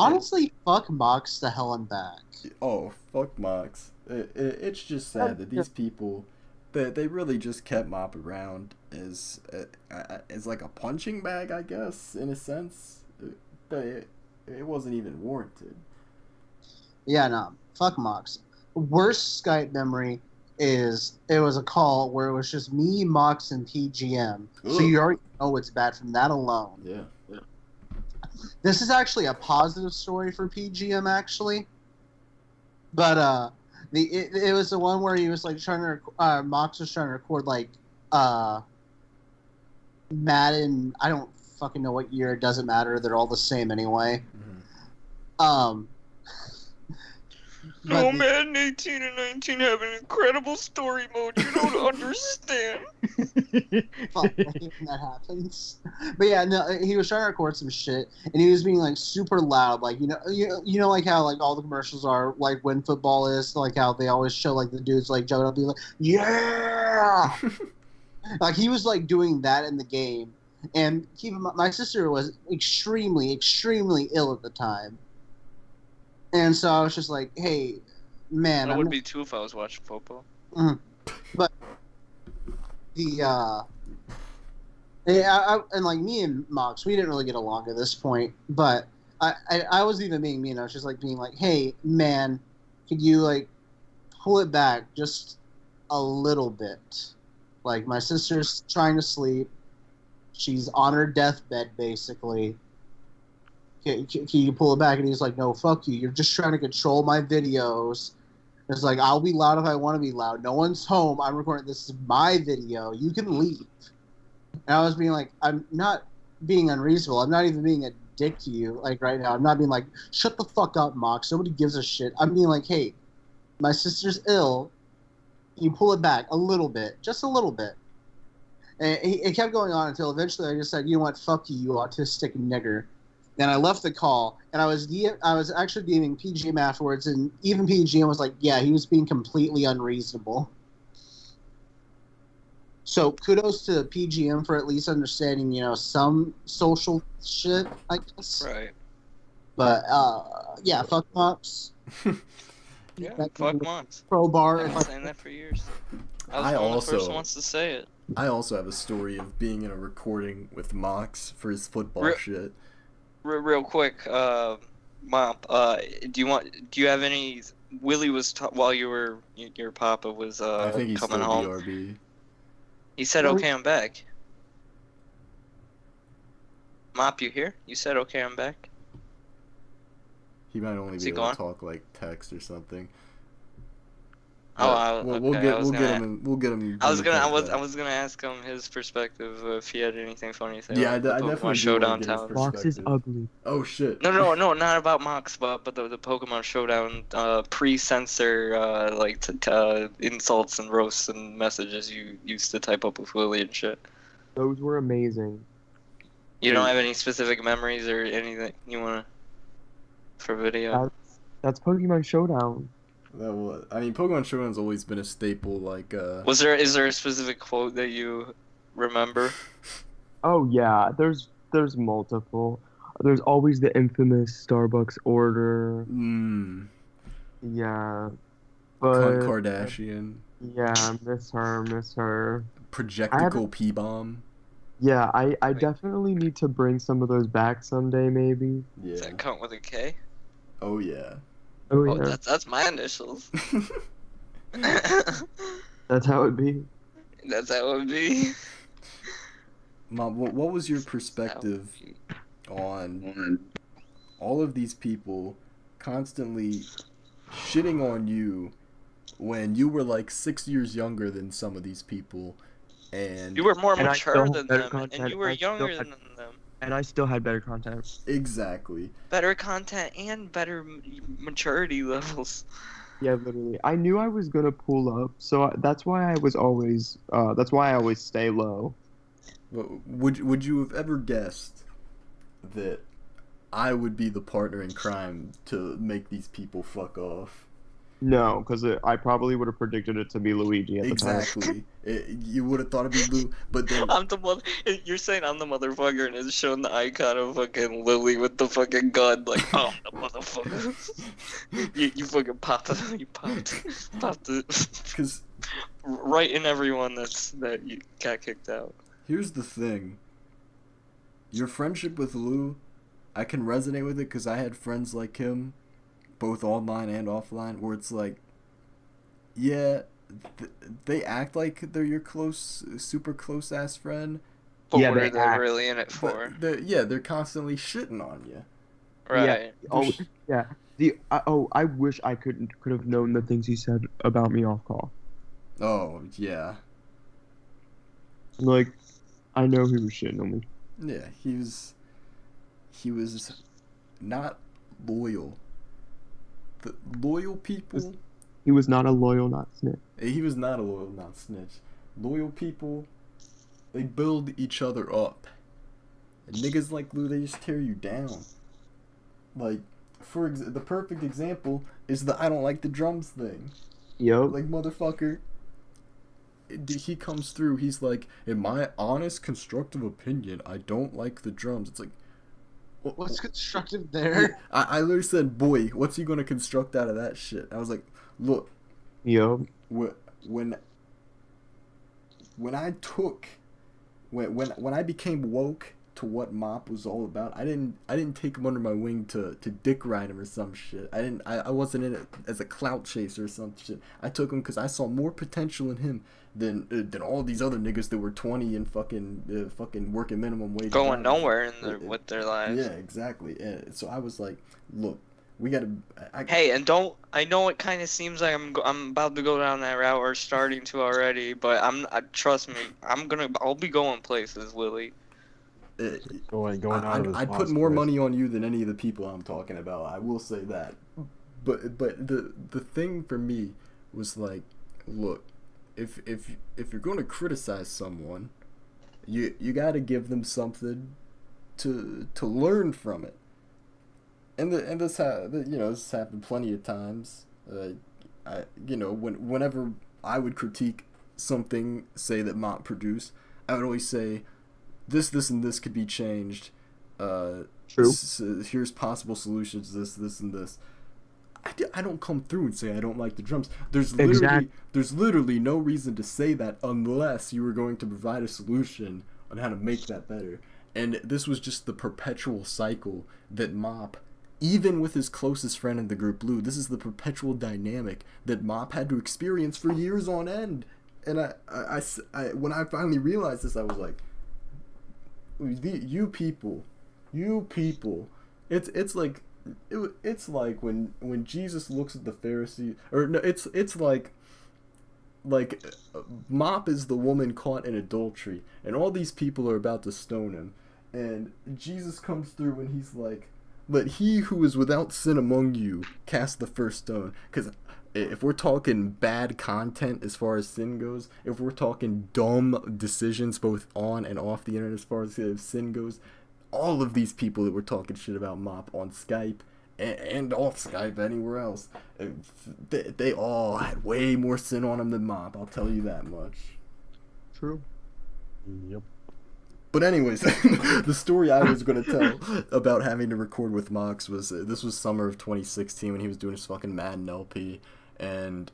Honestly, fuck Mox the hell and back. oh, fuck Mox. It's just sad that these people, they really just kept Mop around as like a punching bag, I guess, in a sense. But it wasn't even warranted. Yeah, no. Fuck Mox. Worst Skype memory is it was a call where it was just me, Mox, and PGM. So Ugh. you already know it's bad from that alone. Yeah. This is actually a positive story for PGM, actually. But it was the one where he was like trying to Mox was trying to record like Madden. I don't fucking know what year. It doesn't matter. They're all the same anyway. Mm-hmm. Oh man, 18 and 19 have an incredible story mode. You don't understand. Fuck, I hate when that happens. But yeah, no, he was trying to record some shit, and he was being like super loud, like you know, like how like all the commercials are, like when football is, like how they always show like the dudes like jumping up, being like, yeah, like he was like doing that in the game. And keep in mind, my sister was extremely, extremely ill at the time. And so I was just like, hey, man. That would be too if I was watching football. But the, and like me and Mox, we didn't really get along at this point. But I wasn't even being mean. I was just like being like, hey, man, could you like pull it back just a little bit? Like my sister's trying to sleep. She's on her deathbed, basically. Can you pull it back? And he's like, no, fuck you. You're just trying to control my videos. It's like, I'll be loud if I want to be loud. No one's home. I'm recording. This is my video. You can leave. And I was being like, I'm not being unreasonable. I'm not even being a dick to you, like, right now. I'm not being like, shut the fuck up, Mox. Nobody gives a shit. I'm being like, hey, my sister's ill. You pull it back a little bit. Just a little bit. And it kept going on until eventually I just said, you know what? Fuck you, you autistic nigger. And I left the call, and I was actually DMing PGM afterwards, and even PGM was like, yeah, he was being completely unreasonable. So kudos to PGM for at least understanding, you know, some social shit, I guess. Right. But, yeah, fuck Mox. Yeah, fuck Mox. Crowbar. I've been saying that for years. I was one of the first ones to say it. I also have a story of being in a recording with Mox for his football shit. Real quick, Mop, do you have any? Willie was while your papa was I think he's coming still home. BRB. He said, "Okay, I'm back." Mop, you here? You said, "Okay, I'm back." He might only Is be he able gone? to talk like text or something. Oh, We'll get him. We'll get him. I was gonna ask him his perspective if he had anything funny to say. Yeah, I about the definitely Pokemon do Showdown wanna get his talent. Mox is ugly. Oh shit. No, not about Mox, but the Pokemon Showdown pre-censor like insults and roasts and messages you used to type up with Willie and shit. Those were amazing. You don't have any specific memories or anything you wanna for video? That's Pokemon Showdown. I mean, Pokemon Showdown's always been a staple. Like, Is there a specific quote that you remember? Oh yeah, there's multiple. There's always the infamous Starbucks order. Yeah, but Kardashian. Yeah, miss her. Projectical P-bomb. Yeah, I definitely need to bring some of those back someday, maybe. Does Yeah. that count with a K? Oh yeah. Oh Oh, yeah, that's my initials. that's how it be. That's how it would be. Mom, what was your perspective on all of these people constantly shitting on you when you were like 6 years younger than some of these people, and You were more And I mature still have than better them, and content, you were I still younger had- than them. And I still had better content. exactly. Better content and better maturity levels. Yeah, literally. I knew I was gonna pull up, so that's why I was always. That's why I always stay low. Would you have ever guessed that I would be the partner in crime to make these people fuck off? No, because I probably would have predicted it to be Luigi at the time. Exactly. You would have thought it'd be Lou, but then I'm the mother. You're saying I'm the motherfucker, and it's showing the icon of fucking Lily with the fucking gun. Like, oh, I'm the motherfucker. you fucking popped it. You popped it. because Right in everyone that you got kicked out. here's the thing. Your friendship with Lou, I can resonate with it because I had friends like him, both online and offline, where it's like, yeah, they act like they're your close, super close ass friend, But Yeah, what they are they act- really in it for? but they're constantly shitting on you. Right. Oh, yeah. I wish I could have known the things he said about me off call. Oh yeah, Like, I know he was shitting on me. yeah. He was not loyal. The loyal people. He was not a loyal, not snitch. He was not a loyal, not snitch. Loyal people, they build each other up. And niggas like Lou, they just tear you down. Like, the perfect example is the I don't like the drums thing. Yup. Like, motherfucker, he comes through, he's like, in my honest, constructive opinion, I don't like the drums. It's like, What's constructive there? I literally said, boy, what's he gonna construct out of that shit? I was like, look, Yup. when I became woke to what Mop was all about, I didn't take him under my wing to dick ride him or some shit. I wasn't in it as a clout chaser or some shit. I took him because I saw more potential in him than all these other niggas that were 20 and fucking working minimum wage. Going jobs. nowhere with their lives. Yeah, exactly. And so I was like, look, we gotta. Hey, and don't. I know it kind of seems like I'm about to go down that route or starting to already, but trust me, I'll be going places, Willie. Going out of his I'd put mom's more place. money on you than any of the people I'm talking about. I will say that. But the thing for me was like, look, if you're going to criticize someone, you got to give them something to learn from it. And this this happened plenty of times. Whenever I would critique something, say that Mott produced, I would always say, this, and this could be changed. True. Here's possible solutions. This, and this. I don't come through and say I don't like the drums. There's literally no reason to say that unless you were going to provide a solution on how to make that better. And this was just the perpetual cycle that Mop, even with his closest friend in the group, Lou, this is the perpetual dynamic that Mop had to experience for years on end. And I when I finally realized this, I was like, you people, it's like when Jesus looks at the Pharisees, or no, it's like Mop is the woman caught in adultery, and all these people are about to stone him, and Jesus comes through and he's like, let he who is without sin among you cast the first stone. Because if we're talking bad content as far as sin goes, if we're talking dumb decisions both on and off the internet as far as sin goes, all of these people that were talking shit about Mop on Skype and off Skype anywhere else, they all had way more sin on them than Mop, I'll tell you that much. True. Yep. But anyways, the story I was going to tell about having to record with Mox was, this was summer of 2016 when he was doing his fucking Madden LP, and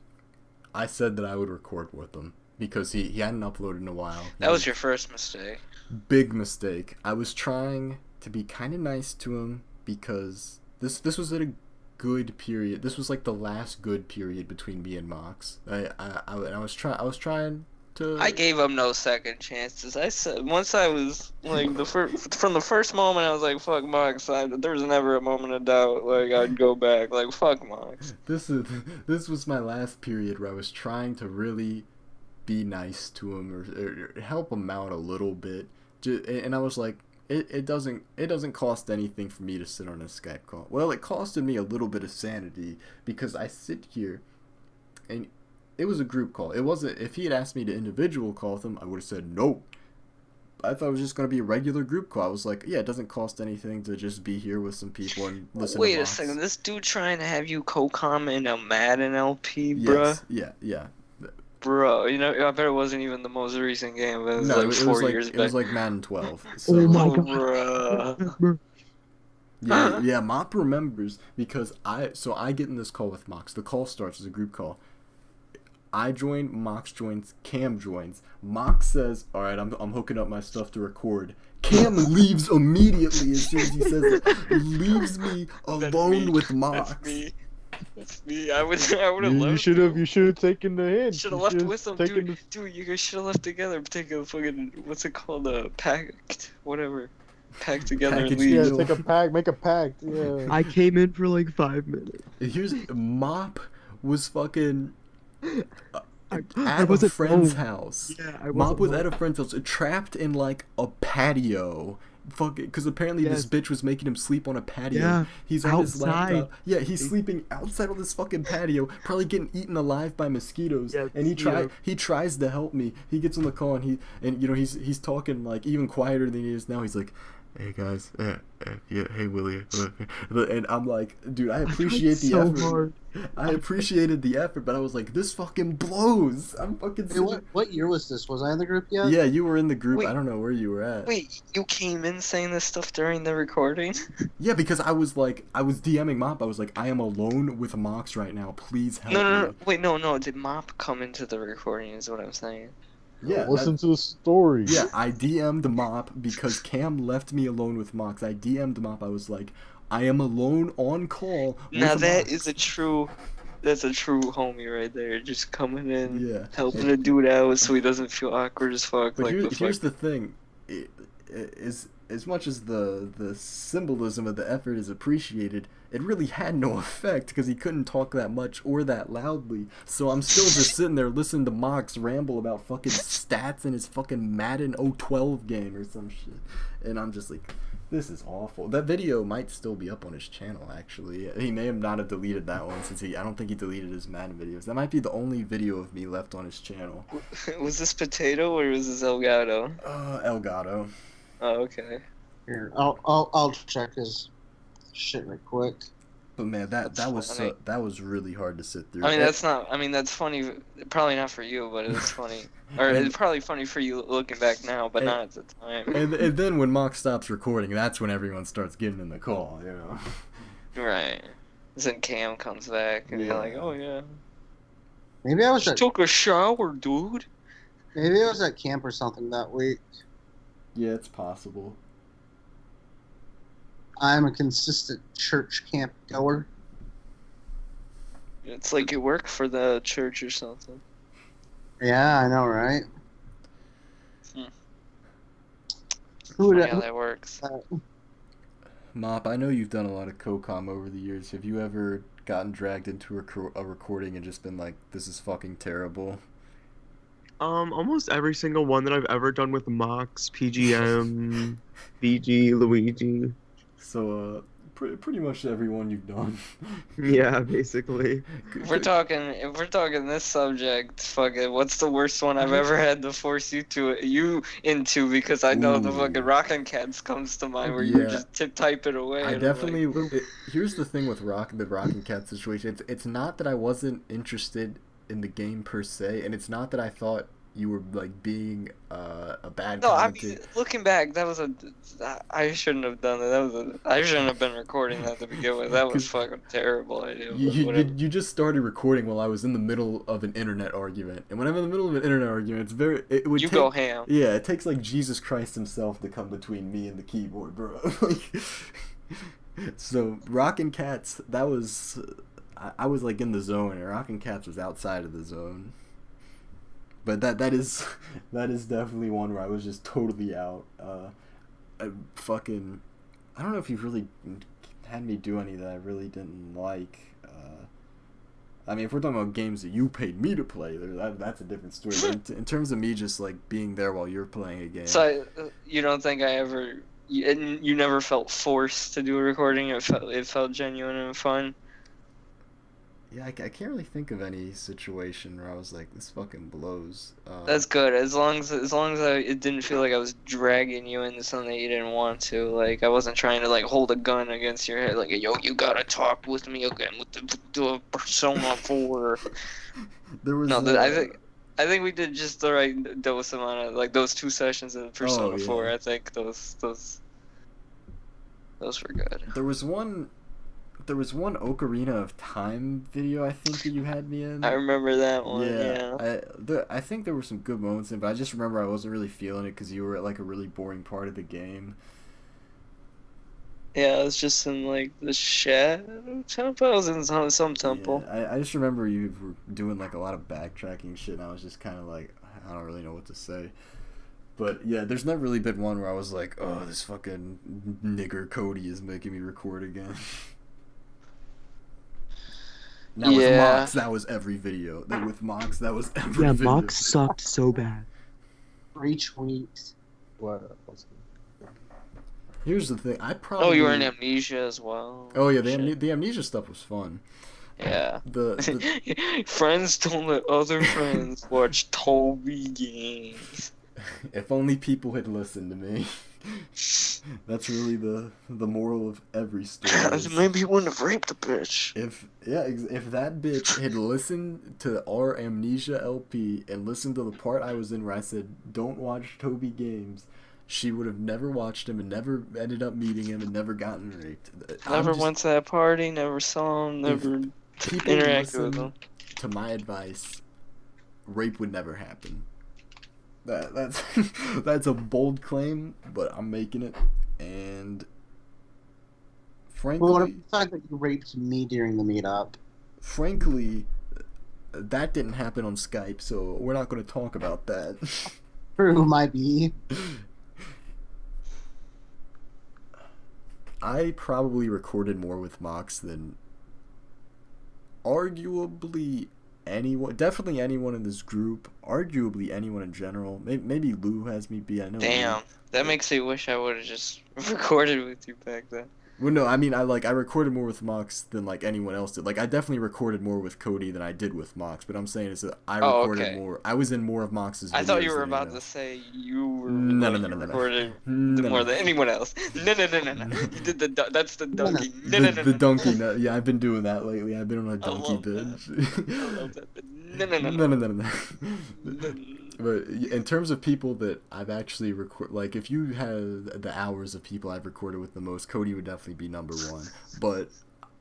I said that I would record with him because he hadn't uploaded in a while. That was your first mistake. Big mistake. I was trying to be kind of nice to him because this was at a good period. This was like the last good period between me and Mox. I was trying to. I gave him no second chances. I said once I was like from the first moment I was like fuck Mox. There was never a moment of doubt. Like I'd go back. Like fuck Mox. This was my last period where I was trying to really be nice to him or help him out a little bit. And I was like, it doesn't cost anything for me to sit on a Skype call. Well, it costed me a little bit of sanity because I sit here, and it was a group call. It wasn't. If he had asked me to individual call with him, I would have said no. I thought it was just gonna be a regular group call. I was like, yeah, it doesn't cost anything to just be here with some people and listen. Wait to a second, this dude trying to have you co-comment a Madden LP, bruh? Yes, yeah. Bro, you know, I bet it wasn't even the most recent game, but it was No, like it was 4 like years it back. was like Madden 12. So. Oh my god. Bruh. Yeah, Mop remembers because I get in this call with Mox. The call starts as a group call. I join, Mox joins, Cam joins. Mox says, "All right, I'm hooking up my stuff to record." Cam leaves immediately as soon as he says it. Leaves me alone with Mox. That's me. I would have You left. should have taken the hint. Should have You left should've with them, taken dude. Dude, you guys should have left together. Take a fucking what's it called? A pact, whatever. Pack together and Package leave. Yeah, deal. take a pack, make a pact. Yeah. I came in for like 5 minutes. Here's Mop was fucking I at a wasn't friend's home. house. Yeah, I Mop wasn't was home. at a friend's house, trapped in like a patio. Fucking, because apparently Yes. this bitch was making him sleep on a patio. Yeah, He's on his outside. laptop. Yeah, he's sleeping outside on this fucking patio, probably getting eaten alive by mosquitoes. Yeah, and mosquitoes. he tries to help me. He gets on the call and he's talking like even quieter than he is now. He's like, "Hey guys, yeah, hey Willie," and I'm like, dude, I appreciate the so effort. hard. I appreciated the effort, but I was like, this fucking blows. I'm fucking. Hey, what year was this? Was I in the group yet? Yeah, you were in the group. Wait. I don't know where you were at. Wait, you came in saying this stuff during the recording? Yeah, because I was DMing Mop. I was like, I am alone with Mox right now. Please help No. me. Wait, no. Did Mop come into the recording? Is what I'm saying. Yeah, Listen to the story. Yeah, I DM'd Mop because Cam left me alone with Mox. I DM'd Mop. I was like, I am alone on call. Now with that Mox. is a true. That's a true homie right there. Just coming in, Yeah. helping a dude out so he doesn't feel awkward as fuck. But Like here's the thing, is as much as the symbolism of the effort is appreciated, it really had no effect because he couldn't talk that much or that loudly. So I'm still just sitting there listening to Mox ramble about fucking stats in his fucking Madden 012 game or some shit, and I'm just like, this is awful. That video might still be up on his channel, actually. He may have not have deleted that one since I don't think he deleted his Madden videos. That might be the only video of me left on his channel. Was this Potato or was this Elgato? Elgato. Oh, okay. Here, I'll check his shit right quick. But man, that That's was funny. that was really hard to sit through. I mean, that's funny. Probably not for you, but it's funny. Or And- it's probably funny for you looking back now, but And- not at the time. And then when Mock stops recording, that's when everyone starts getting in the call, you know. Right. Then Cam comes back and you're Yeah. like, oh yeah. Maybe I was Just at took a shower, dude. maybe I was at camp or something that week. Yeah, it's possible. I'm a consistent church camp goer. It's like you work for the church or something. Yeah, I know, right? Hmm. Who would Funny how that works. Mop, I know you've done a lot of COCOM over the years. Have you ever gotten dragged into a recording and just been like, this is fucking terrible? Almost every single one that I've ever done with Mox, PGM, VG, Luigi. So, pretty much everyone you've done. Yeah, basically. If we're talking this subject, fuck it. What's the worst one I've ever had to force you into? Because I know the Ooh. fucking Rockin' Cats comes to mind where you Yeah. just type it away. I and I'm definitely. Here's the thing with the Rockin' Cat situation. It's not that I wasn't interested in the game per se, and it's not that I thought you were like being a bad No, I commentator. mean, looking back, that was I shouldn't have done that. I shouldn't have been recording that to begin with. That was 'Cause fucking terrible idea. You, But you, whatever. you you just started recording while I was in the middle of an internet argument, and when I'm in the middle of an internet argument, it would You take, go ham. yeah, it takes like Jesus Christ himself to come between me and the keyboard, bro. Like, so Rockin' Cats, that was I was like in the zone, and Rockin' Cats was outside of the zone. But that is definitely one where I was just totally out. I don't know if you've really had me do any that I really didn't like. I mean, if we're talking about games that you paid me to play, that's a different story. But in terms of me just like being there while you're playing a game, So you don't think I ever? You never felt forced to do a recording. It felt genuine and fun. yeah, I can't really think of any situation where I was like, this fucking blows. That's good. As long as it didn't feel like I was dragging you into something that you didn't want to. Like I wasn't trying to like hold a gun against your head. Like yo, you gotta talk with me again with the Persona 4. There was No, I think we did just the right dose amount of like those 2 sessions of Persona 4. yeah. I think those were good. There was one Ocarina of Time video I think that you had me in. I remember that one. Yeah. I think there were some good moments in it, but I just remember I wasn't really feeling it because you were at like a really boring part of the game. Yeah, it was just in like the Shadow Temple. I was in some temple. Yeah, I just remember you were doing like a lot of backtracking shit, and I was just kind of like, I don't really know what to say. But yeah, there's never really been one where I was like, oh, this fucking nigger Cody is making me record again. Now with Yeah. Mox, that was every video. With Mox, that was every Yeah, video. Mox sucked so bad. Retweet. What? Here's the thing, I probably... Oh, you were in Amnesia as well. Oh yeah, Shit. the Amnesia stuff was fun. Yeah. The Friends don't let other friends watch Toby games. if only people had listened to me. That's really the moral of every story. is Maybe you wouldn't have raped the bitch. if that bitch had listened to our Amnesia LP and listened to the part I was in where I said don't watch Toby games, she would have never watched him and never ended up meeting him and never gotten raped. Never went to that party, never saw him, never People interacted with listen him. to my advice, rape would never happen. That's that's a bold claim, but I'm making it. And frankly, Well, what about the fact that you raped me during the meetup? frankly, that didn't happen on Skype, so we're not going to talk about that. True, might be. I probably recorded more with Mox than arguably anyone, definitely anyone in this group, arguably anyone in general. Maybe Lou has me beat. I know. Damn, that makes me wish I would have just recorded with you back then. Well, no, I mean, I recorded more with Mox than like anyone else did. Like, I definitely recorded more with Cody than I did with Mox. But I'm saying is that I Oh, recorded okay. more. I was in more of Mox's. I thought you videos were than about anyone to else. say you were No, like, no, no, you no, no. recorded No, more no. than anyone else. No. You did that's the No, no. donkey. No. The donkey nut. Yeah, I've been doing that lately. I've been on a donkey love binge. I love that. No. No. But in terms of people that I've actually like if you had the hours of people I've recorded with the most, Cody would definitely be number one. But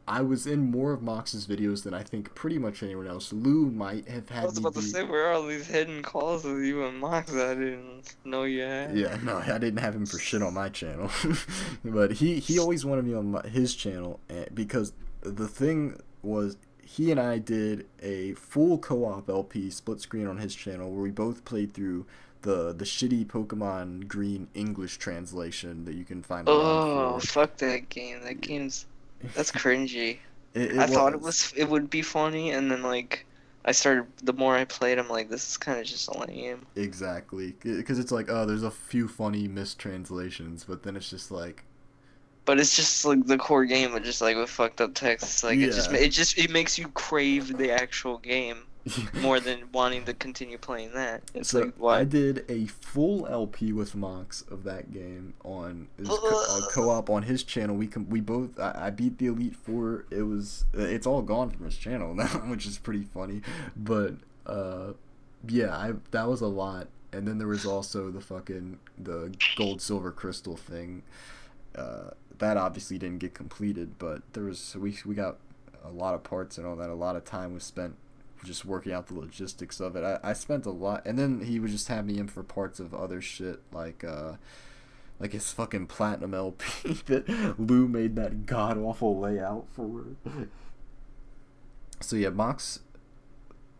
I was in more of Mox's videos than I think pretty much anyone else. Lou might have had I was me about to be... say, where are all these hidden calls with you and Mox that I didn't know you had? Yeah, no, I didn't have him for shit on my channel. But he always wanted me on his channel because the thing was, he and I did a full co-op LP split screen on his channel where we both played through the shitty Pokemon Green English translation that you can find Oh, on fuck that game. That game's that's cringy. It I thought it would be funny, and then like the more I played, I'm like, this is kind of just lame. Exactly, because it's like, oh, there's a few funny mistranslations, but then it's just like, But it's just like the core game, but just like with fucked up text. It's like it makes you crave the actual game more than wanting to continue playing that. It's so like why? I did a full LP with Mox of that game on his co-op on his channel. We both I beat the Elite Four. It's all gone from his channel now, which is pretty funny. But Yeah, that was a lot. And then there was also the gold silver crystal thing. That obviously didn't get completed, but we got a lot of parts and all that. A lot of time was spent just working out the logistics of it. I spent a lot, and then he would just have me in for parts of other shit like his fucking platinum LP that Lou made that god awful layout for. So yeah, Mox,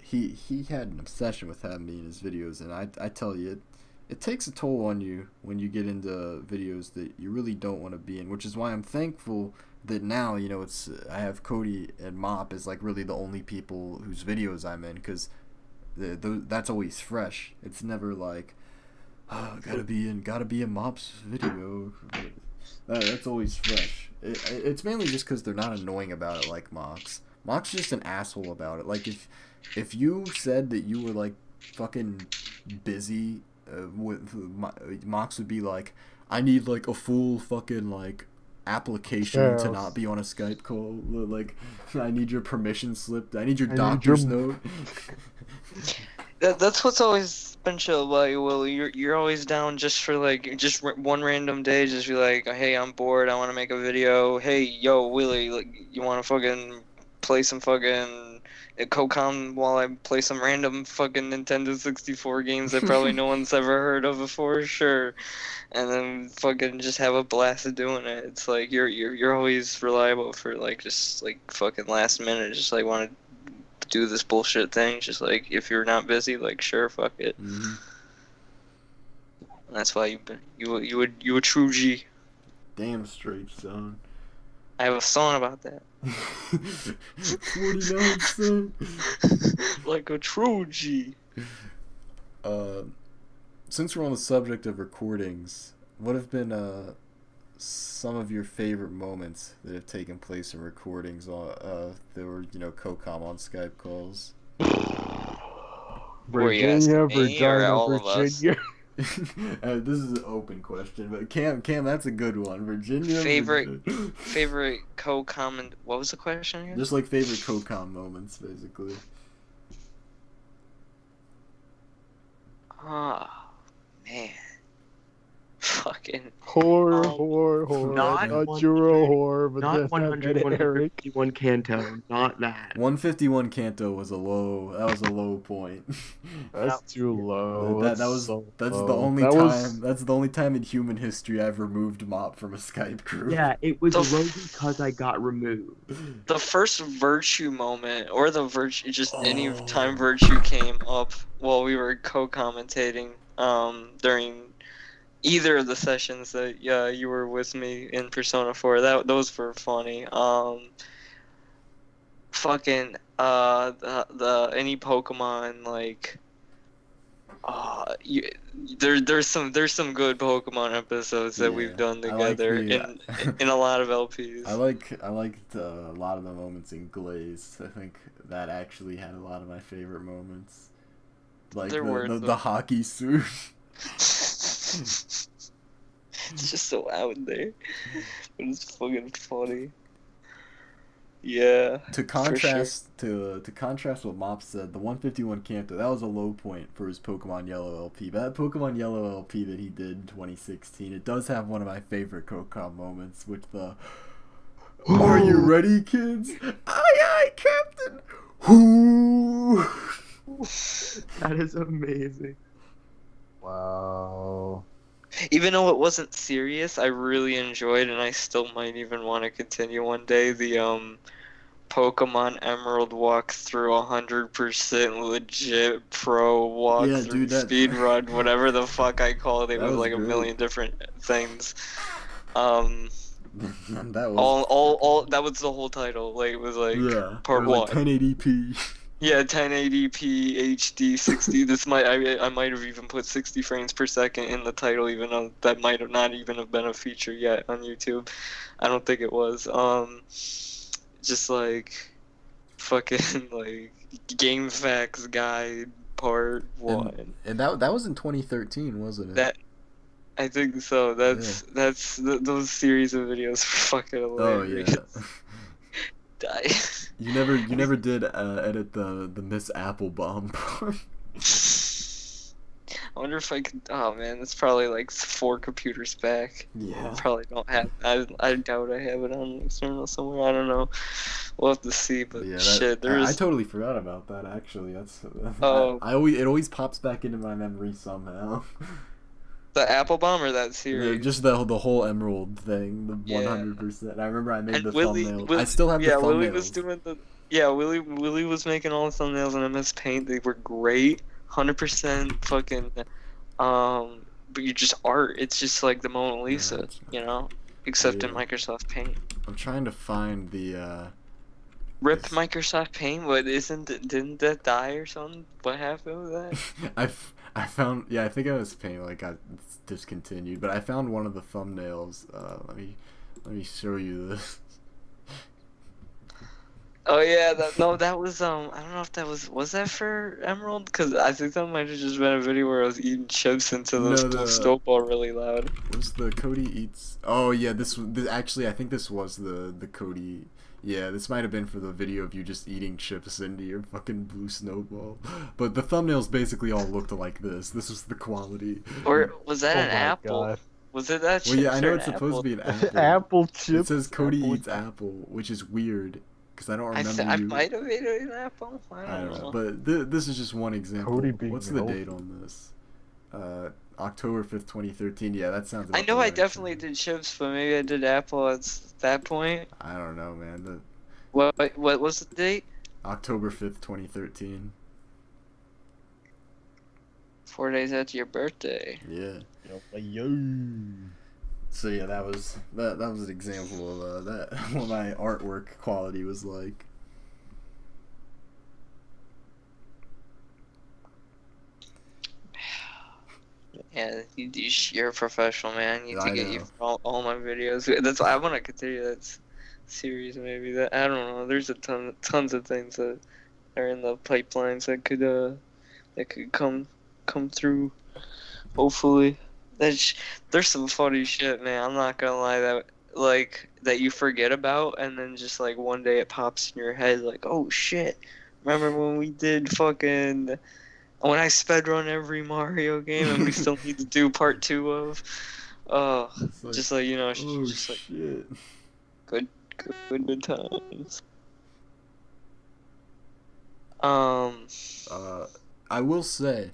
he had an obsession with having me in his videos, and I tell you, it takes a toll on you when you get into videos that you really don't want to be in, which is why I'm thankful that now, you know, I have Cody and Mop as like really the only people whose videos I'm in, because that's always fresh. It's never like, oh, gotta be in Mop's video. That's always fresh. It's mainly just because they're not annoying about it like Mox. Mox is just an asshole about it. Like if you said that you were like fucking busy, Mox would be like, I need like a full fucking like application to not be on a Skype call. Like, I need your permission slip. I need your doctor's note. That's what's always been chill about you, Willie. You're always down just for like one random day. Just be like, hey, I'm bored. I want to make a video. Hey, yo, Willie, like, you want to fucking play some fucking COCOM while I play some random fucking Nintendo 64 games that probably no one's ever heard of before? Sure. And then fucking just have a blast of doing it. It's like you're always reliable for like just like fucking last minute. Just like want to do this bullshit thing. Just like if you're not busy, like sure, fuck it. Mm-hmm. That's why you a true G. Damn straight, son. I have a song about that. 49, son. Like a true G. Since we're on the subject of recordings, what have been some of your favorite moments that have taken place in recordings that were, you know, COCOM on Skype calls? Were you asking me or Virginia, all of us? Virginia. This is an open question, but Cam, that's a good one. Virginia. Favorite co-comment. What was the question again? Just like favorite COCOM moments, basically. Oh man, fucking Whore. Not I thought you were a whore, but Not that's not that, Eric. 151 Kanto, not that. 151 Kanto was a low point. That's too low. That's so the low. only That time. was- That's the only time in human history I've removed Mop from a Skype group. Yeah, it was The low because I got removed. the first virtue moment, or the virtue, just any time virtue came up while we were co-commentating during either of the sessions that you were with me in Persona 4. Those were funny. Fucking the any Pokemon like there's some good Pokemon episodes that we've done together in a lot of LPs. I liked a lot of the moments in Glaze. I think that actually had a lot of my favorite moments. Like the hockey suit. It's just so out there. But it's fucking funny. Yeah. To contrast what Mop said, the 151 Kanto, that was a low point for his Pokemon Yellow LP. But that Pokemon Yellow LP that he did in 2016, it does have one of my favorite COCOM moments with the "Are you ready, kids? Aye, Captain." Whoo! That is amazing. Wow. Even though it wasn't serious, I really enjoyed, and I still might even want to continue one day, the Pokemon Emerald walkthrough 100% legit pro walkthrough speed run, whatever the fuck I called it. It was like a million different things. That was all that was the whole title. Like it was like part 1. 1080p. Yeah, 1080p HD 60. I might have even put 60 frames per second in the title, even though that might have not even have been a feature yet on YouTube. I don't think it was. Just like fucking like Game Facts Guide Part 1. And that was in 2013, wasn't it? That I think so. Those series of videos were fucking hilarious. Oh yeah. Die. You never did edit the Miss Applebaum part. I wonder if I could. Oh man, it's probably like 4 computers back. Yeah. Probably don't have. I doubt I have it on external somewhere. I don't know. We'll have to see. But Yeah, shit, I there's. totally forgot about that. Actually, that's Oh. I always it always pops back into my memory somehow. The Apple Bomb or that Yeah, series? just the whole Emerald thing, the Yeah. 100%. I remember I made And the Willie, thumbnail. I still have the yeah, thumbnails. Willie was doing the. Yeah, Willie was making all the thumbnails in MS Paint. They were great, 100% fucking. But you just art. It's just like the Mona Lisa, it's- you know, except in Yeah. Microsoft Paint. I'm trying to find the. Rip It's- Microsoft Paint, but didn't that die or something? What happened with that? I found, yeah, I think I was paying, like, I discontinued, but I found one of the thumbnails. Let me show you this. Oh yeah, that was I don't know if that was that for Emerald, because I think that might have just been a video where I was eating chips into No, this the- snowball really loud. Was the Cody Eats? Oh yeah, this actually I think this was the Cody. Yeah, this might have been for the video of you just eating chips into your fucking blue snowball. But the thumbnails basically all looked like this. This was the quality. Or was that Oh an my apple? God. Was it that? Well, yeah, I chips know or it's an supposed to be an apple? apple. Apple It chips. says Cody apple- Eats apple, which is weird because I don't I remember I you. might have made it an apple. I I don't don't know, know. but this is just one example. Cody being What's the real. date on this? October 5th, 2013. Yeah, that sounds. I about know the I right definitely time. did chips, but maybe I did apple at that point. I don't know, man. What was the date? October 5th, 2013. 4 days after your birthday. Yeah. Yo. So yeah, that was an example of that what my artwork quality was like. Yeah, you're a professional, man. You need I to get you know. for all my videos. That's why I want to continue that series. Maybe that I don't know. There's tons of things that are in the pipelines that could come through. Hopefully, there's some funny shit, man. I'm not gonna lie that you forget about, and then just like one day it pops in your head, like, oh shit. Remember when we did fucking. When I sped run every Mario game and we still need to do part 2 of, It's like, just like, you know, oh just like shit. good times. I will say,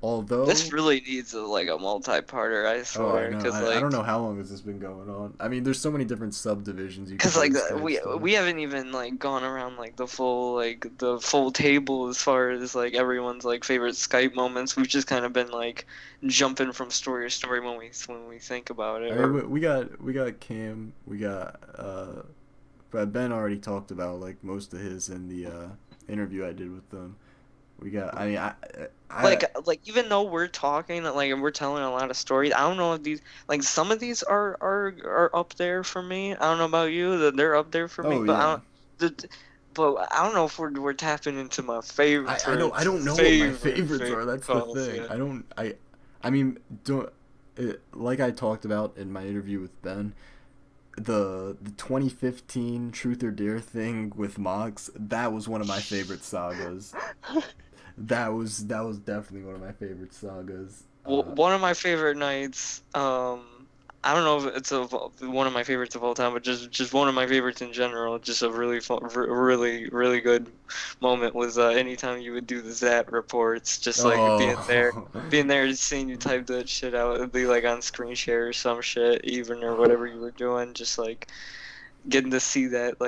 although This really needs a multi-parter, I oh, I swear, know. because I don't know how long has this been going on. I mean, there's so many different subdivisions you can because do this kind of we stuff. we haven't even gone around the full table as far as everyone's favorite Skype moments. We've just kind of been jumping from story to story when we think about it. I mean, we got Cam, we got but Ben already talked about most of his in the interview I did with them. We got. I mean, I even though we're talking and we're telling a lot of stories, I don't know if these some of these are up there for me. I don't know about you, that they're up there for me, Oh, but yeah. but I don't know if we're tapping into my favorites. I don't know what my favorites are. That's the calls, thing. yeah. I mean, like I talked about in my interview with Ben, the 2015 Truth or Dare thing with Mox, that was one of my favorite sagas. That was definitely one of my favorite sagas. One of my favorite nights. I don't know if it's one of my favorites of all time, but just one of my favorites in general. Just a really fun, really good moment was anytime you would do the Zat reports, just being there, just seeing you type that shit out. It'd be on screen share or some shit, even or whatever you were doing. Just getting to see that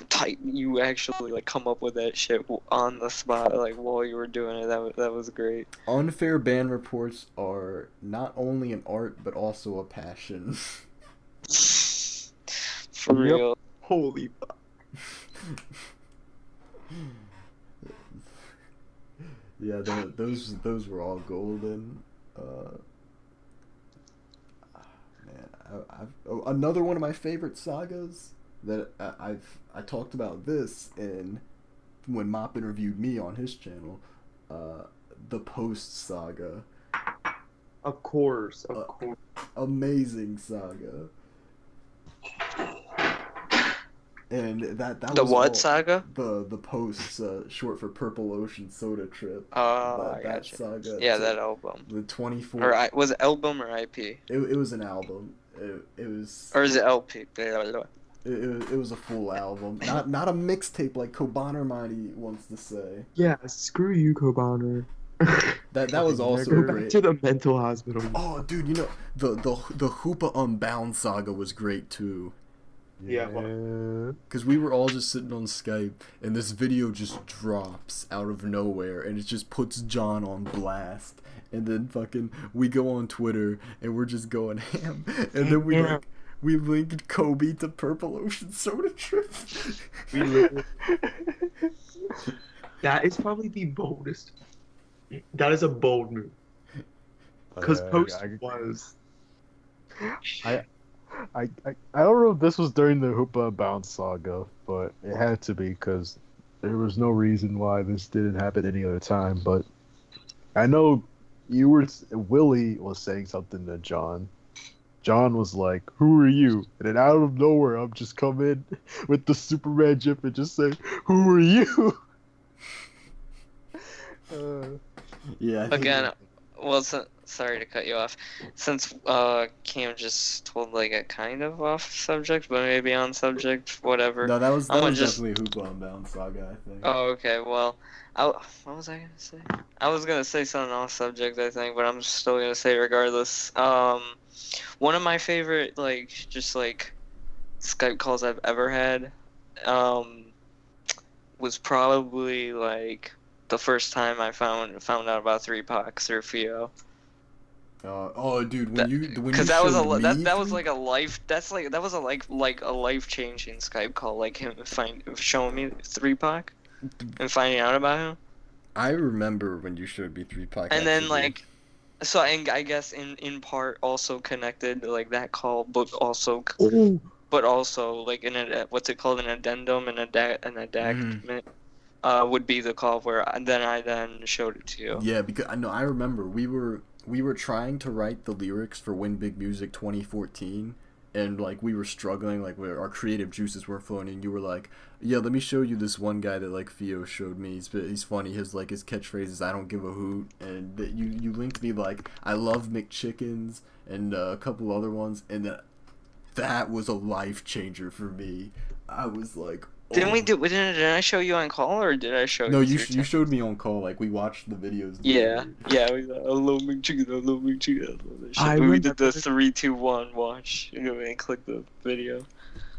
type you actually come up with that shit on the spot while you were doing it. That was great. Unfair ban reports are not only an art but also a passion. For real. Holy fuck. Yeah, those were all golden. Man, another one of my favorite sagas that I talked about this when Mop interviewed me on his channel, the Post saga. Of course. Amazing saga. and that The was what all saga? the posts, short for Purple Ocean Soda Trip. Oh, I That gotcha. saga. Yeah, so that album. the 24. Or was it album or IP? It was an album. It was. Or is it LP? It was a full album, not a mixtape like Kobaner wants to say. Yeah, screw you, Kobaner. That was also Go back great. to the mental hospital. Oh, dude, you know the Hoopa Unbound saga was great too. Yeah. Cause we were all just sitting on Skype, and this video just drops out of nowhere, and it just puts John on blast. And then fucking we go on Twitter, and we're just going ham. And then we linked Kobe to Purple Ocean Soda Trip. That is probably the boldest. That is a bold move. Because Post was. I don't know if this was during the Hoopa Bounce saga, but it had to be because there was no reason why this didn't happen any other time. But I know Willie was saying something to John. John was like, "Who are you?" And then out of nowhere, I'm just come in with the Superman gif and just say, "Who are you?" Yeah. Again, well, sorry to cut you off. Since Cam just told like a kind of off subject, but maybe on subject, whatever. No, that was just... definitely Hoopa Unbound saga, I think. Oh, okay. Well, what was I gonna say? I was gonna say something off subject, I think, but I'm still gonna say it regardless. One of my favorite just Skype calls I've ever had, was probably like the first time I found out about 3PAC through Fio. Oh, dude, because that was like a life changing Skype call, like him showing me 3PAC and finding out about him. I remember when you showed me 3PAC. And then so I guess in part also connected like that call, but also like in a what's it called, an addendum and an addendum. Would be the call where I then showed it to you. Yeah, because I remember we were trying to write the lyrics for Win Big Music 2014, and like we were struggling, like our creative juices weren't flowing. And you were like, "Yeah, let me show you this one guy that like Fio showed me. He's funny. His catchphrase is 'I don't give a hoot,' and that you linked me like 'I love McChickens' and a couple other ones, and that was a life changer for me. I was like." Didn't I show you on call, or did I show you? No, you showed me on call. Like we watched the videos. Yeah. We like, I love McChicken. I love McChicken. We did the 3, 2, 1 watch. And click the video.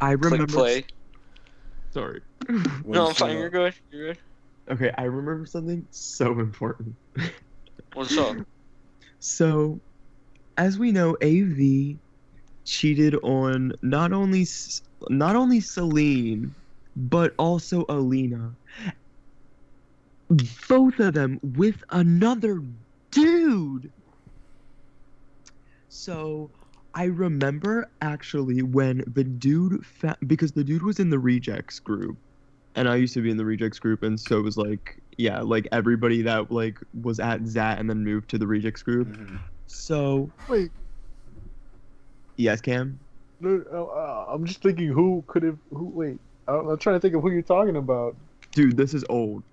I remember. Click play. Sorry. No, I'm fine. You're good. Okay, I remember something so important. What's up? So, as we know, AV cheated on not only Celine, but also Alina. Both of them with another dude. So I remember actually when the dude because the dude was in the rejects group, and I used to be in the rejects group, and so it was like, yeah, like everybody that like was at Zat and then moved to the rejects group. Mm-hmm. So wait. Yes, Cam? No, I'm just thinking wait. I'm trying to think of who you're talking about. Dude, this is old.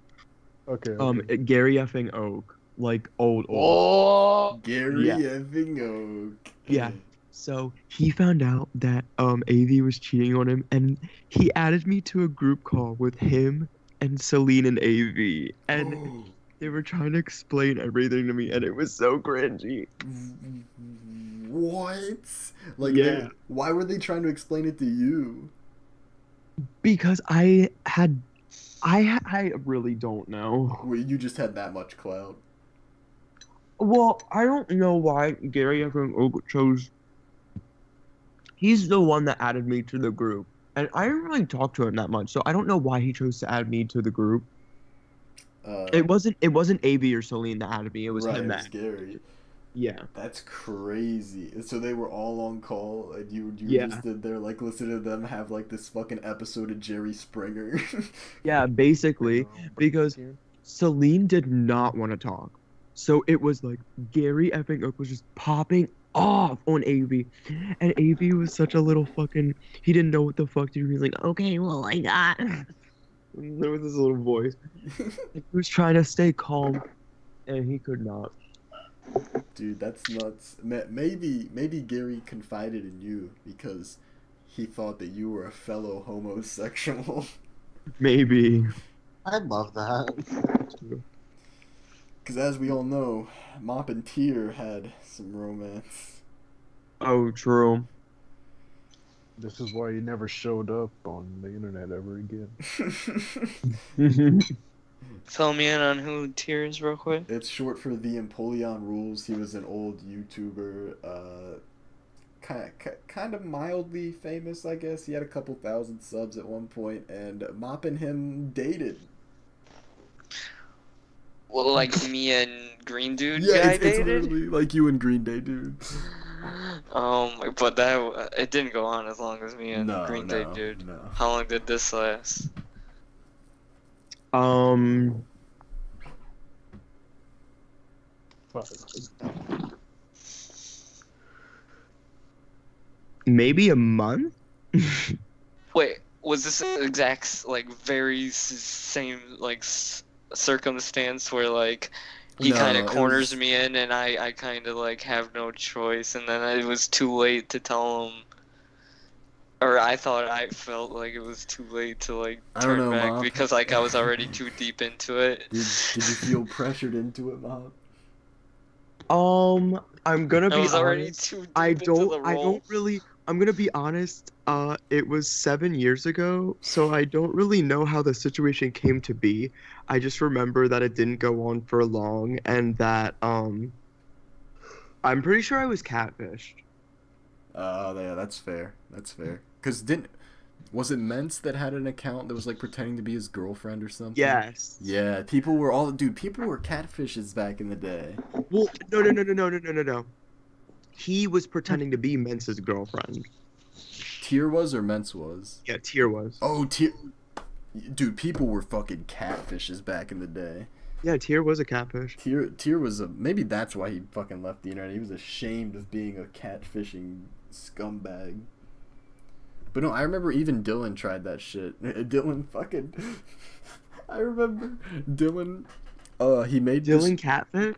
Okay. Gary effing Oak. Like, old. Oh! Gary effing Oak. Yeah. So, he found out that AV was cheating on him, and he added me to a group call with him and Celine and AV. And they were trying to explain everything to me, and it was so cringy. What? Like, yeah. Why were they trying to explain it to you? Because I really don't know. Well, you just had that much clout. Well, I don't know why Gary Efron Oak chose. He's the one that added me to the group, and I didn't really talk to him that much, so I don't know why he chose to add me to the group. It wasn't AV or Celine that added me. It was him. It was Gary. Yeah. That's crazy. So they were all on call, and you just stood there, like, listening to them have, like, this fucking episode of Jerry Springer. Yeah, basically, because Celine did not want to talk. So it was like Gary effing Oak was just popping off on AV. And AV was such a little fucking. He didn't know what the fuck to do. He was like, okay, well, I got. There was this little voice. He was trying to stay calm, and he could not. Dude, that's nuts. Maybe Gary confided in you because he thought that you were a fellow homosexual. Maybe. I love that. Because as we all know, Mop and Tier had some romance. Oh, true. This is why he never showed up on the internet ever again. Fill me in on who Tears real quick. It's short for The Empoleon Rules. He was an old YouTuber, kind of mildly famous, I guess. He had a couple thousand subs at one point, and Mop and him dated. Well, like me and Green Dude Yeah, guy it's dated. literally like you and Green Day, dude. But that it didn't go on as long as me and Green Day dude. No. How long did this last? Maybe a month? Wait, was this an exact like very same like circumstance where like he No, kind of it corners was- me in and I kind of like have no choice and then it was too late to tell him, or I felt like it was too late to like I don't turn know, back Mop. because like I was already too deep into it. Did you feel pressured into it, Mop? I'm gonna I be was already honest. too deep I into the don't role. really. I'm gonna be honest. It was 7 years ago, so I don't really know how the situation came to be. I just remember that it didn't go on for long, and that I'm pretty sure I was catfished. Yeah, that's fair. That's fair. Cause was it Mentz that had an account that was like pretending to be his girlfriend or something? Yes. Yeah, people were catfishes back in the day. Well, no. He was pretending to be Mensa's girlfriend. Tier was or Mentz was? Yeah, Tier was. Oh, Tier. Dude, people were fucking catfishes back in the day. Yeah, Tier was a catfish. Tier was maybe that's why he fucking left the internet. He was ashamed of being a catfishing scumbag. But no, I remember even Dylan tried that shit. Dylan fucking. I remember Dylan. He made Dylan catfish?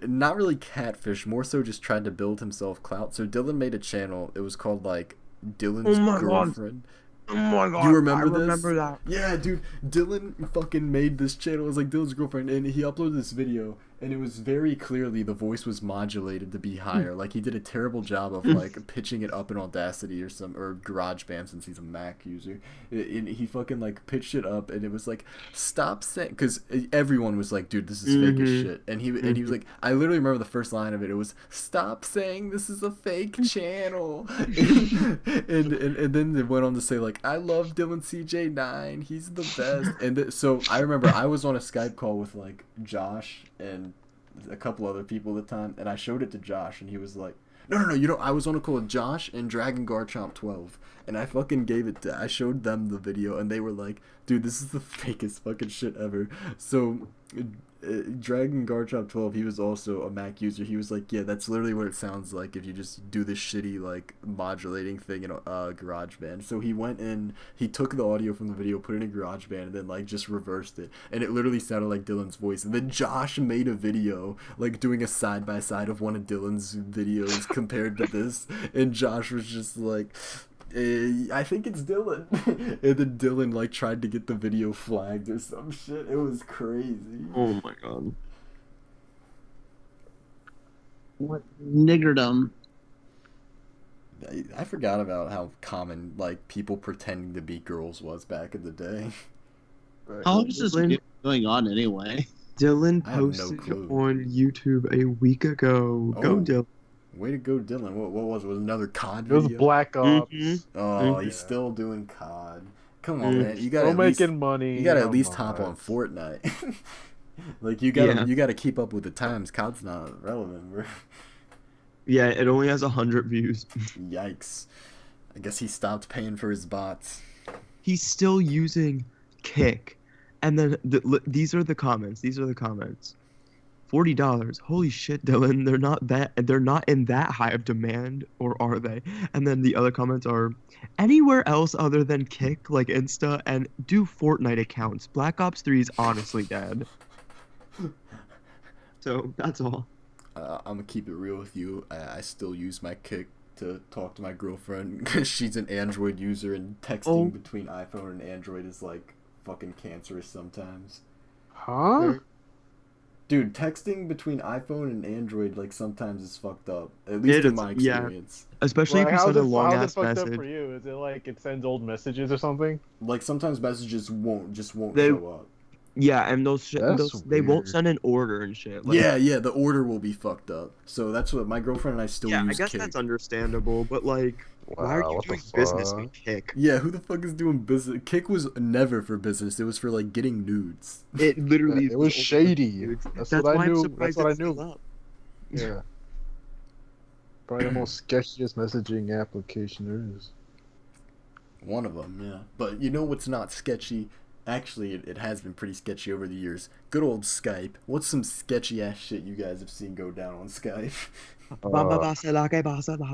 not really catfish, more so just tried to build himself clout. So Dylan made a channel. It was called like Dylan's Oh my God. Girlfriend. Oh my god. You remember this? I remember that. Yeah, dude. Dylan fucking made this channel. It was like Dylan's Girlfriend, and he uploaded this video, and it was very clearly the voice was modulated to be higher. Like he did a terrible job of like pitching it up in Audacity or GarageBand since he's a Mac user. He fucking like pitched it up, and it was like, stop saying, because everyone was like, dude, this is fake as shit. And he was like, I literally remember the first line of it. It was, stop saying this is a fake channel. and then it went on to say like, I love Dylan CJ9. He's the best. And so I remember I was on a Skype call with like Josh and a couple other people at the time, and I showed it to Josh, and he was like, no, you know, I was on a call with Josh and Dragon Garchomp 12, and I fucking I showed them the video, and they were like, dude, this is the fakest fucking shit ever. So Dragon Garchomp 12, he was also a Mac user. He was like, yeah, that's literally what it sounds like if you just do this shitty like modulating thing in GarageBand. So he went in, he took the audio from the video, put it in GarageBand, and then like just reversed it, and it literally sounded like Dylan's voice. And then Josh made a video like doing a side by side of one of Dylan's videos compared to this, and Josh was just like, I think it's Dylan. And then Dylan like tried to get the video flagged or some shit. It was crazy. Oh my god. What niggerdom? I forgot about how common like people pretending to be girls was back in the day. How is this Dylan- going on anyway? Dylan I have no posted clue. on YouTube a week ago. Oh. Go Dylan. Way to go, Dylan. What was it? Was it another COD It was video? Black Ops. Mhm. Oh, he's Yeah. still doing COD. Come on, Mm. man. You gotta Still at least, making money. you gotta at come least hop on Fortnite. Like you gotta keep up with the times. COD's not relevant, bro. Yeah, it only has 100 views. Yikes. I guess he stopped paying for his bots. He's still using Kick. And then these are the comments. $40. Holy shit, Dylan. They're not in that high of demand, or are they? And then the other comments are anywhere else other than Kick, like Insta, and do Fortnite accounts. Black Ops 3 is honestly dead. So that's all. I'm gonna keep it real with you. I still use my Kick to talk to my girlfriend because she's an Android user, and texting between iPhone and Android is like fucking cancerous sometimes. Huh? Dude, texting between iPhone and Android like sometimes is fucked up. At least in my experience. Especially if you send a long ass fucked up message. for you? Is it like it sends old messages or something? Like sometimes messages won't They- show up. Yeah, and they won't weird. send an order and shit. Like, Yeah, the order will be fucked up. So that's what my girlfriend and I still yeah, I use guess Kick. that's understandable, but like, why are Wow, you what the doing business fuck? with Kick? Yeah, who the fuck is doing business? Kick was never for business. It was for like getting nudes. It literally It was only for shady. dudes. That's That's what I why I'm knew. surprised That's what I it's still knew. up. Yeah. Probably the most sketchiest messaging application there is. One of them, yeah. But you know what's not sketchy? Actually, it has been pretty sketchy over the years. Good old Skype. What's some sketchy ass shit you guys have seen go down on Skype?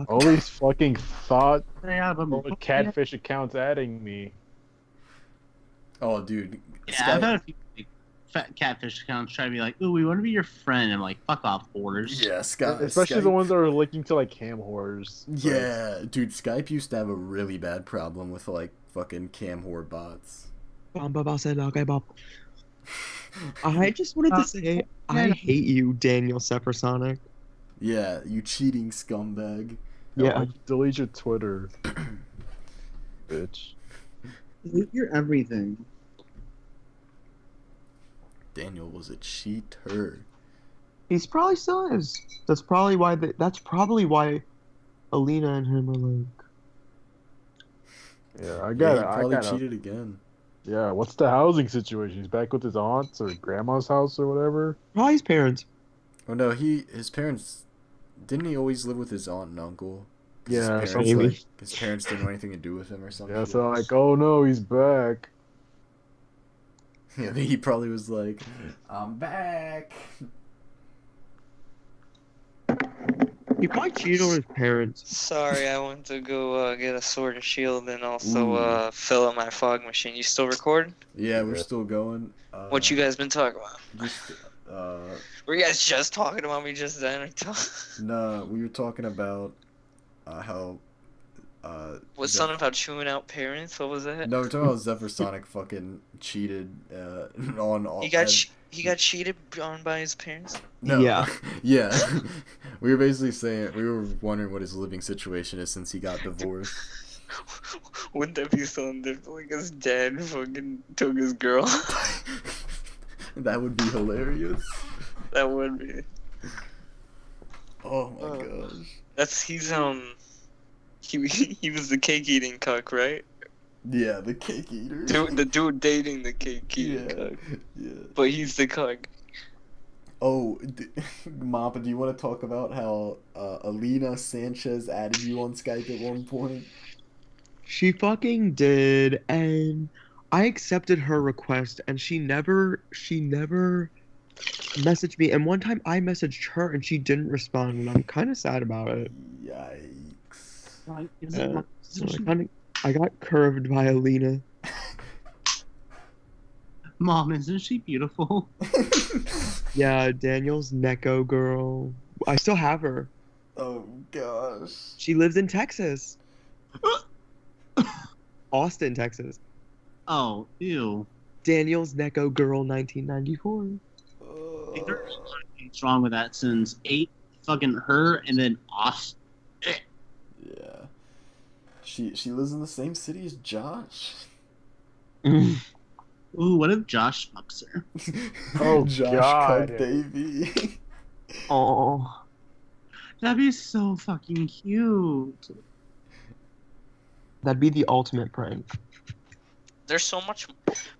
All these fucking thought Yeah, catfish accounts adding me. Oh, dude. Yeah, I've had a few like, fat catfish accounts try to be like, "Ooh, we want to be your friend," and I'm like, "Fuck off, borders." Yeah, Especially the ones that are linking to like cam whores. Yeah, dude, Skype used to have a really bad problem with like fucking cam whore bots. I just wanted to say, I hate you, Daniel Sefersonic. Yeah, you cheating scumbag. Yeah. Delete your Twitter. Bitch. You're everything. Daniel was a cheater. He's probably still is. That's probably why. Alina and him are like. Yeah, I Yeah, got he it. probably cheated again. Yeah, what's the housing situation? He's back with his aunts or grandma's house or whatever. Probably his parents. Oh no, his parents didn't he always live with his aunt and uncle? 'Cause Yeah, his parents, maybe. his parents didn't want anything to do with him or something. Yeah, so like, oh no, he's back. Yeah, he probably was like, "I'm back." He probably cheated on his parents. Sorry, I went to go get a sword and shield and also Ooh. fill up my fog machine. You still recording? Yeah, we're Yeah. still going. What you guys been talking about? Just Were you guys just talking about me just then? no, we were talking about how Was Zeph- something about chewing out parents? What was that? No, we're talking about Zephyr Sonic fucking cheated on all. He got cheated on by his parents. No. Yeah. Yeah. We were basically saying we were wondering what his living situation is since he got divorced. Wouldn't that be something different? Like his dad fucking took his girl. That would be hilarious. That would be. Oh my gosh. He's he was the cake eating cuck, right? Yeah, the cake eater. The dude dating the cake eating cuck. Yeah. But he's the cuck. Oh, Mappa, do you want to talk about how Alina Sanchez added you on Skype at one point? She fucking did, and I accepted her request, and she never messaged me. And one time I messaged her, and she didn't respond, and I'm kind of sad about it. Yikes. So I got curved by Alina. Mom, isn't she beautiful? Yeah, Daniel's Neko girl. I still have her. Oh gosh. She lives in Texas. Austin, Texas. Oh, ew. Daniel's Neko girl 1994. Uh, There's nothing wrong with that since 8 fucking her and then Austin. yeah. She lives in the same city as Josh. Ooh, what if Josh fucks her? Oh, Josh God. Cuck Davey. Oh. That'd be so fucking cute. That'd be the ultimate prank. There's so much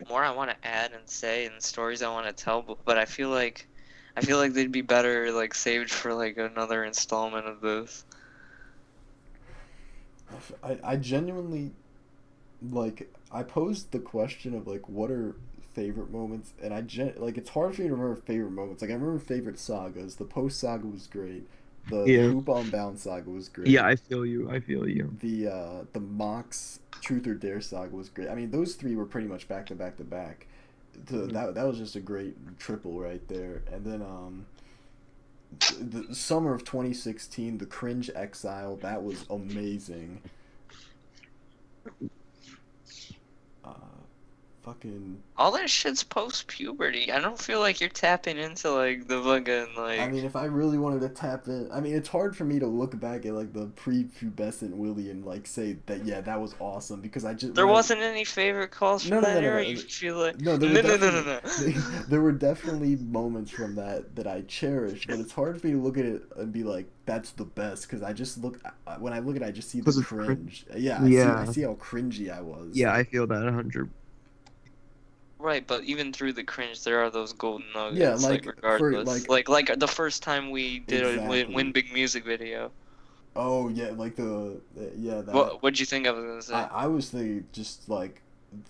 more I want to add and say and stories I want to tell, but I feel like they'd be better like saved for like another installment of this. I genuinely, like, I posed the question of, like, what are favorite moments, and like it's hard for me to remember favorite moments. Like I remember favorite sagas. The Post saga was great. The Yeah. Hoop on Bound saga was great. Yeah, I feel you. I feel you. The Mox Truth or Dare saga was great. I mean, those three were pretty much back to back to back. That was just a great triple right there. And then the summer of 2016, the Cringe Exile, that was amazing. Fucking. All that shit's post puberty. I don't feel like you're tapping into like the fucking like. I mean, if I really wanted to tap in, I mean, it's hard for me to look back at like the pre-pubescent Willie and like say that yeah, that was awesome because I just There wasn't any favorite calls from that era. no. You feel like No, no. there were definitely moments from that I cherish, but it's hard for me to look at it and be like, that's the best, because I just look when I look at it, I just see the 'Cause it's cringe. Yeah, Yeah. I see how cringy I was. Yeah, I feel that 100. Right, but even through the cringe, there are those golden nuggets. Yeah, like for, regardless, like the first time we did Exactly. a Win Big music video. Oh yeah, like that. What'd you think I was gonna say? I was thinking just like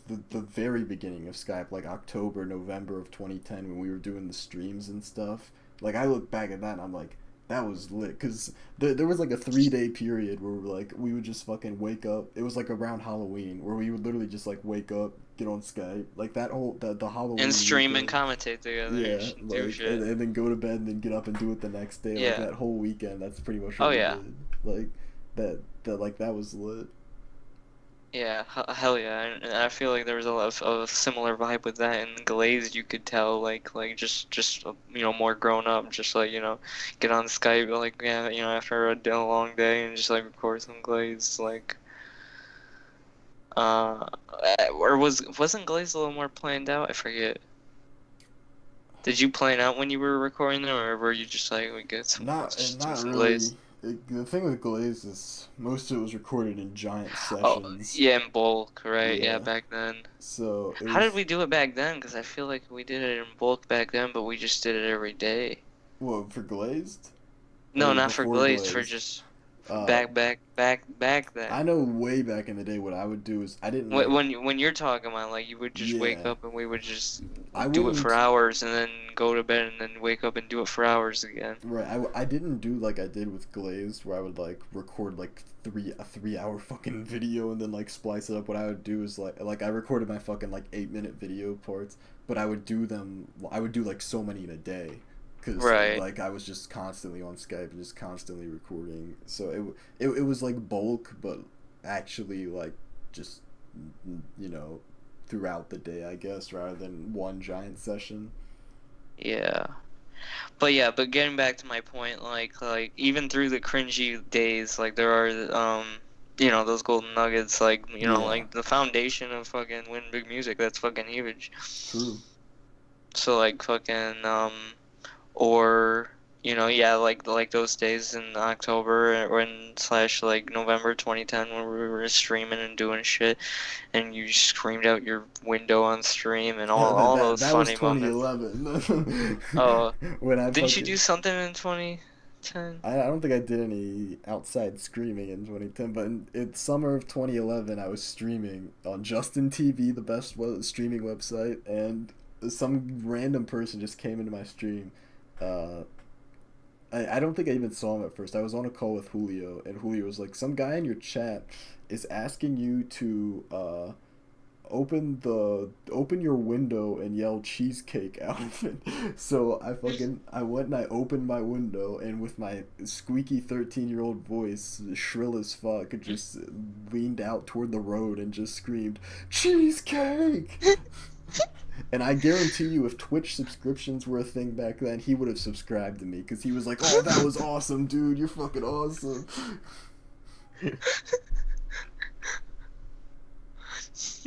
the very beginning of Skype, like October, November of 2010 when we were doing the streams and stuff. Like I look back at that and I'm like, that was lit, because there was like a 3-day period where we would just fucking wake up. It was like around Halloween where we would literally just like wake up, get on Skype, like that whole the Halloween And stream and weekend. commentate together. Yeah, and do like, shit. and then go to bed and then get up and do it the next day. Like Yeah. that whole weekend, that's pretty much Oh, what we yeah. did. Like that was lit. Yeah, hell yeah, and I feel like there was a lot of a similar vibe with that. And Glazed, you could tell like just more grown up, just like get on Skype like after a long day and just like record some Glazed like. Or wasn't Glazed a little more planned out? I forget. Did you plan out when you were recording them, or were you just like we get some? Not some really. Glazed? The thing with Glaze is most of it was recorded in giant Oh, sessions. yeah, in bulk, right? Yeah. Yeah, back then. So How did we do it back then? Because I feel like we did it in bulk back then, but we just did it every day. What, for Glazed? No, Or not for before Glazed, for Glazed? just Uh, back then. I know way back in the day what I would do is I didn't. When you're talking about like you would just wake Yeah. up and we would just I do it for wouldn't- hours and then go to bed and then wake up and do it for hours again. Right, I didn't do like I did with Glazed, where I would like record like a 3-hour fucking video and then like splice it up. What I would do is like I recorded my fucking like 8-minute video parts, but I would do like so many in a day, because Right. like I was just constantly on Skype and just constantly recording. So it was like bulk, but actually like just throughout the day, I guess, rather than one giant session. Yeah. But getting back to my point, like even through the cringy days, like there are those golden nuggets, like Yeah. like the foundation of fucking Win Big Music, that's fucking huge. True. So like fucking or like those days in October or in / like November 2010 when we were streaming and doing shit, and you screamed out your window on stream and all those that funny was moments. 2011. Oh, when I didn't you fucking- do something in 2010? I don't think I did any outside screaming in 2010, but in summer of 2011, I was streaming on Justin TV, the best streaming website, and some random person just came into my stream. I don't think I even saw him at first. I was on a call with Julio, and Julio was like, some guy in your chat is asking you to open your window and yell cheesecake out. So I went and I opened my window, and with my squeaky 13-year-old voice, shrill as fuck, just leaned out toward the road and just screamed, cheesecake! And I guarantee you, if Twitch subscriptions were a thing back then, he would have subscribed to me, because he was like, oh, that was awesome, dude, you're fucking awesome.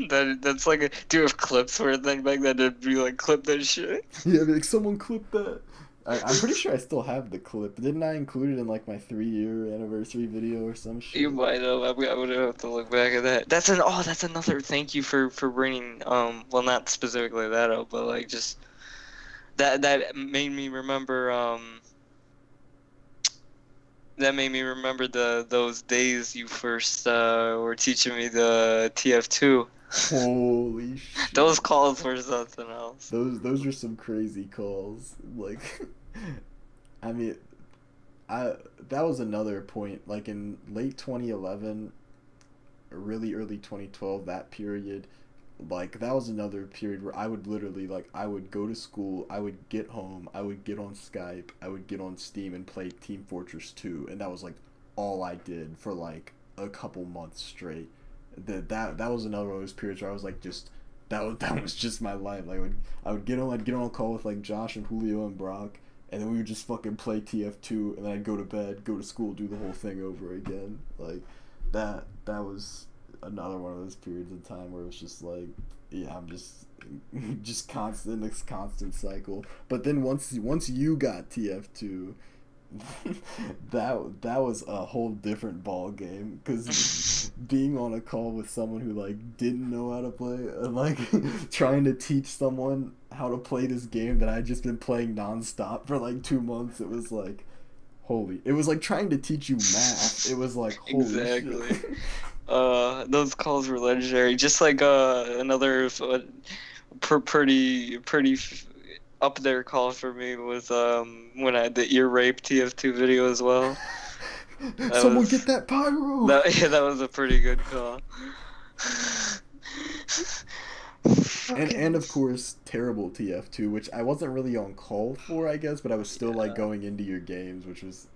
That's like do you have clips for a thing back then to be like clip that shit? Yeah, like, someone clip that. I'm pretty sure I still have the clip. Didn't I include it in like my 3-year anniversary video or some shit? You might have. I would have to look back at that. That's another thank you for bringing well, not specifically that up, but like just that made me remember those days you first were teaching me the TF2. Holy shit. Those calls were something else. Those are some crazy calls. Like, I mean, that was another point. Like in late 2011, really early 2012, that period, like that was another period where I would literally I would go to school, I would get home, I would get on Skype, I would get on Steam and play Team Fortress 2, and that was like all I did for like a couple months straight. That was another one of those periods where I was like just that was just my life. Like I'd get on a call with like Josh and Julio and Brock, and then we would just fucking play TF2, and then I'd go to bed, go to school, do the whole thing over again. Like that was another one of those periods of time where it was just like, yeah, I'm just constant, this constant cycle. But then once you got TF2, that was a whole different ball game, because being on a call with someone who like didn't know how to play and like trying to teach someone how to play this game that I'd just been playing nonstop for like 2 months, it was like it was like trying to teach you math. It was like holy Exactly. shit. Those calls were legendary. Just like another pretty up there call for me was when I had the ear rape TF2 video as well. Someone get that pyro. That was a pretty good call. And of course terrible TF2, which I wasn't really on call for, I guess, but I was still like going into your games, which was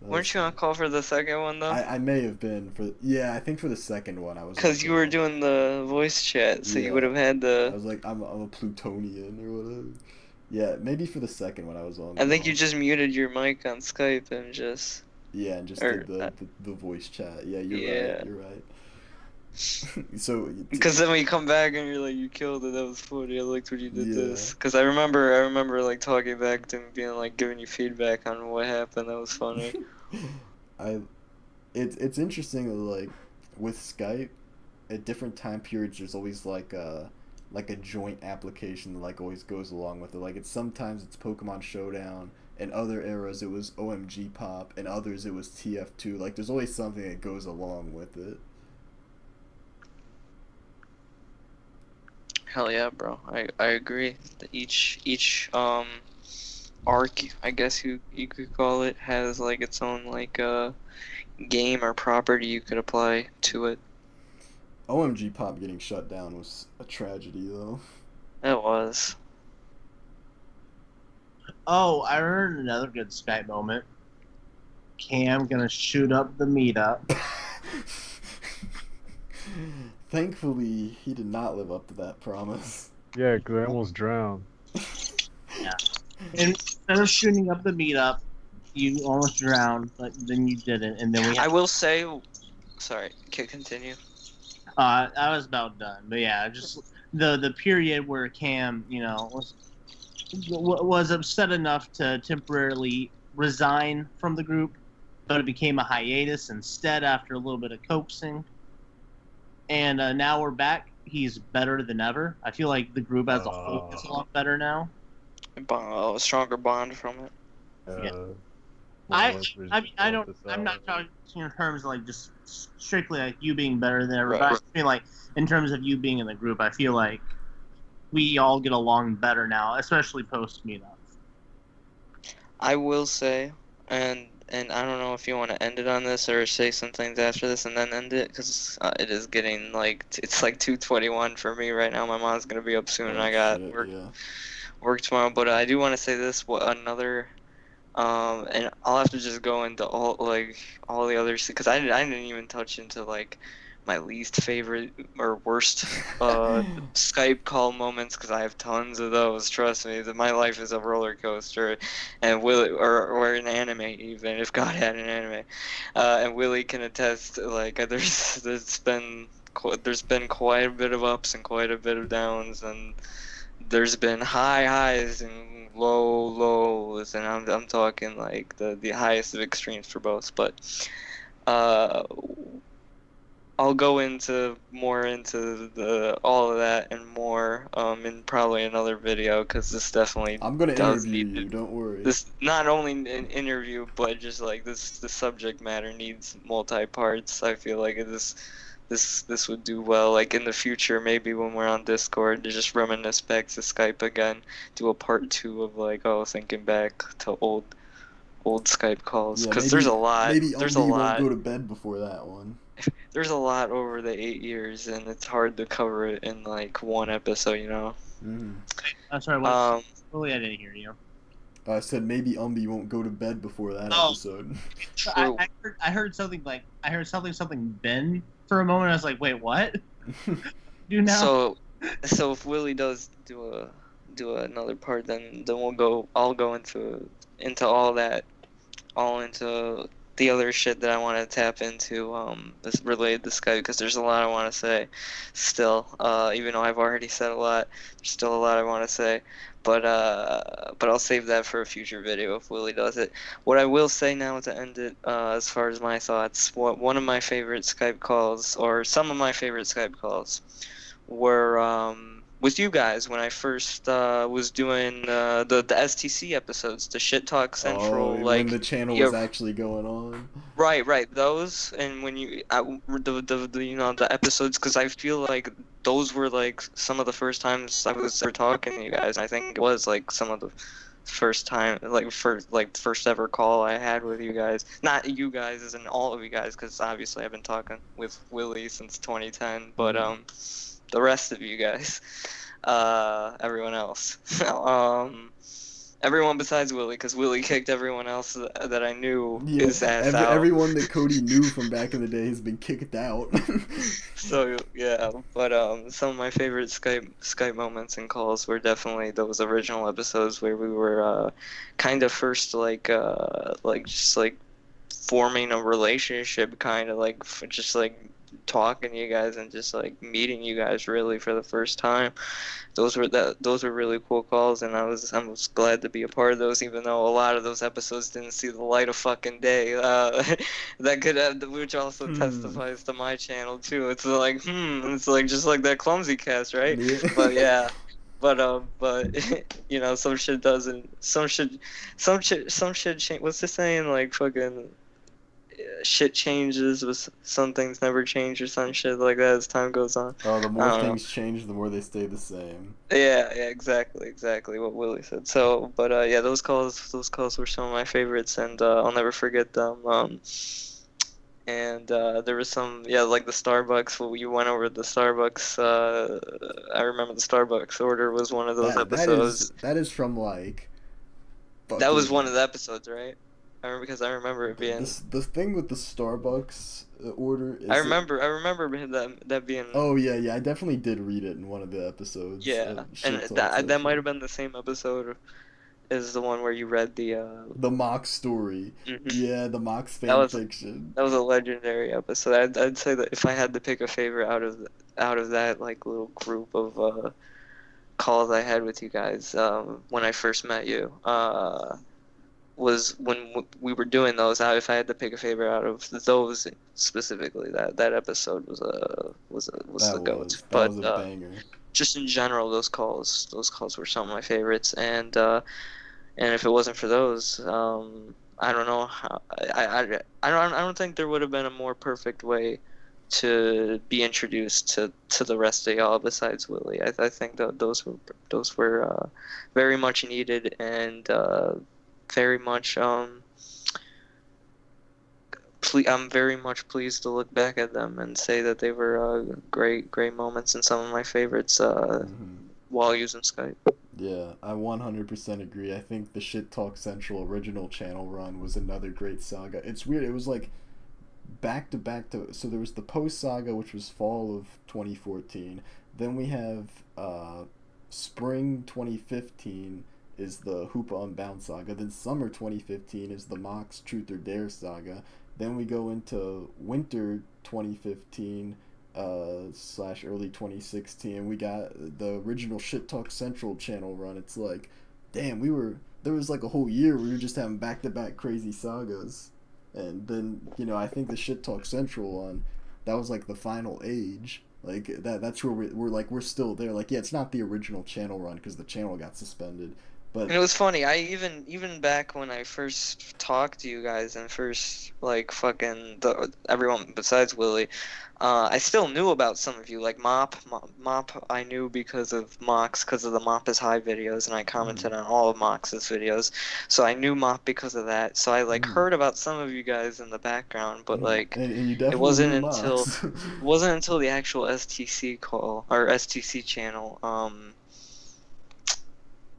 weren't you on call for the second one though? I may have been I think for the second one I was, because you were doing the voice chat, so you would have had I the. was like, I'm a Plutonian or whatever. Yeah, maybe for the second one I was on. I think you just muted your mic on Skype and just. Yeah, and just did the voice chat. Yeah, you're right. So. Because then when you come back and you're like, you killed it. That was funny. I liked when you did this. Because I remember like talking back to him, being like giving you feedback on what happened. That was funny. It's interesting that like with Skype, at different time periods, there's always like a joint application that like always goes along with it. Like sometimes it's Pokemon Showdown, in other eras it was OMG Pop, in others it was TF2. Like there's always something that goes along with it. Hell yeah, bro. I agree. Each arc, I guess you could call it, has like its own like game or property you could apply to it. OMG Pop getting shut down was a tragedy, though. It was. Oh, I heard another good Skype moment. Cam gonna shoot up the meetup. Thankfully, he did not live up to that promise. Yeah, because I almost drowned. Yeah. Instead of shooting up the meetup, you almost drowned, but then you didn't, and then we. I will say, sorry. Continue. I was about done, but yeah, just the period where Cam, was upset enough to temporarily resign from the group, but it became a hiatus instead after a little bit of coaxing. And now we're back. He's better than ever. I feel like the group as a whole is a lot better now. A stronger bond from it. Yeah. I'm not talking in terms of like just strictly like you being better than everybody. Right. I feel like in terms of you being in the group, I feel like we all get along better now, especially post meetup. I will say, and I don't know if you want to end it on this or say some things after this and then end it, because it is getting like it's like 2:21 for me right now. My mom's gonna be up soon, and I got work tomorrow. But I do want to say this. Another. And I'll have to just go into all the others, because I didn't even touch into like my least favorite or worst Skype call moments, because I have tons of those. Trust me, that my life is a roller coaster, and or an anime, even if God had an anime, and Willie can attest. Like there's been quite a bit of ups and quite a bit of downs, and there's been high highs and low lows, and I'm talking like the highest of extremes for both. But I'll go into all of that and more in probably another video, because this definitely I'm gonna interview you. Don't worry. This not only an interview, but just like this, the subject matter needs multi parts. I feel like this would do well. Like in the future, maybe when we're on Discord, to just reminisce back to Skype again, do a part 2 of like thinking back to old Skype calls, Yeah, because there's a lot. Maybe There's a Umbi won't lot. go to bed before that one. There's a lot over the 8 years, and it's hard to cover it in like one episode, you know. I'm sorry. What? Um, Really, I didn't hear you. I said maybe Umbi won't go to bed before that Oh. episode. So true. I heard something something Ben for a moment. I was like, wait, what? Do now? So if Willie does do another part, then I'll go into all that, all into the other shit that I want to tap into that's related to Skype, because there's a lot I want to say still, even though I've already said a lot. There's still a lot I want to say, but I'll save that for a future video if Willie does it. What I will say now to end it, as far as my thoughts, one of my favorite Skype calls, or some of my favorite Skype calls, were with you guys when I first was doing the STC episodes, the Shit Talk Central, when the channel was actually going on. Right, those, and when the episodes, because I feel like those were like some of the first times I was ever talking to you guys, and I think it was like some of the first ever call I had with you guys. Not you guys, as in all of you guys, because obviously I've been talking with Willie since 2010, but the rest of you guys, everyone else, everyone besides Willie, because Willie kicked everyone else that I knew his ass out. Everyone that Cody knew from back in the day has been kicked out. So yeah, but some of my favorite Skype moments and calls were definitely those original episodes where we were kind of first just like forming a relationship, kind of like just like talking to you guys and just like meeting you guys really for the first time. Those were really cool calls, and I was glad to be a part of those, even though a lot of those episodes didn't see the light of fucking day. That could have, which also testifies to my channel too. It's like it's like just like that clumsy cast, right? Yeah. But yeah. But you know, some shit doesn't. Some shit change. What's the saying? Like fucking shit changes, but some things never change, or some shit like that as time goes on. Oh, the more things change, the more they stay the same. Yeah, exactly what Willie said. So, but yeah, those calls were some of my favorites, and I'll never forget them. And there was some, like the Starbucks. Well, you went over the Starbucks. I remember the Starbucks order was one of those episodes. That is from like. That was one of the episodes, right? Because I remember it being the thing with the Starbucks order. I remember that being. Oh yeah, I definitely did read it in one of the episodes. Yeah, and that might have been the same episode as the one where you read the mock story. Mm-hmm. Yeah, the mock fan fiction. That was a legendary episode. I'd say that if I had to pick a favorite out of that like little group of calls I had with you guys when I first met you. Was when we were doing those. If I had to pick a favorite out of those specifically, that episode was the goat. But was a banger. Just in general, those calls were some of my favorites. And if it wasn't for those, I don't know how. I don't think there would have been a more perfect way to be introduced to the rest of y'all besides Willie. I think that those were very much needed, and very much I'm very much pleased to look back at them and say that they were great moments and some of my favorites while using Skype. Yeah, I 100% agree. I think the Shit Talk Central original channel run was another great saga. It's weird. It was like back to back to. So there was the post saga, which was fall of 2014. Then we have spring 2015. Is the Hoopa Unbound saga. Then summer 2015 is the Mox Truth or Dare saga. Then we go into winter 2015 / early 2016. We got the original Shit Talk Central channel run. It's like, damn, there was like a whole year we were just having back-to-back crazy sagas. And then, I think the Shit Talk Central one, that was like the final age. Like that's where we're still there. Like, yeah, it's not the original channel run because the channel got suspended. But And it was funny. I even back when I first talked to you guys and first like fucking everyone besides Willie, I still knew about some of you. Like Mop, I knew because of Mox, because of the Mop is High videos, and I commented on all of Mox's videos. So I knew Mop because of that. So I like heard about some of you guys in the background, but like and you definitely it wasn't knew until Mox. it wasn't until the actual STC call or STC channel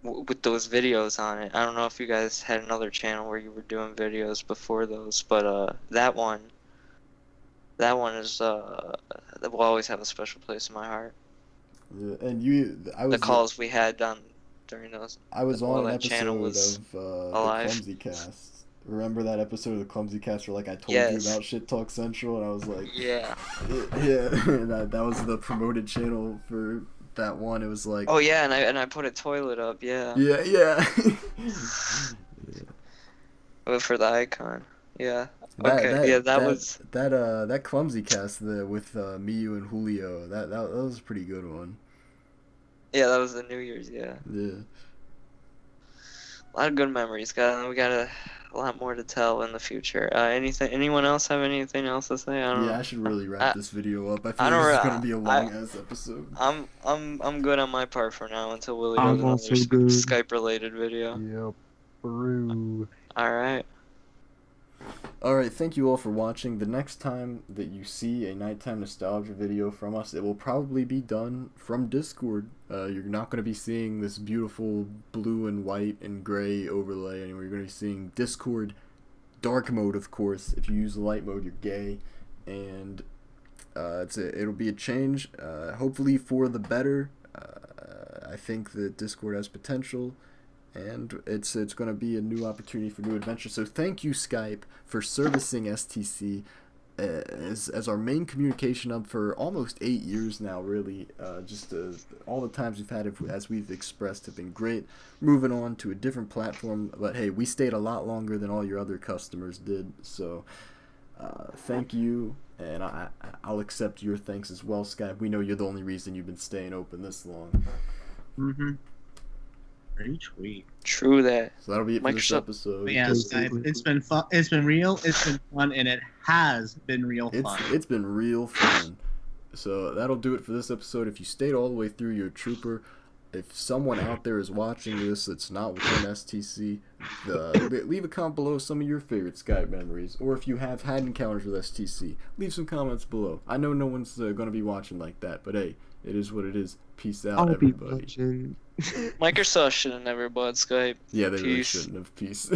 with those videos on it. I don't know if you guys had another channel where you were doing videos before those, but that one is will always have a special place in my heart. Yeah, and I was The calls we had done during those. I was while on an that channel episode was of the alive. Clumsy Cast. Remember that episode of the Clumsy Cast where like I told Yes. you about Shit Talk Central, and I was like, Yeah. yeah, and that was the promoted channel for that one. It was like, Oh yeah, and I put a toilet up. Yeah. yeah. But for the icon. Yeah. That- Okay. that- yeah, that- was. that Clumsy Cast with Miyu and Julio. That was a pretty good one. Yeah, that was the New Year's. Yeah. Yeah. A lot of good memories. We got a lot more to tell in the future. Anyone else have anything else to say? I don't know. Yeah, I should really wrap this video up. I feel I don't like this is re- gonna be a long ass episode. I'm good on my part for now until Willie I'm does another also good. Skype related video. Yep. Brew. All right. Alright, thank you all for watching. The next time that you see a nighttime nostalgia video from us, it will probably be done from Discord. You're not going to be seeing this beautiful blue and white and gray overlay anymore. You're going to be seeing Discord dark mode, of course. If you use the light mode, you're gay. And it'll be a change, hopefully for the better. I think that Discord has potential. And it's going to be a new opportunity for new adventures. So thank you, Skype, for servicing STC as our main communication hub for almost 8 years now, really. All the times we've had it, as we've expressed, have been great. Moving on to a different platform. But hey, we stayed a lot longer than all your other customers did. So thank you. And I'll accept your thanks as well, Skype. We know you're the only reason you've been staying open this long. Mm-hmm. Retweet. True that. So that'll be it for this Microsoft- episode. But yeah, Skype, it's been fun. It's been real. It's been fun, and it has been real fun. It's been real fun. So that'll do it for this episode. If you stayed all the way through, you're a trooper. If someone out there is watching this that's not within STC, leave a comment below some of your favorite Skype memories. Or if you have had encounters with STC, leave some comments below. I know no one's going to be watching like that, but hey, it is what it is. Peace out, I'll be everybody. watching. Microsoft should have never bought Skype. Yeah, they really Peace. shouldn't have. Peace.